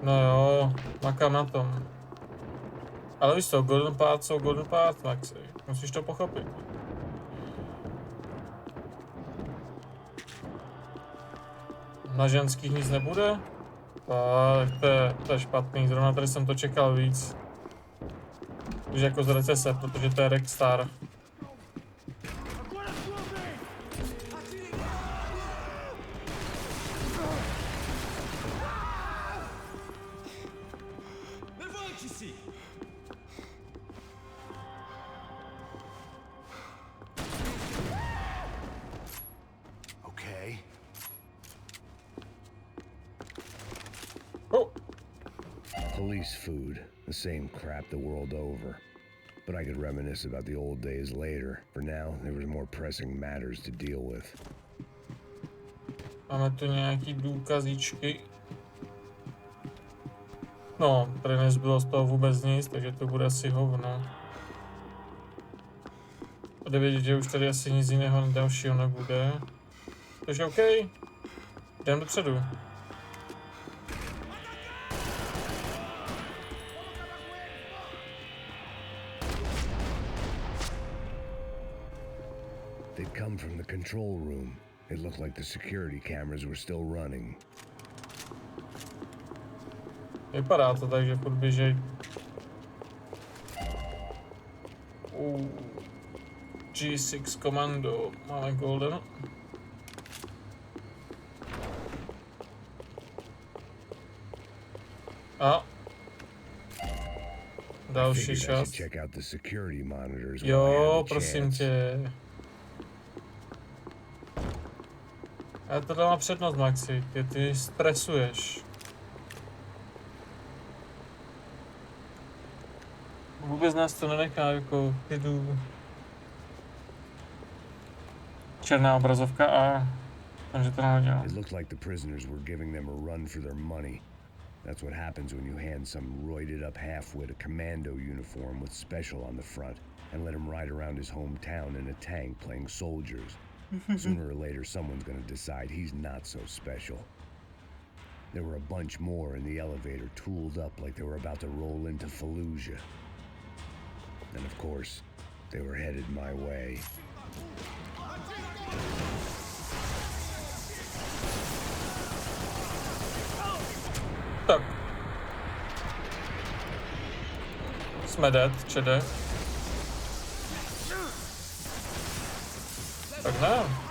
No jo, makám na tom. Ale víš co, Golden Path jsou Golden Path, Maxi. Musíš to pochopit. Na ženských nic nebude? Tak to je špatný, zrovna tady jsem to čekal víc. Už jako z recese, protože to je Rockstar. Police food, the same crap the world over. But I could reminisce about the old days later. For now, there was more pressing matters to deal with. Máme tu nějaký důkazíčky. No, tady nezbylo z toho vůbec nic, takže to bude asi hovno. A jde vědět, že už tady asi nic jiného dalšího nebude. Takže OK, jdem dopředu. They'd come from the control room. It looked like the security cameras were still running. Vypadá to tak, že furt běžej. G6 komando, máme golden. A další část. Jo, prosím tě. Já to dám přednost, Maxi, ty stresuješ. Vůbec nás to nenechá jako klidu. Černá obrazovka a takže to nedělá. It looked like the prisoners were giving them a run for their money. That's what happens when you hand some roided up halfwit a commando uniform with special on the front and let him ride around his hometown in a tank playing soldiers. Sooner or later, someone's gonna decide he's not so special. There were a bunch more in the elevator, tooled up like they were about to roll into Fallujah. And of course, they were headed my way. Tak. Jsme dead, čede. Tak ne.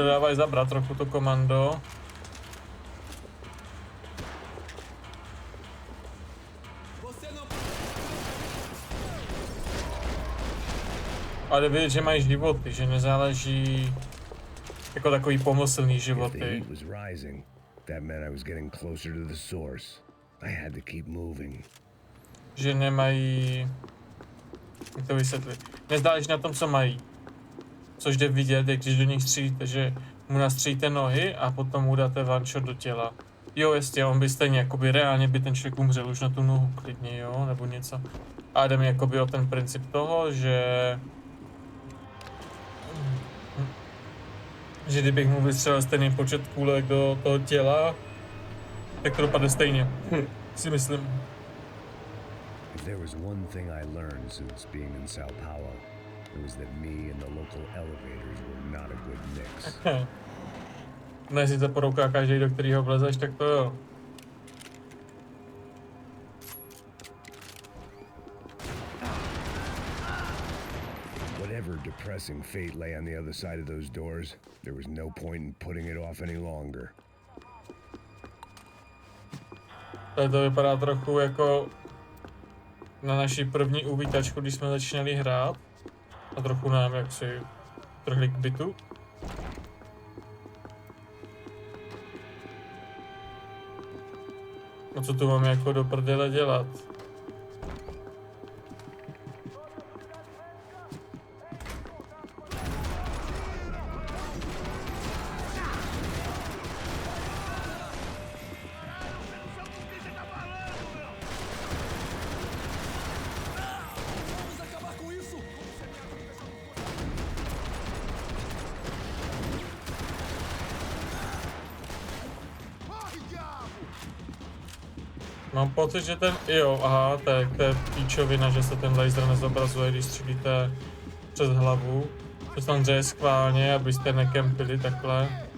Dávají zabrat trochu to komando. Ale vidět, že mají životy, že nezáleží jako takový pomyslný životy. Že nemají... Jak to vysvětlit? Nezdáleží na tom, co mají. Což jde vidět, když do nich střílíte, že mu nastřílíte nohy a potom mu dáte one shot do těla. Jo, jasně, on by stejně, jakoby reálně by ten člověk umřel už na tu nohu klidně, jo, nebo něco. A jde mi jakoby o ten princip toho, že že kdybych mu vystřelil stejný počet kůlek do toho těla, tak to dopadne stejně. Si myslím. If there was one thing I learned since being in Sao Paulo, it was that me and the local elevators were not a good mix. Ne, si to porouká každý, do kterého vlezeš, tak to jo. Whatever depressing fate lay on the other side of those doors, there was no point in putting it off any longer. Tady to vypadá trochu jako na naší první uvítačku, když jsme začínali hrát. A trochu nám jaksi trhli k bytu. A co tu máme jako do prdele dělat? Mám pocit, že ten, jo, aha, to je píčovina, že se ten laser nezobrazuje, když střílíte přes hlavu. To samozřejmě schválně, abyste nekempili takhle.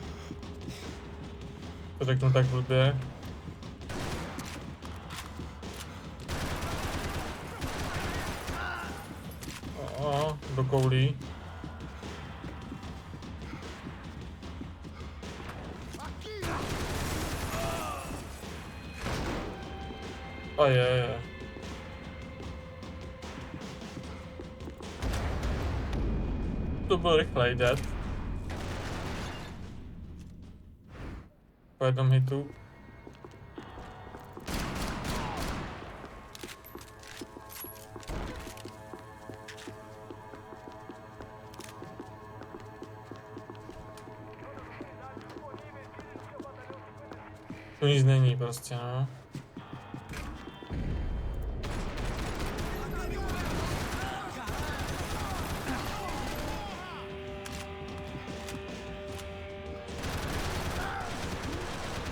To řeknu tak blbě. Do koulí. A je. To byl rychlej dead. Po jednom hitu. Tu nic není prostě, no.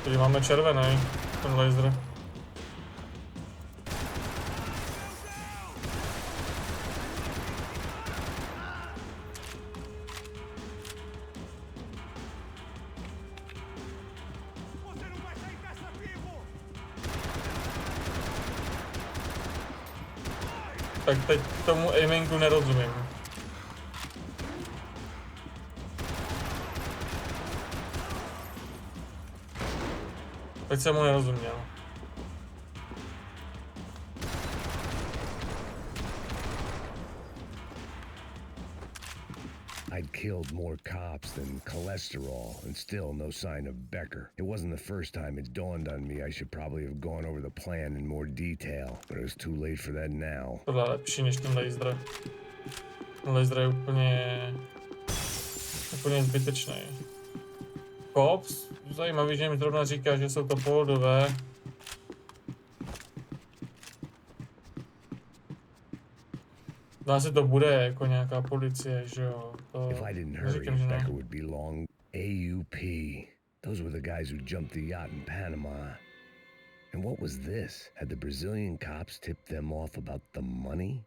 Tady máme červený, ten laser. Tak teď tomu aimingu nerozumím. Teď jsem mu nerozuměl. I'd killed more cops than cholesterol, and still no sign of Becker. It wasn't the first time it dawned on me I should probably have gone over the plan in more detail, but it was too late for that now. Tohle je lepší než ten laser. Ten laser je úplně zbytečný. Cops? Zajímavý, že mi zrovna říká, že jsou to pohodové. Asi to bude jako nějaká policie, že jo? To If I didn't hurry, Becker would be long. AUP. Those were the guys who jumped the yacht in Panama. And what was this? Had the Brazilian cops tipped them off about the money?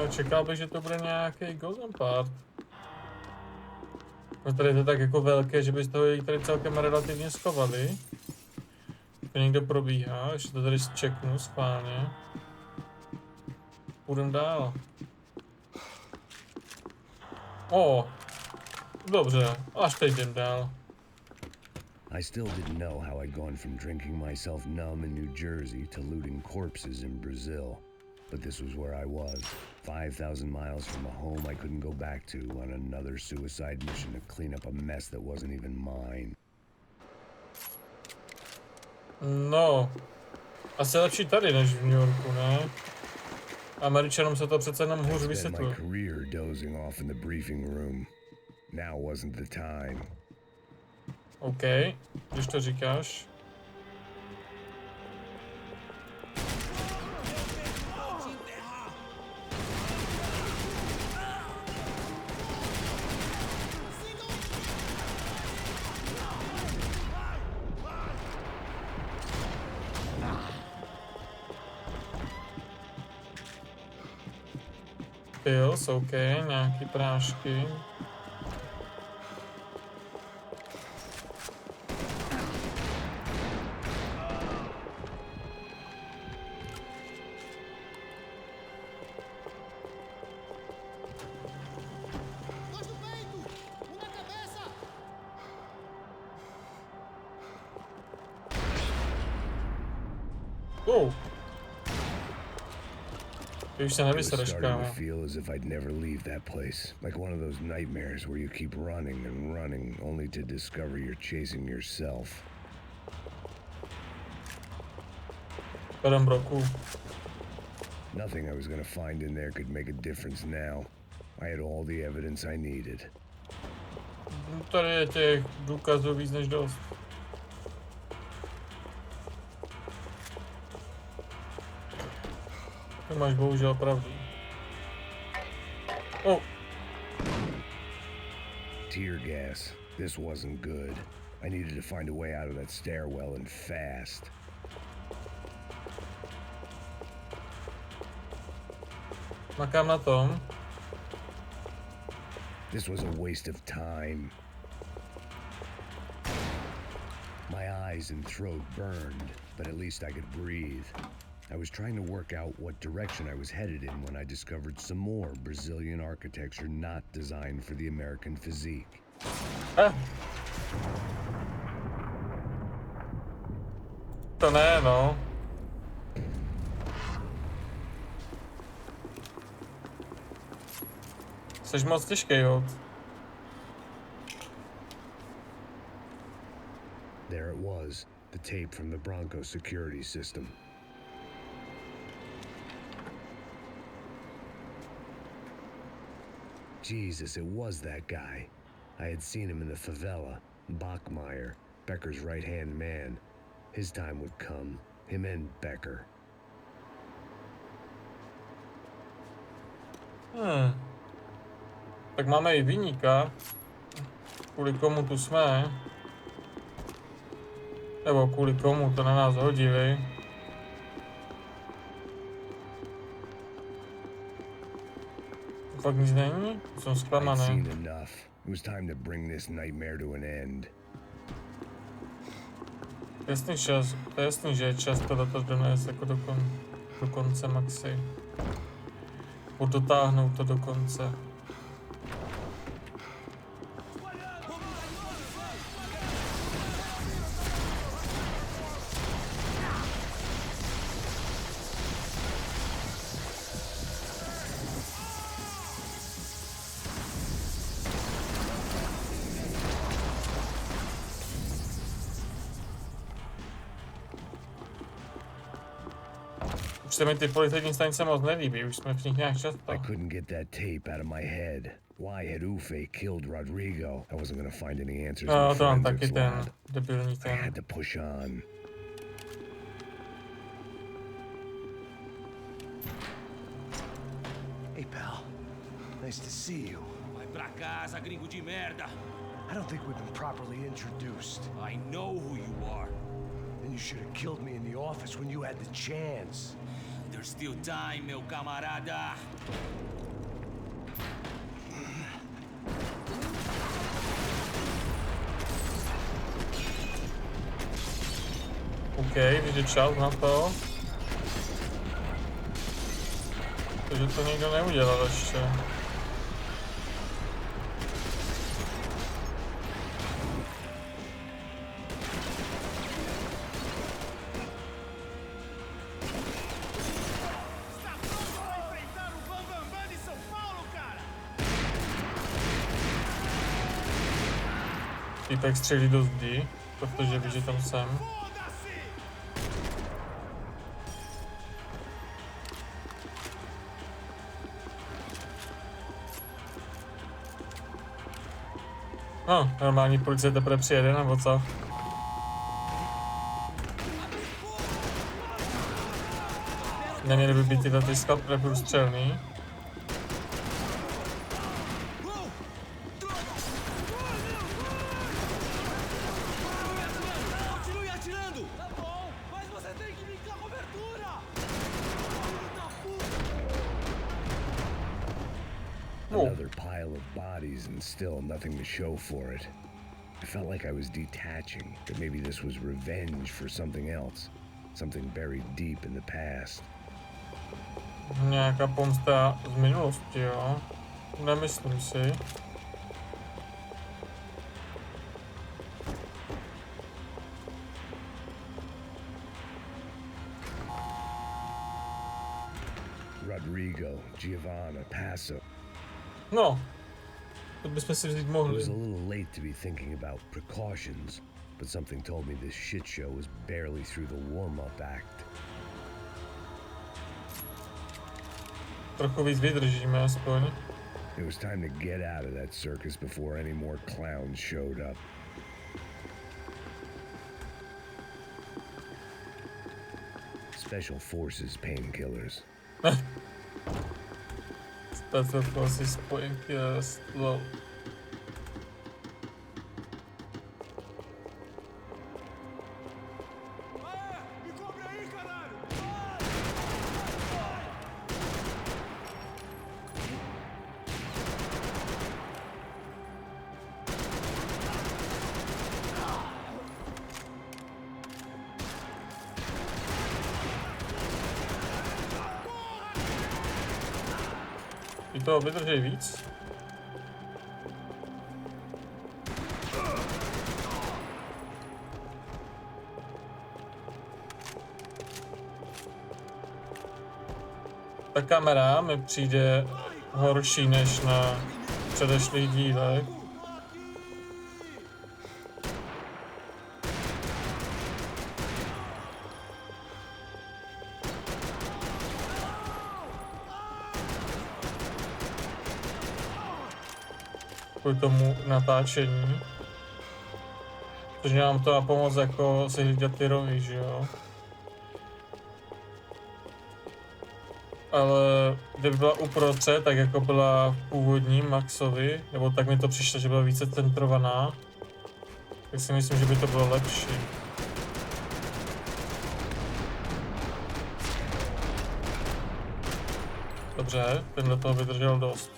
Čekal bych, že to bude nějaký golden part. No tady je to tak jako velké, že byste ho tady celkem relativně schovali. To někdo probíhá, ještě to tady zčeknu schválně. Půjdem dál. Dobře, až teď jdem dál. I still didn't know how I'd gone from drinking myself numb in New Jersey to looting corpses in Brazil. But this was where I was, 5,000 miles from a home I couldn't go back to on another suicide mission to clean up a mess that wasn't even mine. No, asi lepší tady než v New Yorku, ne? Američanům se to přece jenom hůř vysvětluje. My career dozing off in the briefing room. Now wasn't the time. OK, když to říkáš. pills, OK, nějaký prášky. Oh. It was starting to feel as if I'd never leave that place, like one of those nightmares where you keep running and running, only to discover you're chasing yourself. Nothing I was gonna find in there could make a difference now. I had all the evidence I needed. Tady je těch důkazů víc než dost. To máš bohužel pravdu. Oh. Tear gas. This wasn't good. I needed to find a way out of that stairwell and fast. Makám na tom. This was a waste of time. My eyes and throat burned, but at least I could breathe. I was trying to work out what direction I was headed in when I discovered some more Brazilian architecture not designed for the American physique. Ah. To ne, no. Jseš moc těžký, hod. There it was, the tape from the Bronco security system. Jesus, it was that guy. I had seen him in the favela. Bachmeyer, Becker's right-hand man. His time would come. Him and Becker. Tak máme i viníka. Kvůli komu tu jsme. Nebo kvůli komu to na nás hodili. Fakt nic není? Jsem zklamaný. It was time to bring this nightmare to an end. To je jasný, že je čas to donést jako do konce, Maxi. Dotáhnout to do konce. Už se mi ty policejní stanice moc nelíbí, už jsme v nich nějak často. I couldn't get that tape out of my head. Why had Ufe killed Rodrigo? I wasn't gonna find any answers. No, to mám taky ten debilní ten. I had to push on. Hey, pal. Nice to see you. Vai pra casa, gringo de merda. I don't think we've been properly introduced. I know who you are. Then you should have killed me in the office when you had the chance. There's still time, meu camarada. OK, když je čas na to. Takže to nikdo neudělal ještě. Týpek střelí do zdi, protože ví, že tam jsem. No, normální policie teprve přijede, nebo co? Neměly by být tyhle ty skladby průstřelný. Another pile of bodies and still nothing to show for it. I felt like I was detaching, that maybe this was revenge for something else. Something buried deep in the past. Nějaká pomsta z minulosti, jo? Nemyslím si. Rodrigo, Giovanna, Paso. No, to bychom si vzít It mohli. was a little late to be thinking about precautions, but something told me this shit show was barely through the warm-up act. Trochu víc vydržíme aspoň. It was time to get out of that circus before any more clowns showed up. Special Forces painkillers. Special Forces painkillers, lol. I toho vydržej víc. Ta kamera mi přijde horší než na předešlých dílech. Kvůli tomu natáčení. Protože nám to má pomoct jako si hlídat ty rohy, že jo? Ale kdyby byla uprostřed, tak jako byla v původním Maxovi, nebo tak mi to přišlo, že byla více centrovaná, tak si myslím, že by to bylo lepší. Dobře, tenhle toho vydržel dost.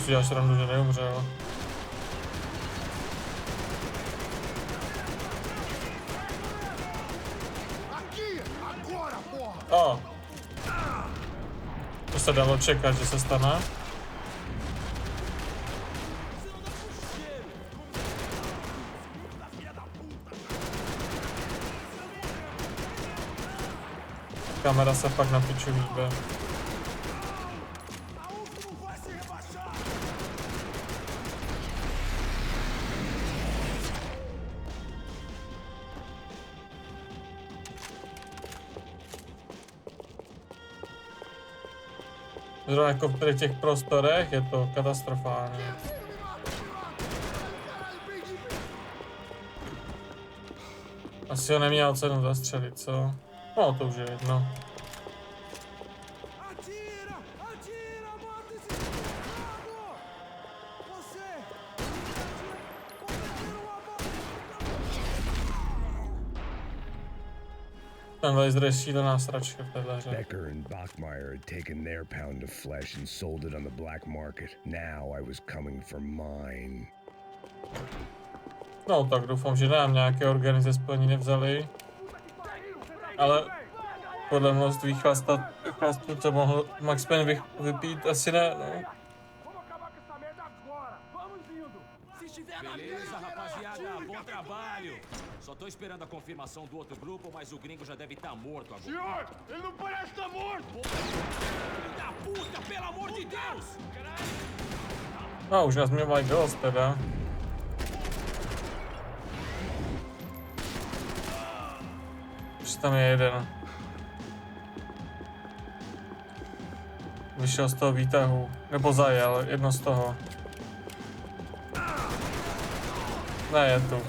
Si děláš srandu, že neumřel. O! To se dalo čekat, že se stane. Kamera se fakt na piču hýbe. Zrovna jako v těch prostorech je to katastrofální. Asi ho neměl cenu zastřelit, co? No, to už je jedno. Tenhle je šílená sračka v téhle hře. Becker and Bachmeyer had taken their pound of flesh and sold it on the black market. Now I was coming for mine. No tak doufám, že nám nějaké organizace splní nevzali. Ale podle množství chlastů, co mohl Max Payne vypít, asi ne, no. Beleza, rapaziada, bom trabalho. Só tô esperando a confirmação do outro grupo, mas o gringo já deve estar morto agora. Senhor, ele não parece estar morto! Filho da puta, pelo amor de Deus! No, už nás měl dost teda. Už tam je jeden. Vyšel z toho výtahu, nebo zajel, jedno z toho. Ne, je tu.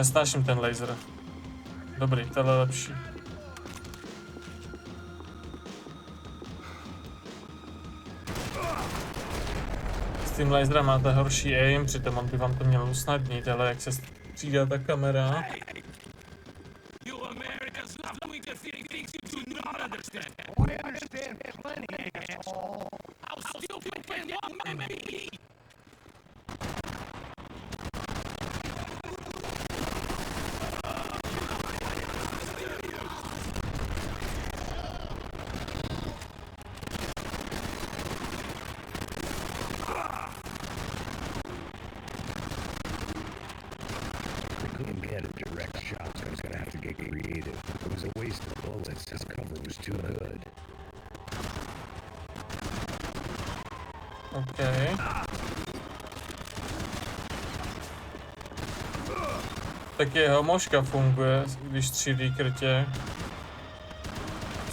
Nesnáším ten laser. Dobrý, tohle je lepší. S tím laserem máte horší aim, přitom on by vám to měl usnadnit, ale jak se střídá ta kamera. You Americans love doing the things you do not understand. We understand plenty, asshole. How stupid can one man be? His cover was too good. Okay. Tak jeho možka funguje, když střílí krtě.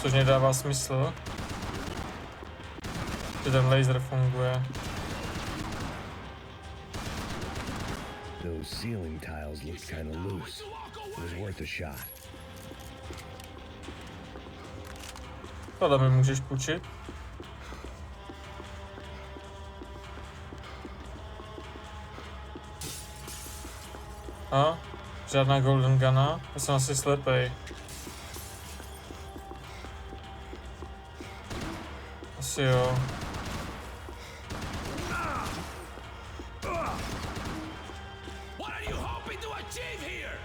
Což nedává smysl. Že ten laser funguje. Those ceiling tiles looked kind of loose. It was worth a shot. Tohle mi můžeš půjčit? A? Žádná golden guna? Já jsem asi slepej. Asi jo. What are you hoping to achieve here?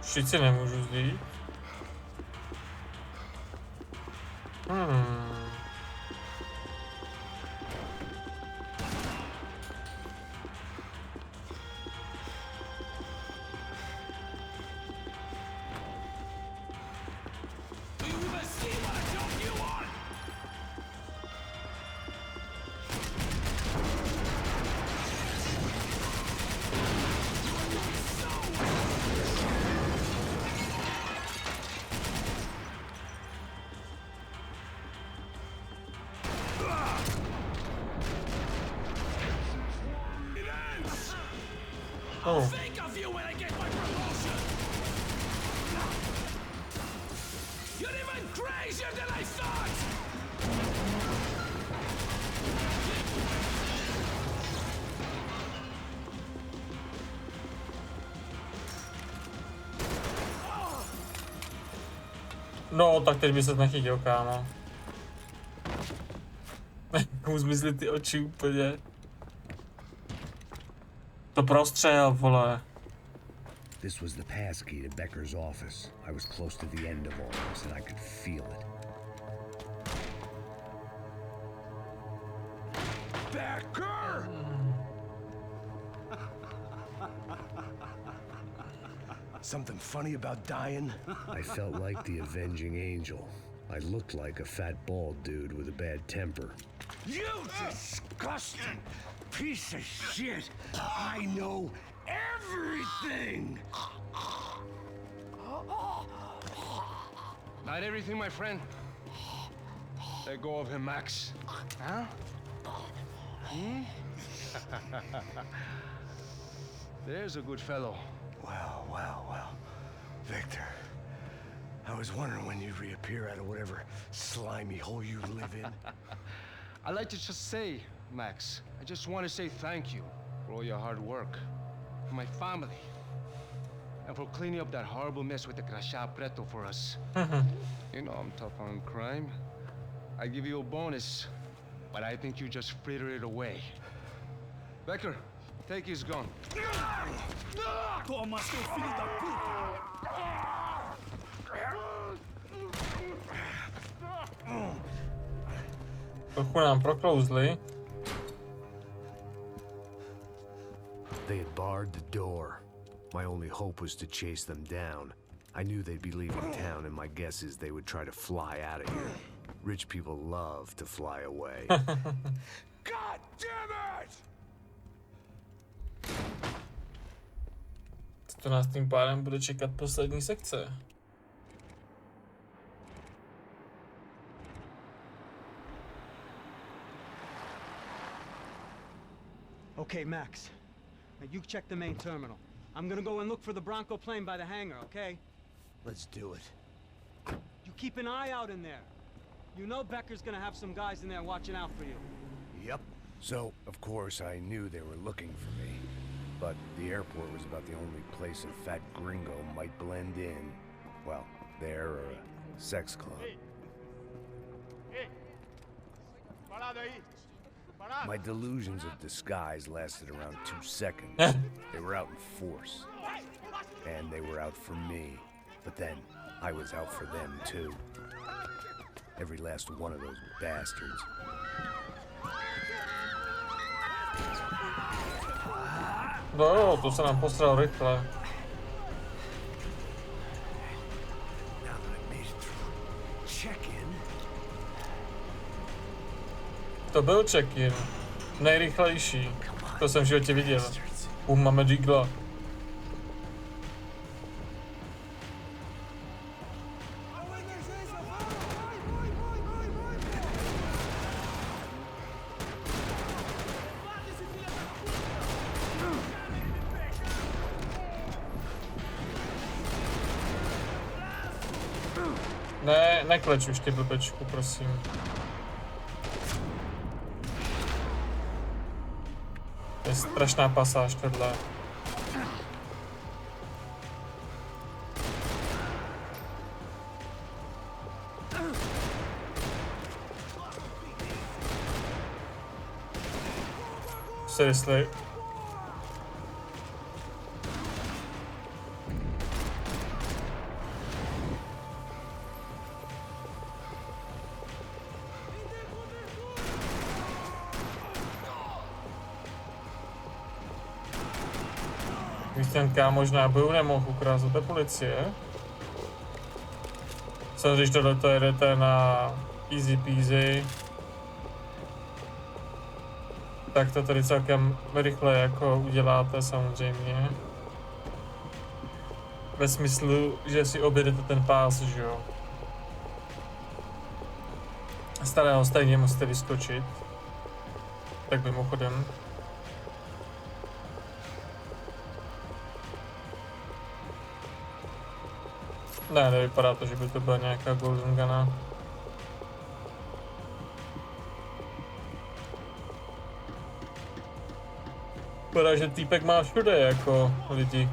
Šít si nemůžu zdít. I'll think of you when I get my promotion. You're even crazier than I thought. No, tak teď by se nechytil, kámo. Komu zmizly ty oči úplně. To prostřel, vole. This was the passkey to Becker's office. I was close to the end of all this and I could feel it. Becker! Something funny about dying? I felt like the avenging angel. I looked like a fat bald dude with a bad temper. You disgusting piece of shit! I know everything! Not everything, my friend. Let go of him, Max. Huh? There's a good fellow. Well. Victor, I was wondering when you'd reappear out of whatever slimy hole you live in. I'd like to just say, Max, I just want to say thank you for all your hard work, for my family, and for cleaning up that horrible mess with the crachá preto for us. You know I'm tough on crime. I give you a bonus, but I think you just fritter it away. Becker, take his gun. Toma, seu filho da puta! Trochu nám proklouzli. They had barred the door. My only hope was to chase them down. I knew they'd be leaving town, and my guess is they would try to fly out of here. Rich people love to fly away. God damn it! To nás tím pádem bude čekat poslední sekce. Okay, Max. Now you check the main terminal. I'm gonna go and look for the Bronco plane by the hangar, okay? Let's do it. You keep an eye out in there. You know Becker's gonna have some guys in there watching out for you. Yep. So, of course, I knew they were looking for me. But the airport was about the only place a fat gringo might blend in. Well, there or a sex club. My delusions of disguise lasted around 2 seconds. They were out in force. And they were out for me. But then, I was out for them too. Every last one of those bastards. No, to se nám posral rychle. To byl check-in. Nejrychlejší. To jsem v životě viděl. Máme digla. Ne, nekleč už ty blbečku, prosím. To je strašná pasáž tohle. Seriously. Ten kámoš nábojů nemohl ukrást od té policie. Co když tohleto jedete na easy peasy, tak to tady celkem rychle jako uděláte samozřejmě. Ve smyslu, že si objedete ten pás, že jo. Starého stejně musíte vyskočit. Tak mimochodem. Ne, nevypadá to, že by to byla nějaká golden guna. Vypadá, že týpek má všude jako lidi.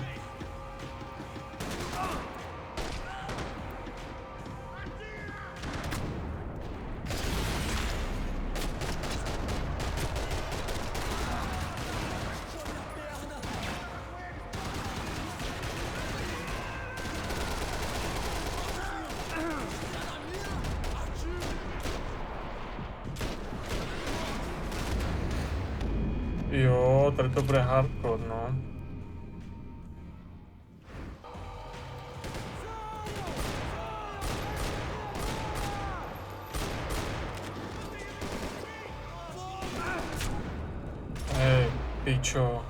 Jo, tady to bude hardcore, no. Hej, pičo.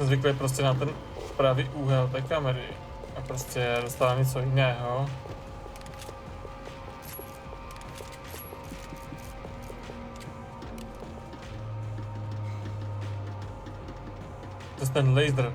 Zvyklý prostě na ten pravý úhel té kamery a prostě dostává něco jiného. To je ten laser.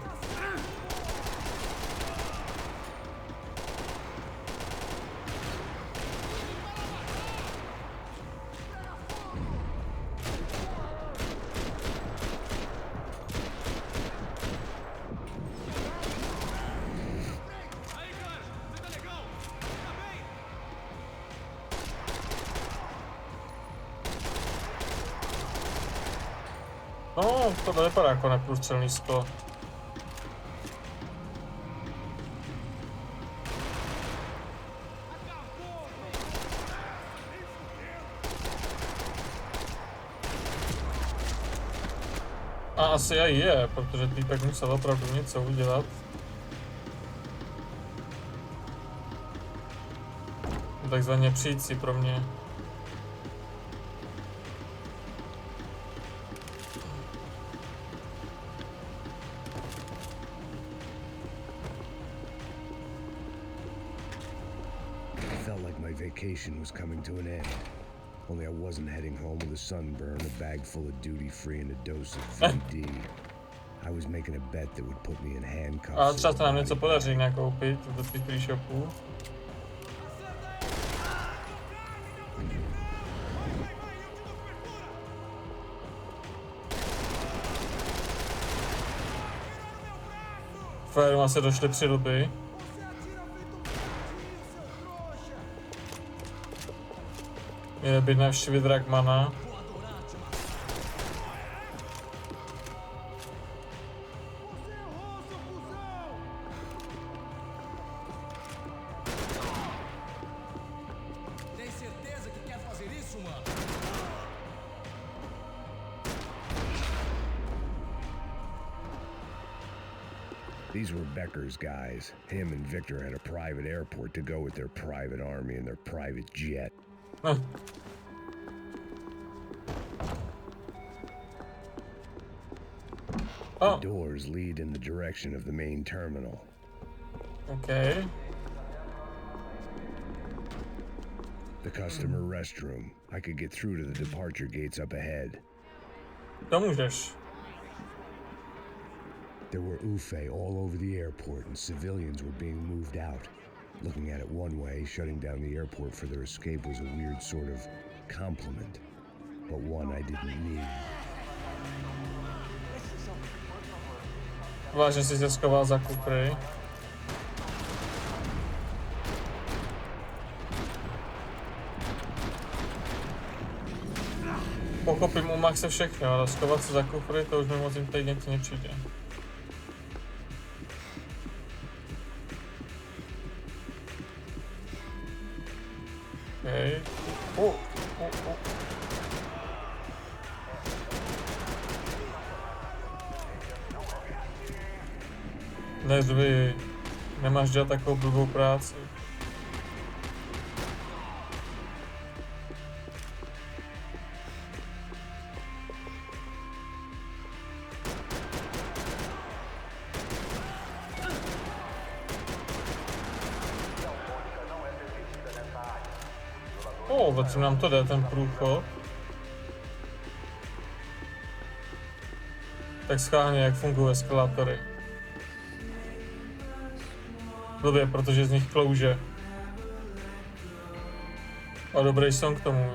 No, to vypadá jako neprůstřelný sklo. A asi aj je, protože týpek musel opravdu něco udělat. takzvaně příci pro mě. Vacation was coming to an end. Only I wasn't heading home with a sunburn, a bag full of duty-free and a dose of VD. I was making a bet that would put me in handcuffs. A třeba se nám něco podaří nakoupit do těch free shopů. Frajerům se došly přilby. Měli být navštívit Dragmana. These were Becker's guys. Him and Victor had a private airport to go with their private army and their private jet. The doors lead in the direction of the main terminal. Okay. The customer restroom. I could get through to the departure gates up ahead. Pomůžeš. There were UFE all over the airport and civilians were being moved out. Looking at it one way, shutting down the airport for their escape was a weird sort of compliment, but one I didn't need. Vážně si se schoval za kupy. Pochopím u Maxe všechno, ale schovat se za kufry, to už mi moc inteligentně nepřijde. Okay. Nezvy, nemáš dělat takovou blbou práci. Co nám to jde, ten průchod. Tak schválně, jak fungují eskalátory. Blbě, protože z nich klouže. A dobrý song k tomu.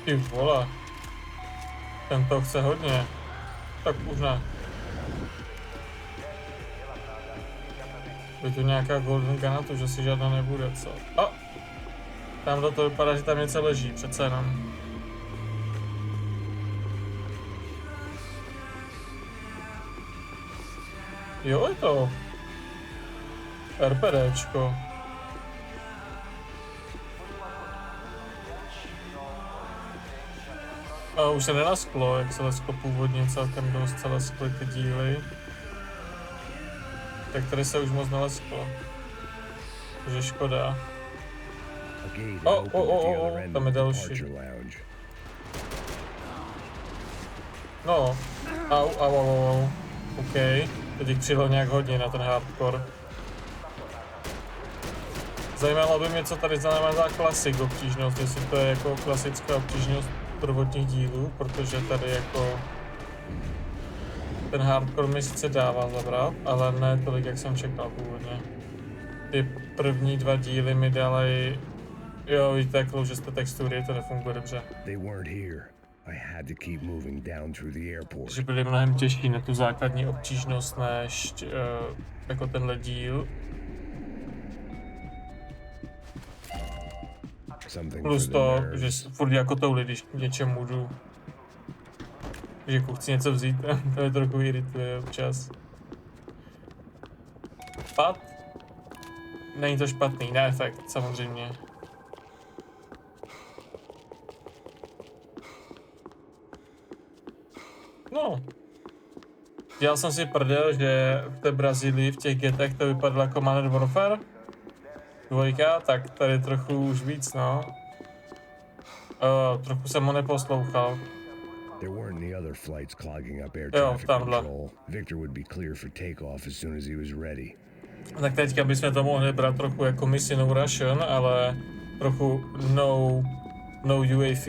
Ty vole, ten to chce hodně, tak už ne. Je tu nějaká golden granatu, že si žádná nebude, co? A! Tamhle to vypadá, že tam něco leží, přece jenom. Jo, je to RPDčko. A už se nenasklo, jak se lesklo původně celkem dost, se leskly ty díly. Tak tady se už moc nelesklo. Takže škoda. Tam je další. No, au. OK, teď jich přidal nějak hodně na ten hardcore. Zajímalo by mě, co tady znamená klasik obtížnost, jestli to je jako klasická obtížnost prvotních dílů, protože tady jako ten hardcore mi sice dává zabrat, ale ne tolik, jak jsem čekal původně. Ty první 2 díly mi dali, jo, víte, jak že jste textury, to nefunguje dobře. Že byly mnohem těžší na tu základní obtížnost, než jako tenhle díl. Plus to, že furt jako touli, když něčemu jdu. Že jako chci něco vzít, to je trochu irituje občas. Pad? Není to špatný, ne efekt, samozřejmě. No. Dělal jsem si prdel, že v té Brazílii, v těch getech to vypadalo jako Modern Warfare 2, tak tady trochu už víc, no. Trochu jsem ho neposlouchal. There weren't any other flights clogging up air traffic control. Victor would be clear for takeoff as soon as he was ready. Tak teďka bychom to mohli brát trochu jako misi No Russian, ale trochu no UAV.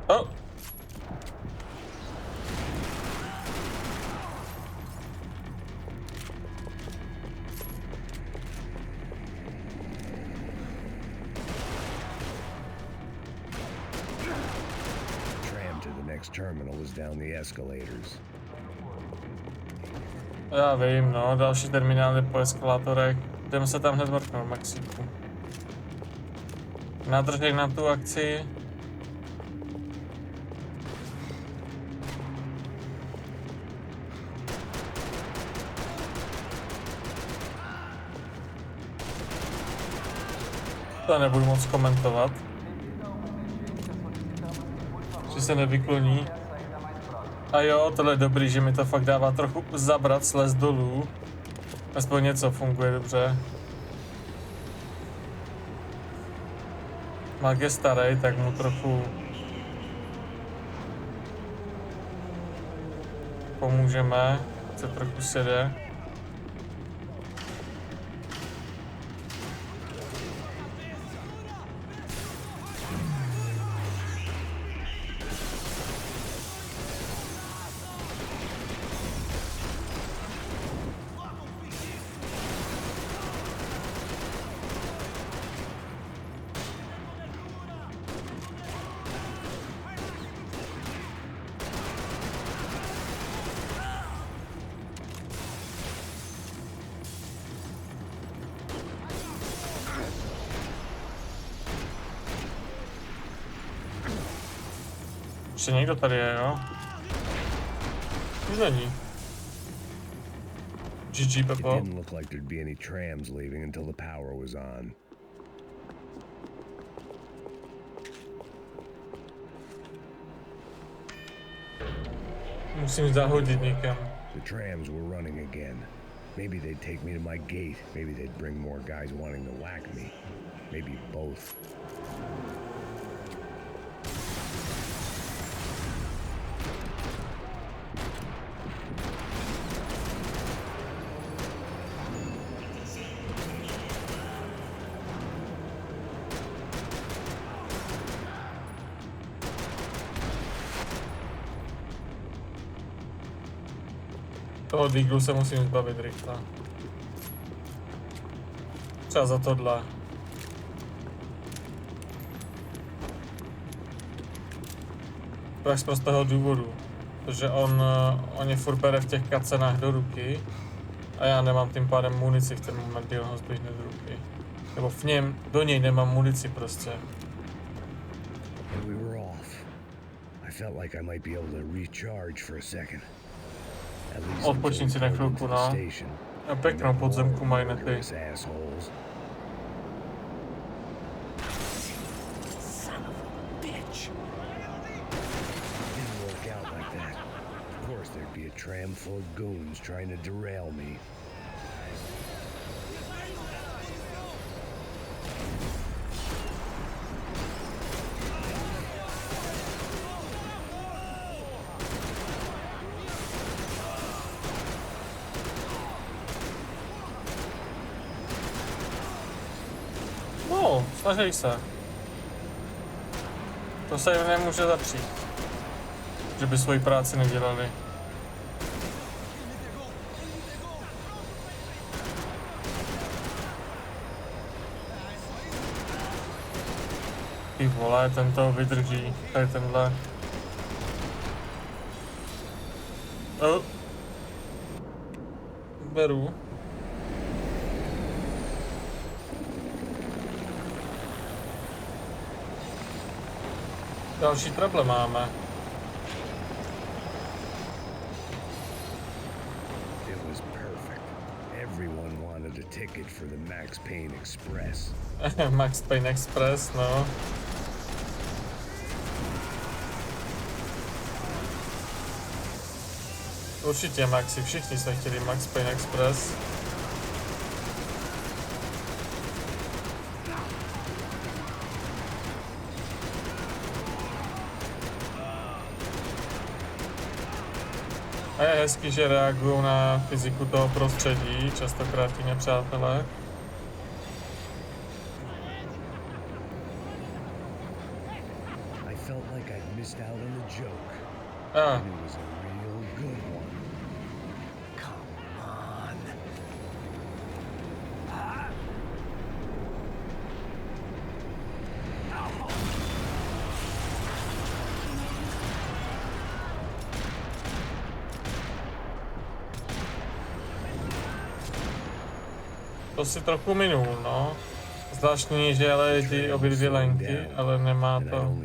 Oh. Terminal is down the escalators. Já vím, no, další terminál je po eskalátorech. Jdeme se tam hned mrknout, Maxíku. Nádržek na tu akci. To nebudu moc komentovat. Že se nevykloní. A jo, tohle je dobrý, že mi to fakt dává trochu zabrat, slez dolů. Aspoň něco funguje dobře. Mag je starý, tak mu trochu pomůžeme, se trochu sede. Ještě někdo tady je, jo? Už není. GG, Pepo. It didn't look like there'd be any trams leaving until the power was on. Musím zahodit někam. The trams were running again. Maybe they'd take me to my gate. Maybe they'd bring more guys wanting to whack me. Maybe both. Toho díglu se musím zbavit rychle. Třeba za tohle. Právě z prostého důvodu. Protože on je furt bere v těch kacenách do ruky. A já nemám tím pádem munici v ten moment, kdy on ho zběhne do ruky. Nebo v něm, do něj nemám munici prostě. We were off. I felt like I might be able to recharge for a second. Odpočím si na chvilku, no. A pěknou podzemku mají na ty. There'd be a tram full of goons trying to derail me. No, snaží se. To se jim nemůže zapřít. Že by svoji práci nedělali. Ty vole, ten to vydrží. Tady tenhle. Oh. Beru. Další trable máme. It was perfect. Everyone wanted a ticket for the Maxe Payna Express. MaxPayne3, no. Určitě Maxi, všichni jsme chtěli MaxPayne3. A je hezký, že reagují na fyziku toho prostředí, častokrát ti nepřátelé. I felt like I'd missed out on a joke. Ah. And it was a real good one. Come on. To si trochu minul, no. Zvláštní, že ale ty obě dvě lenky, ale nemá to.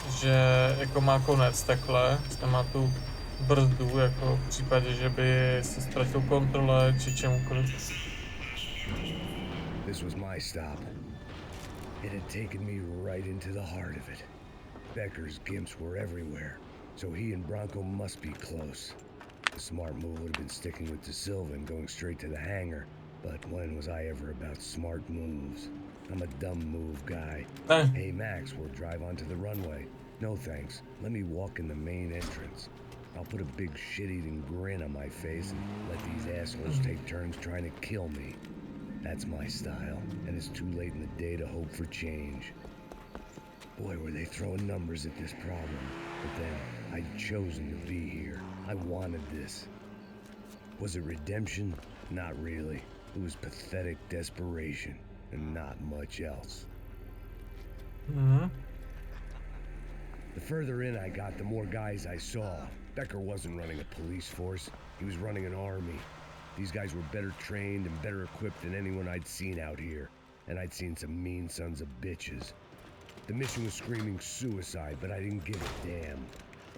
Že jako má konec takhle, nemá tu brzdu, jako v případě, že by se ztratil kontrole či čemukoliv. This was my stop. It had taken me right into the heart of it. Becker's gimps were everywhere, so he and Bronco must be close. The smart move would have been sticking with De Silva and going straight to the hangar, but when was I ever about smart moves? I'm a dumb move guy. Hey Max, we'll drive onto the runway. No thanks, let me walk in the main entrance. I'll put a big shit-eating grin on my face and let these assholes take turns trying to kill me. That's my style, and it's too late in the day to hope for change. Boy, were they throwing numbers at this problem. But then, I'd chosen to be here. I wanted this. Was it redemption? Not really. It was pathetic desperation, and not much else. The further in I got, the more guys I saw. Becker wasn't running a police force. He was running an army. These guys were better trained and better equipped than anyone I'd seen out here. And I'd seen some mean sons of bitches. The mission was screaming suicide, but I didn't give a damn.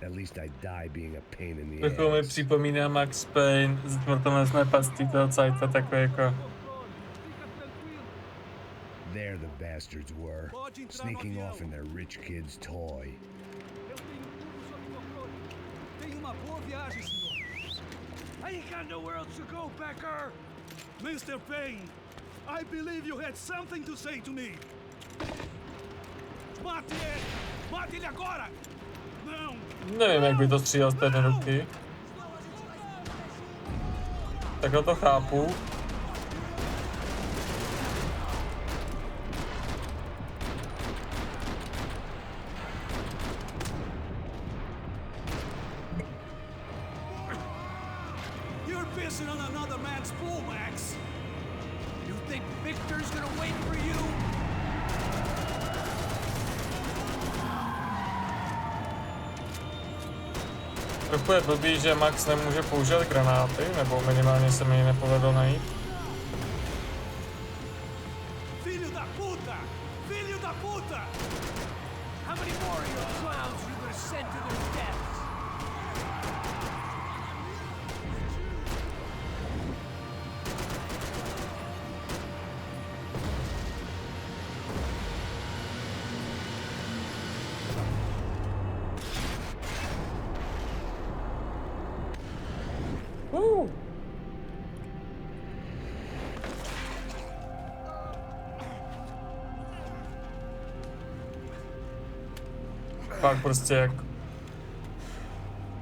At least I'd die being a pain in the ass. Trochu mi připomíná Max Payne z smrtonosné pasti toho cajta, takové jako... There the bastards were, sneaking off in their rich kid's toy. I ain't got nowhere else to go, Becker! Mr. Payne, I believe you had something to say to me. Mate ele! Mate ele agora! Não! Nevím, jak by to střílel z té jedné ruky. Takhle to chápu. You're pissing on another man's pool, Max! You think Victor's gonna wait for you? Trochu je blbý, že Max nemůže použít granáty, nebo minimálně se mi ji nepovedlo najít. Filho da puta! Filho da puta! How many more of your clowns you gonna send to their deaths? Pak prostě jak...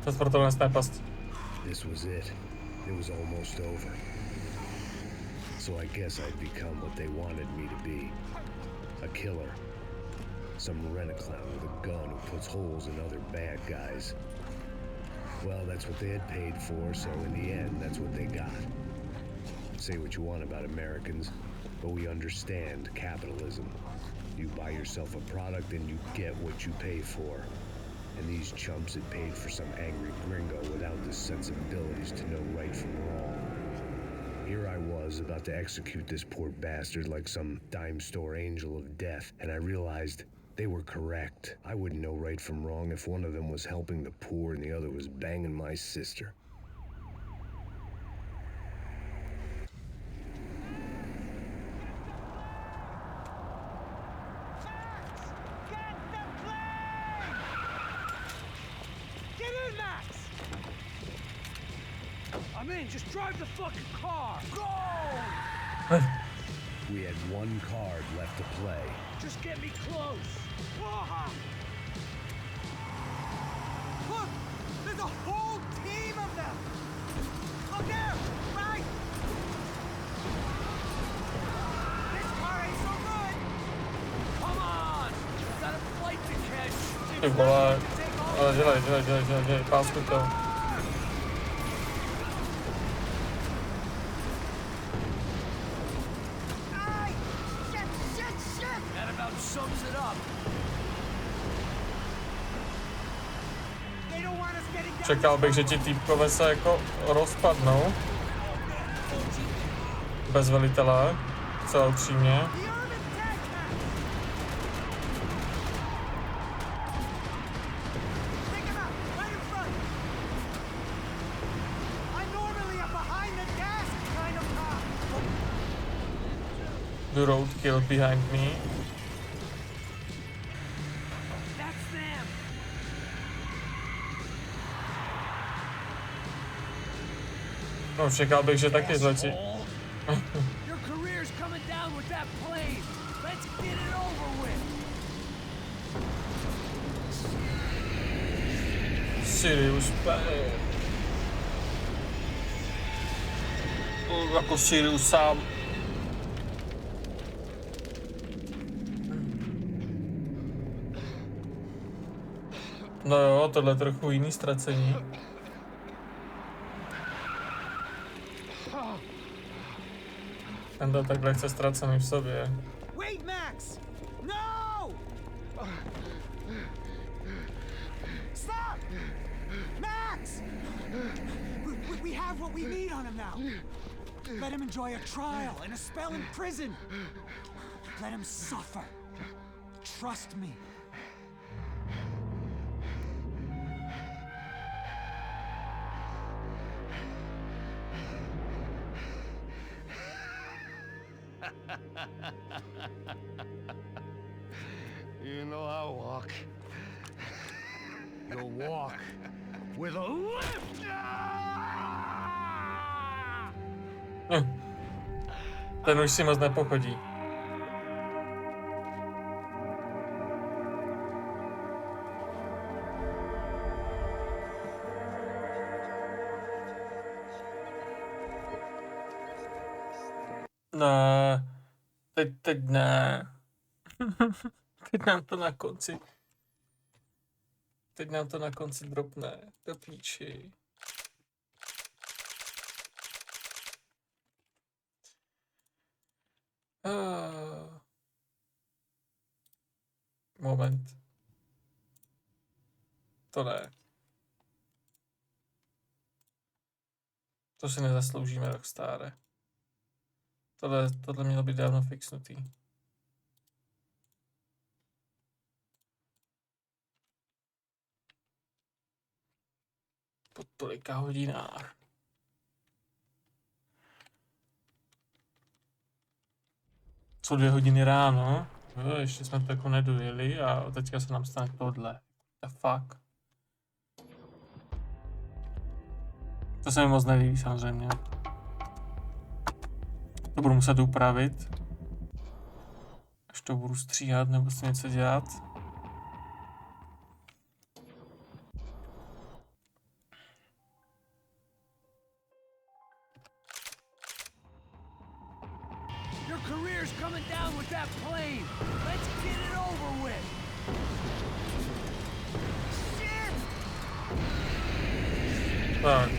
To sportovné pasti. This was it. It was almost over. So I guess I'd become what they wanted me to be. A killer. Some rent-a-clown with a gun who puts holes in other bad guys. Well, that's what they had paid for, so in the end, that's what they got. Say what you want about Americans, but we understand capitalism. You buy yourself a product and you get what you pay for. And these chumps had paid for some angry gringo without the sensibilities to know right from wrong. Here I was about to execute this poor bastard like some dime store angel of death, and I realized they were correct. I wouldn't know right from wrong if one of them was helping the poor and the other was banging my sister. I'm in, just drive the fucking car! Go! We had one card left to play. Just get me close! Look! There's a whole team of them! Look there! Right! This car ain't so good! Come on! Got a flight to catch! Ty vole, ale dělej, pásku to. That about sums it up. Čekal bych, že ti týpkové se jako rozpadnou. Bez velitele, celá upřímně. The roadkill behind me. No, čekal bych, že taky zletí. Your career's coming down with that plane. Let's get it over with. Sirius jako Sirius sám. No jo, tohle je trochu jiný ztracení. Ten byl tak lehce ztracený v sobě. Wait, Max! No! Stop! Max! We have what we need on him now. Let him enjoy a trial and a spell in prison. Let him suffer. Trust me. You know I walk. You'll walk with a lift. Ten už si moc nepochodí. No, teď ne. Teď nám to na konci. Teď nám to na konci dropne. Do píči. Moment. To ne. To si nezasloužíme, Rockstar. Tohle mělo být dávno fixnutý. Po tolika hodinách. Co 2 hodiny ráno? Jo, ještě jsme to jako nedojeli a teďka se nám stane tohle. The fuck. To se mi moc nelíbí samozřejmě. To budu muset upravit. Až to budu stříhat nebo si něco dělat. Tak.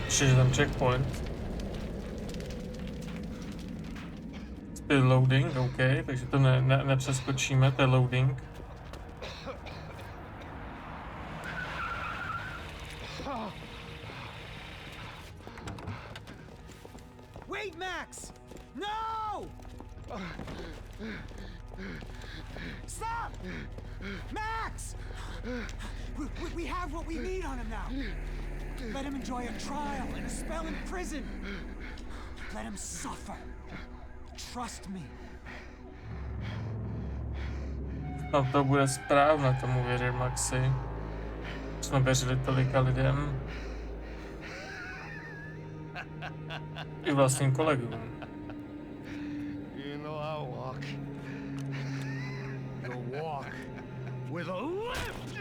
Ještě je tam checkpoint. Speed loading, OK, takže to nepřeskočíme, to je loading. Wait, Max! No! Stop! Max! We have what we need on him now. Let him enjoy a trial and a spell in prison. Let him suffer. Trust me. No to bude správné tomu věřit, Maxi. Jsme věřili tolika lidem. I vlastním kolegům. You know I walk. You walk with a lift.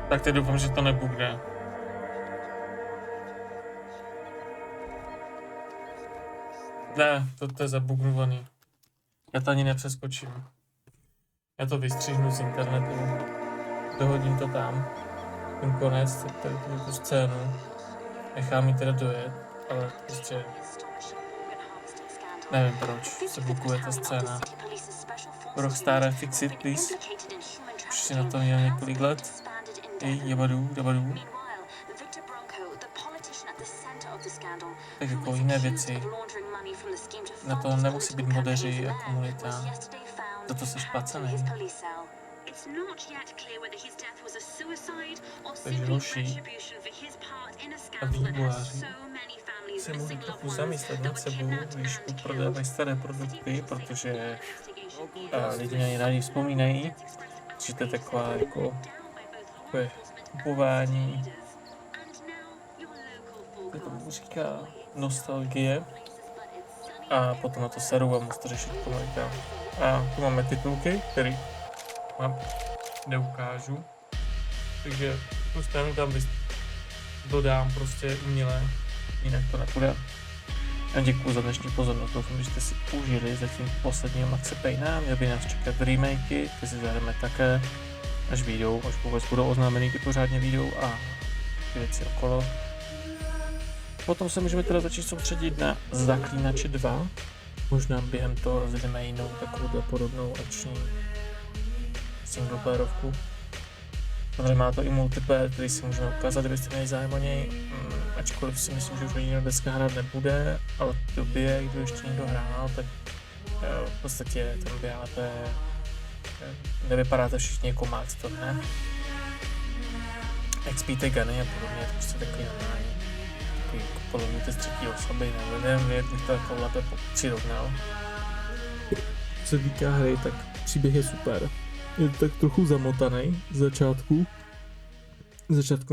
Tak teď doufám, že to nebugne. Ne, to je zabugnovaný. Já to ani nepřeskočím. Já to vystřihnu z internetu. Dohodím to tam. Ten konec, tu scénu. Nechám ji teda dojet, ale prostě... Nevím proč se bukuje ta scéna. Rockstar fix it, please. Už si na to měl několik let. Jabadů. Tak jako jiné věci. Na to nemusí být modeři a komunita. Toto jsi placený. Takže hoši a vývojáři se můžu trochu zamyslet nad sebou, když prodávají staré produkty, protože lidi na ně rádi vzpomínají, že to je taková jako takové kupování, jak to mu říká, nostalgie, a potom na to seru a musí to řešit komunita. A tu máme titulky, který vám neukážu, takže tu stranu tam dodám prostě uměle, jinak to nepůjde. A děkuji za dnešní pozornost, doufám, že jste si užili zatím posledního Maxe Payna, měl by nás čekat remakey, ty si zahrajeme také, až vůbec budou oznámený, ty pořádně vyjdou a ty věci okolo. Potom se můžeme teda začít soustředit na Zaklínače 2, možná během toho rozjedeme jinou takovou podobnou akční singleplayerovku. Samozřejmě má to i multiplayer, který si můžeme ukázat, kdybyste měli zájem o něj, ačkoliv si myslím, že už nikdo dneska hrát nebude, ale v době, kdy ještě někdo hrál, tak v podstatě tam běháte, nevypadáte všichni jako Max, to ne. XP'te guny a podobně, to prostě takový normální, takový polovníte z třetí osoby, nevím, jak bych to jako lépe přirovnal. Co se týká hry, tak příběh je super. Je to tak trochu zamotaný z začátku